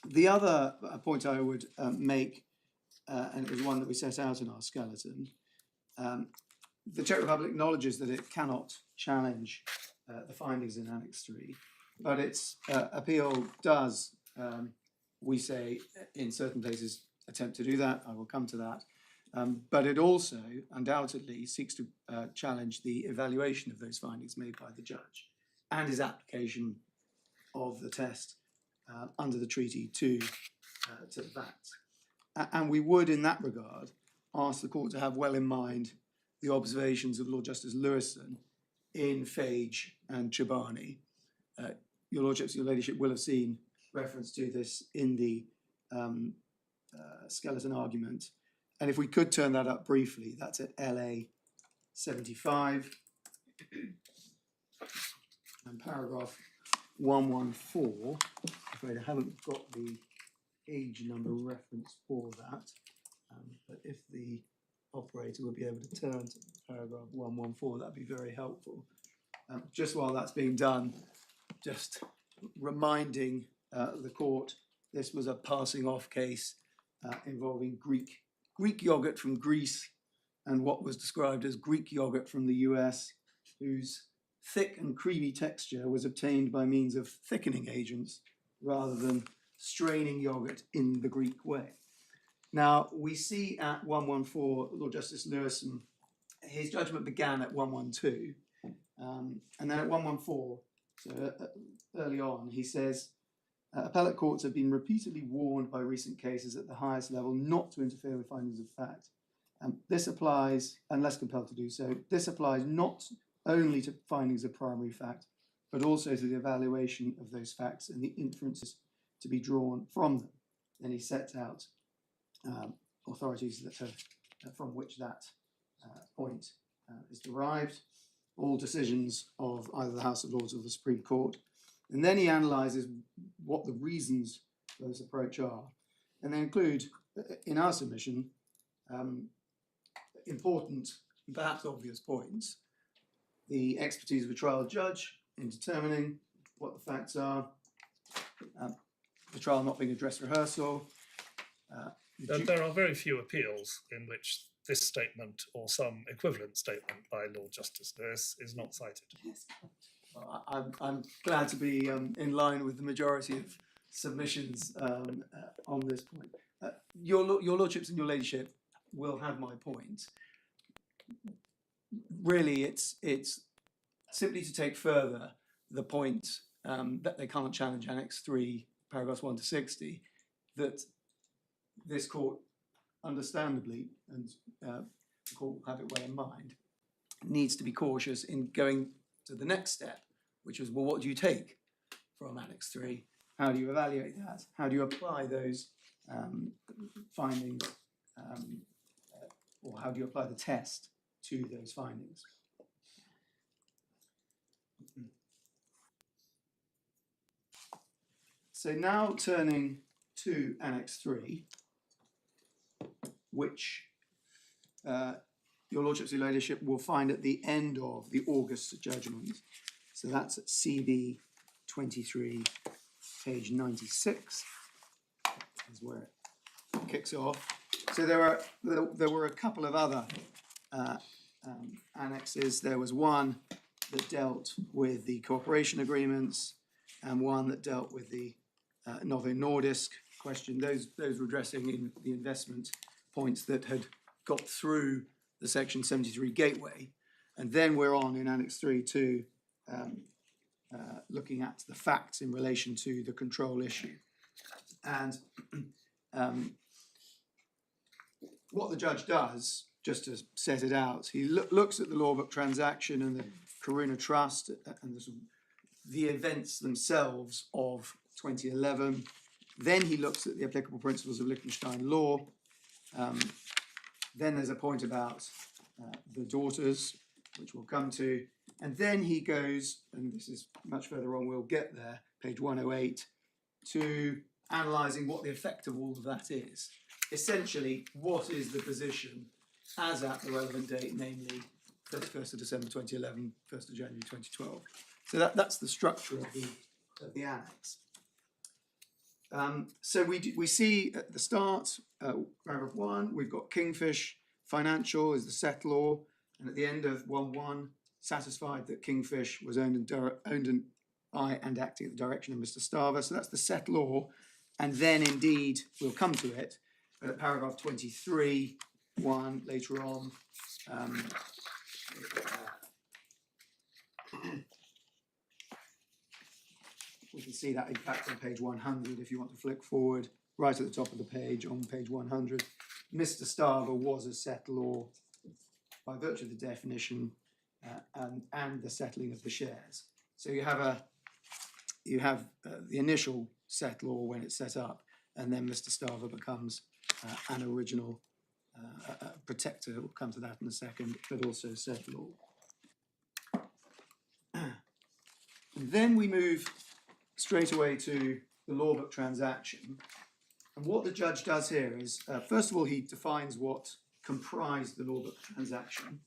The other point I would make, and it was one that we set out in our skeleton, the Czech Republic acknowledges that it cannot challenge the findings in Annex 3, but its appeal does, we say, in certain places attempt to do that. I will come to that. But it also undoubtedly seeks to challenge the evaluation of those findings made by the judge and his application of the test under the treaty to the facts. And we would, in that regard, ask the court to have well in mind the observations of Lord Justice Lewison in Fage and Chobani. Your lordships, your ladyship will have seen reference to this in the skeleton argument. And if we could turn that up briefly, that's at LA 75 and paragraph 114. I'm afraid I haven't got the page number reference for that, but if the operator would be able to turn to paragraph 114, that'd be very helpful. Just while that's being done, just reminding the court this was a passing off case involving Greek yogurt from Greece and what was described as Greek yogurt from the US, whose thick and creamy texture was obtained by means of thickening agents rather than straining yogurt in the Greek way. Now, we see at 114, Lord Justice Lewison, his judgment began at 112, and then at 114, so early on, he says, appellate courts have been repeatedly warned by recent cases at the highest level not to interfere with findings of fact. This applies, unless compelled to do so, this applies not only to findings of primary fact, but also to the evaluation of those facts and the inferences to be drawn from them. Then he sets out authorities that have, from which that point is derived, all decisions of either the House of Lords or the Supreme Court. And then he analyses what the reasons for this approach are. And they include, in our submission, important, perhaps obvious points. The expertise of a trial judge in determining what the facts are, the trial not being a dress rehearsal. There are very few appeals in which this statement or some equivalent statement by Lord Justice Lewis is not cited. I'm glad to be in line with the majority of submissions on this point. Your Lordships and your Ladyship will have my point. Really, it's simply to take further the point that they can't challenge Annex 3, paragraphs 1 to 60, that this court, understandably, and the court will have it well in mind, needs to be cautious in going to the next step, which is, well, what do you take from Annex 3? How do you evaluate that? How do you apply those findings, or how do you apply the test to those findings? So now turning to Annex 3, which your Lordships and Ladyship will find at the end of the August judgment. So that's at CB 23, page 96, is where it kicks off. So there were a couple of other annexes. There was one that dealt with the cooperation agreements and one that dealt with the Novo Nordisk question. Those were addressing in the investment points that had got through the Section 73 gateway. And then we're on in Annex 3 to looking at the facts in relation to the control issue. And what the judge does, just to set it out, he looks at the law book transaction and the Karuna Trust and the events themselves of 2011. Then he looks at the applicable principles of Liechtenstein law. Then there's a point about the daughters, which we'll come to. And then he goes, and this is much further on, we'll get there, page 108, to analysing what the effect of all of that is. Essentially, what is the position as at the relevant date, namely 31st of December 2011, 1st of January 2012. So that's the structure of the annex. So we see at the start, paragraph 1, we've got Kingfish Financial is the settlor, and at the end of 1.1, satisfied that Kingfish was owned by and acting at the direction of Mr. Starver. So that's the settlor, and then indeed we'll come to it. But at paragraph 23, 1 later on, we can see that in fact on page 100 if you want to flick forward, right at the top of the page on page 100. Mr. Starver was a settlor by virtue of the definition and the settling of the shares. So you have the initial settlor when it's set up, and then Mr. Starver becomes an original protector. We'll come to that in a second, but also settlor. And then we move straight away to the law book transaction. And what the judge does here is, first of all, he defines what comprised the law book transaction.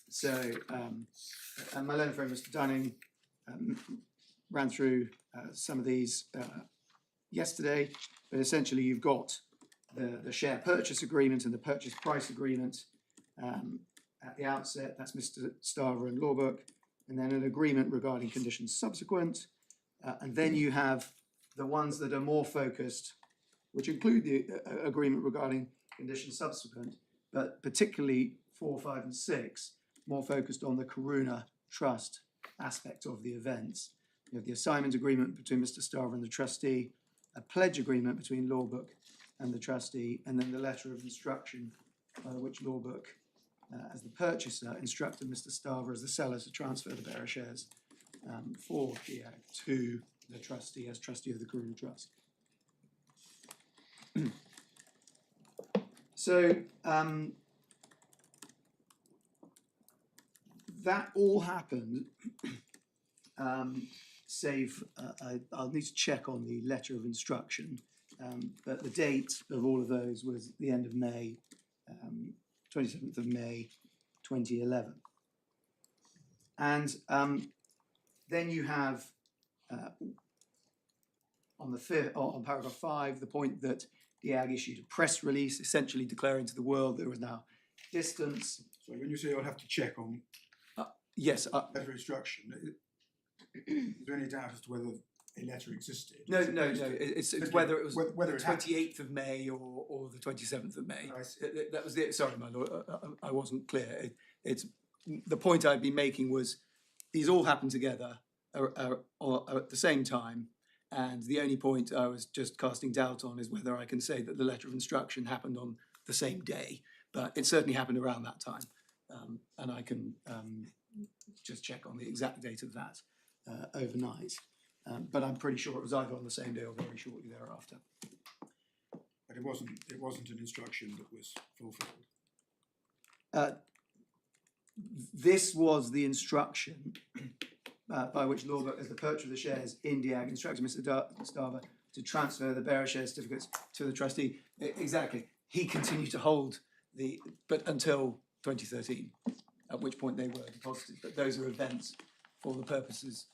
So, my learned friend Mr. Dunning ran through some of these yesterday, but essentially you've got the share purchase agreement and the purchase price agreement at the outset. That's Mr. Starver and Lawbook, and then an agreement regarding conditions subsequent, and then you have the ones that are more focused, which include the agreement regarding conditions subsequent, but particularly 4, 5 and 6, more focused on the Karuna Trust aspect of the events. You have the assignment agreement between Mr. Starver and the trustee, a pledge agreement between Lawbook and the trustee, and then the letter of instruction by which Lawbook, as the purchaser, instructed Mr. Starver as the seller to transfer the bearer shares for Diag to the trustee as trustee of the Karuna Trust. So that all happened, save I'll need to check on the letter of instruction, but the date of all of those was the end of May, 27th of May 2011. And then you have on paragraph 5 the point that Diag issued a press release essentially declaring to the world there was now distance. So when you say you'll have to check on Yes. letter of instruction, is there any doubt as to whether a letter existed? No. It's whether it was whether the it happened. 28th of May or the 27th of May. I see. That was it. Sorry, my lord, I wasn't clear. It's the point I'd been making was these all happened together at the same time, and the only point I was just casting doubt on is whether I can say that the letter of instruction happened on the same day, but it certainly happened around that time, and I can just check on the exact date of that overnight. But I'm pretty sure it was either on the same day or very shortly thereafter. But it wasn't an instruction that was fulfilled. This was the instruction by which Lawbook, as the purchaser of the shares in Diag, instructed Mr. Starver to transfer the bearer share certificates to the trustee. Exactly. He continued to hold but until 2013, at which point they were deposited. But those are events for the purposes.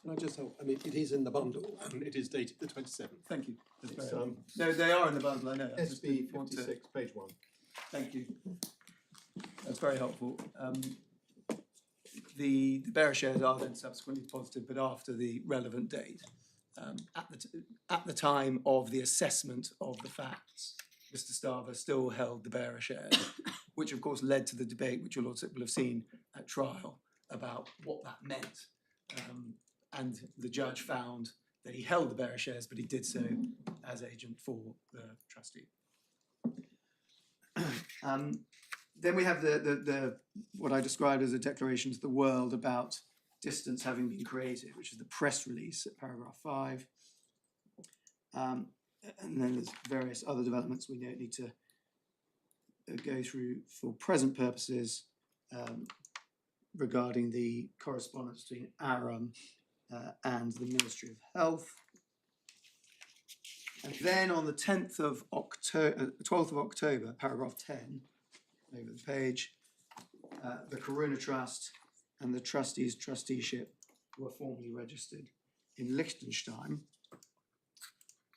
Can I just help? I mean, it is in the bundle and it is dated the 27th. Thank you. That's It's, very helpful. No, they are in the bundle, I know. I just SB didn't want to- 56, page 1. Thank you. That's very helpful. The bearer shares are then subsequently deposited, but after the relevant date. At the time of the assessment of the facts, Mr. Starver still held the bearer shares, which of course led to the debate, which your lordship will have seen at trial, about what that meant. And the judge found that he held the bearer shares, but he did so as agent for the trustee. Then we have the what I described as a declaration to the world about distance having been created, which is the press release at paragraph 5. And then there's various other developments we don't need to go through for present purposes regarding the correspondence between ARAM and the Ministry of Health. And then on the 12th of October, paragraph 10, over the page, the Karuna Trust and the trustees' trusteeship were formally registered in Liechtenstein.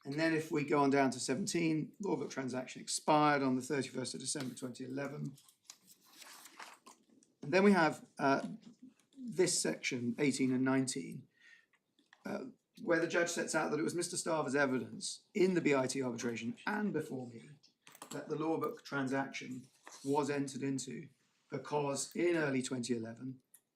And then if we go on down to 17, Lawbook transaction expired on the 31st of December 2011. And then we have this section, 18 and 19, where the judge sets out that it was Mr. Starver's evidence in the BIT arbitration and before me that the Lawbook transaction was entered into because in early 2011,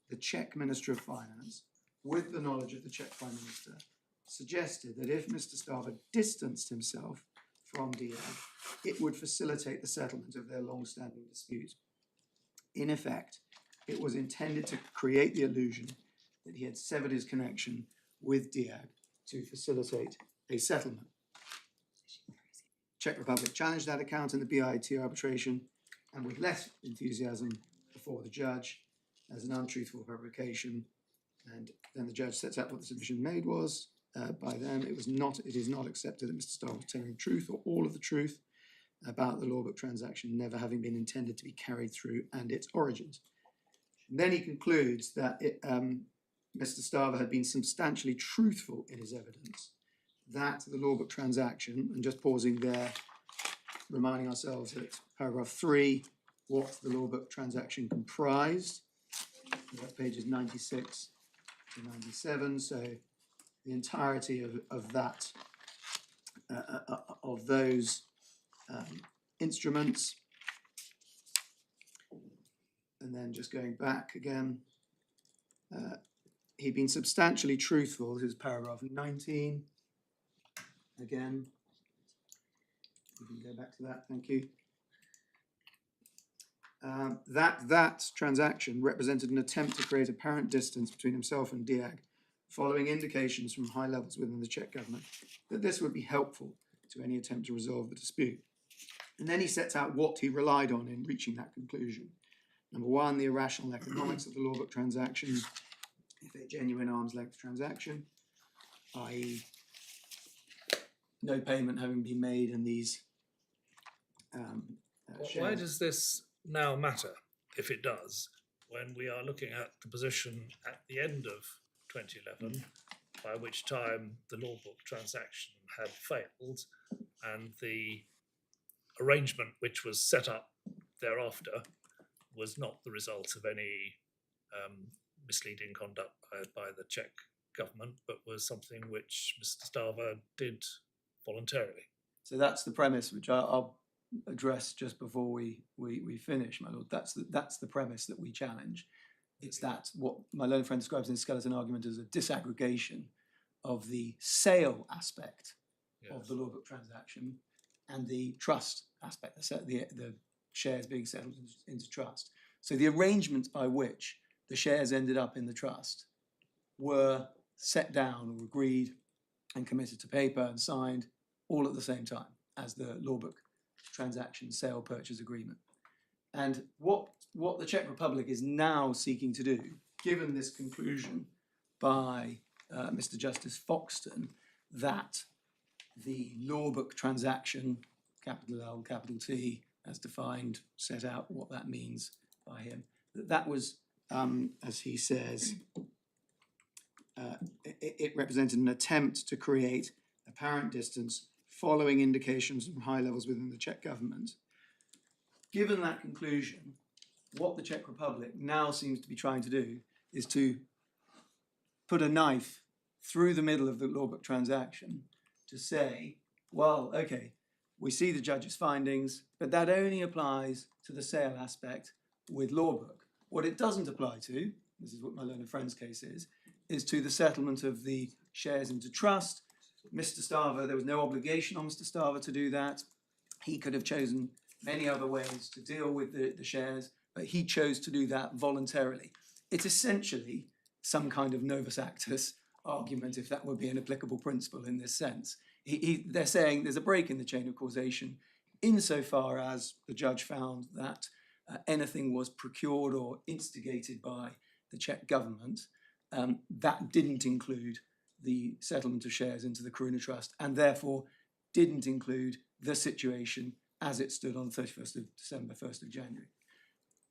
the Czech Minister of Finance, with the knowledge of the Czech Prime Minister, suggested that if Mr. Starver distanced himself from Diag, it would facilitate the settlement of their long-standing dispute. In effect, it was intended to create the illusion that he had severed his connection with Diag to facilitate a settlement. Czech Republic challenged that account in the BIT arbitration, and with less enthusiasm before the judge as an untruthful fabrication. And then the judge sets out what the submission made was. By them, it is not accepted that Mr. Starver was telling the truth or all of the truth about the Lawbook transaction never having been intended to be carried through and its origins. And then he concludes that Mr. Stava had been substantially truthful in his evidence, that the law book transaction, and just pausing there, reminding ourselves at paragraph 3, what the law book transaction comprised. That's pages 96 to 97, so the entirety of that, of those instruments. And then just going back again, he'd been substantially truthful, this is paragraph 19. Again, we can go back to that, thank you. That transaction represented an attempt to create apparent distance between himself and Diag, following indications from high levels within the Czech government that this would be helpful to any attempt to resolve the dispute. And then he sets out what he relied on in reaching that conclusion. Number one, the irrational economics of the law book transaction, if a genuine arm's length transaction, i.e. no payment having been made in these Why shares. does this now matter, if it does, when we are looking at the position at the end of 2011, by which time the law book transaction had failed and the arrangement which was set up thereafter was not the result of any misleading conduct by the Czech government, but was something which Mr. Stava did voluntarily? So that's the premise, which I'll address just before we finish, my lord. That's the premise that we challenge. It's that what my learned friend describes in the skeleton argument as a disaggregation of the sale aspect of the law book transaction and the trust aspect, the shares being settled into trust. So the arrangements by which the shares ended up in the trust were set down or agreed and committed to paper and signed all at the same time as the law book transaction sale purchase agreement. And what the Czech Republic is now seeking to do, given this conclusion by Mr. Justice Foxton, that the law book transaction, capital L, capital T, as defined, set out what that means by him, that was, as he says, it represented an attempt to create apparent distance following indications from high levels within the Czech government. Given that conclusion, what the Czech Republic now seems to be trying to do is to put a knife through the middle of the law book transaction to say, well, okay, we see the judge's findings, but that only applies to the sale aspect with law book. What it doesn't apply to, this is what my learned friend's case is to the settlement of the shares into trust. Mr. Stava, there was no obligation on Mr. Stava to do that. He could have chosen many other ways to deal with the shares, but he chose to do that voluntarily. It's essentially some kind of novus actus argument, if that would be an applicable principle in this sense. They're saying there's a break in the chain of causation insofar as the judge found that anything was procured or instigated by the Czech government. That didn't include the settlement of shares into the Koruna Trust and therefore didn't include the situation as it stood on 31st of December, 1st of January.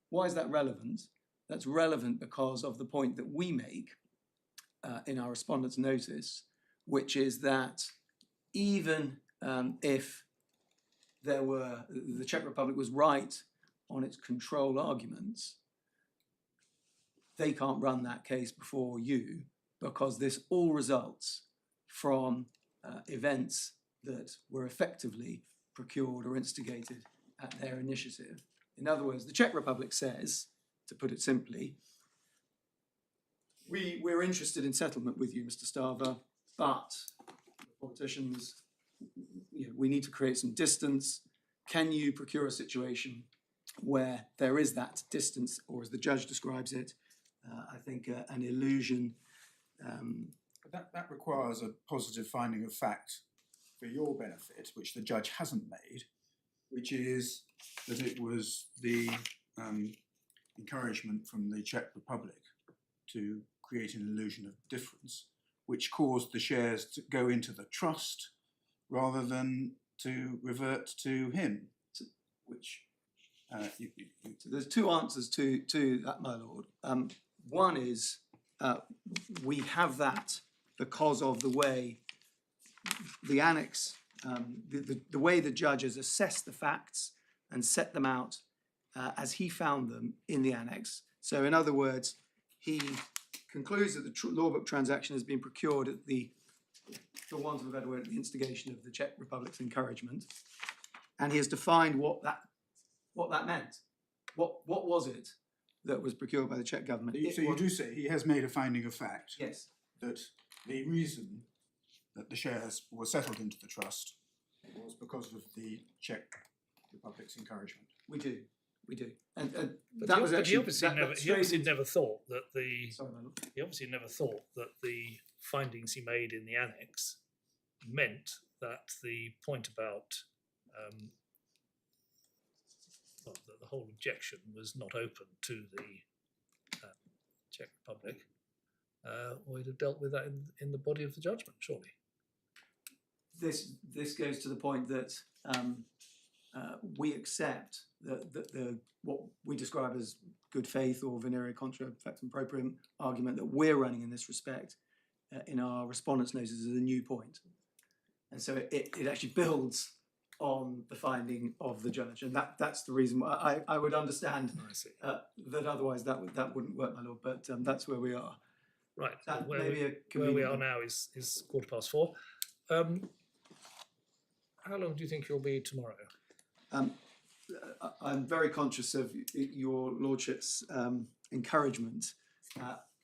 Why is that relevant? That's relevant because of the point that we make in our Respondent's notice, which is that even if the Czech Republic was right on its control arguments, they can't run that case before you because this all results from events that were effectively procured or instigated at their initiative. In other words, the Czech Republic says, to put it simply, we're interested in settlement with you, Mr. Stava, but politicians, we need to create some distance. Can you procure a situation where there is that distance, or as the judge describes it, I think an illusion. But that requires a positive finding of fact for your benefit, which the judge hasn't made, which is that it was the encouragement from the Czech Republic to create an illusion of difference, which caused the shares to go into the trust rather than to revert to him, which So there's two answers to that, my lord. One is we have that because of the way the annex, the way the judge has assessed the facts and set them out as he found them in the annex. So in other words, he concludes that the law book transaction has been procured at the, for want of a better word, at the instigation of the Czech Republic's encouragement, and he has defined what that meant. What was it that was procured by the Czech government? So you do say he has made a finding of fact Yes. that the reason that the shares were settled into the trust was because of the Czech Republic's encouragement. We do. And But that he, was but actually he obviously that never. He strayed obviously into- never thought that the. Sorry, my lord. He obviously never thought that the findings he made in the annex meant that the point about well, that the whole objection was not open to the Czech Republic, or he'd have dealt with that in the body of the judgment, surely. This goes to the point that we accept that the what we describe as good faith or venere contra factum proprium argument that we're running in this respect in our respondents' notices is a new point, and so it actually builds on the finding of the judge, and that's the reason why I would understand I see. that otherwise that wouldn't work, my lord. But that's where we are. Right. That Where may be a where we convenient- are now is 4:15. How long do you think you'll be tomorrow? I'm very conscious of your lordship's encouragement.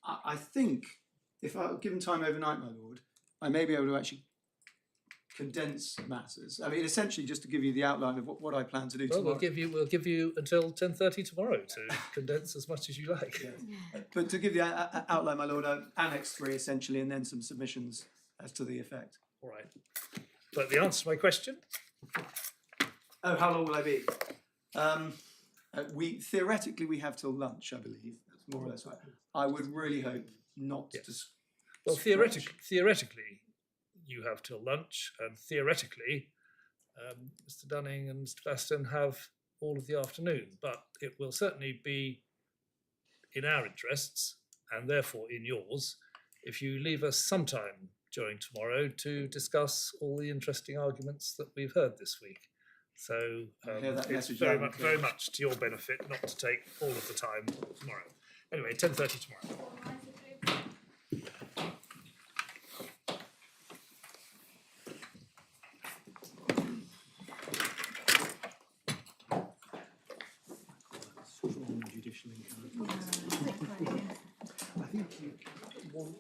I think if I given time overnight, my lord, I may be able to actually condense matters. I mean, essentially, just to give you the outline of what I plan to do Well, tomorrow. we'll give you until 10:30 tomorrow to condense as much as you like. But to give the outline, my lord, Annex 3 essentially, and then some submissions as to the effect. All right. But the answer to my question? Oh, how long will I be? We theoretically we have till lunch, I believe. That's more or less right. I would really hope not Yes. to. Well, stretch. theoretically, you have till lunch, and theoretically, Mr. Dunning and Mr. Baston have all of the afternoon. But it will certainly be in our interests, and therefore in yours, if you leave us some time during tomorrow to discuss all the interesting arguments that we've heard this week. So I hear that it's message very loud and very clear. much to your benefit not to take all of the time tomorrow. Anyway, 10:30 tomorrow. Strong judicial encouragement. I I think you want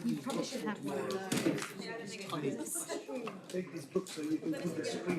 You probably should have one of those. take these books so you can give the Supreme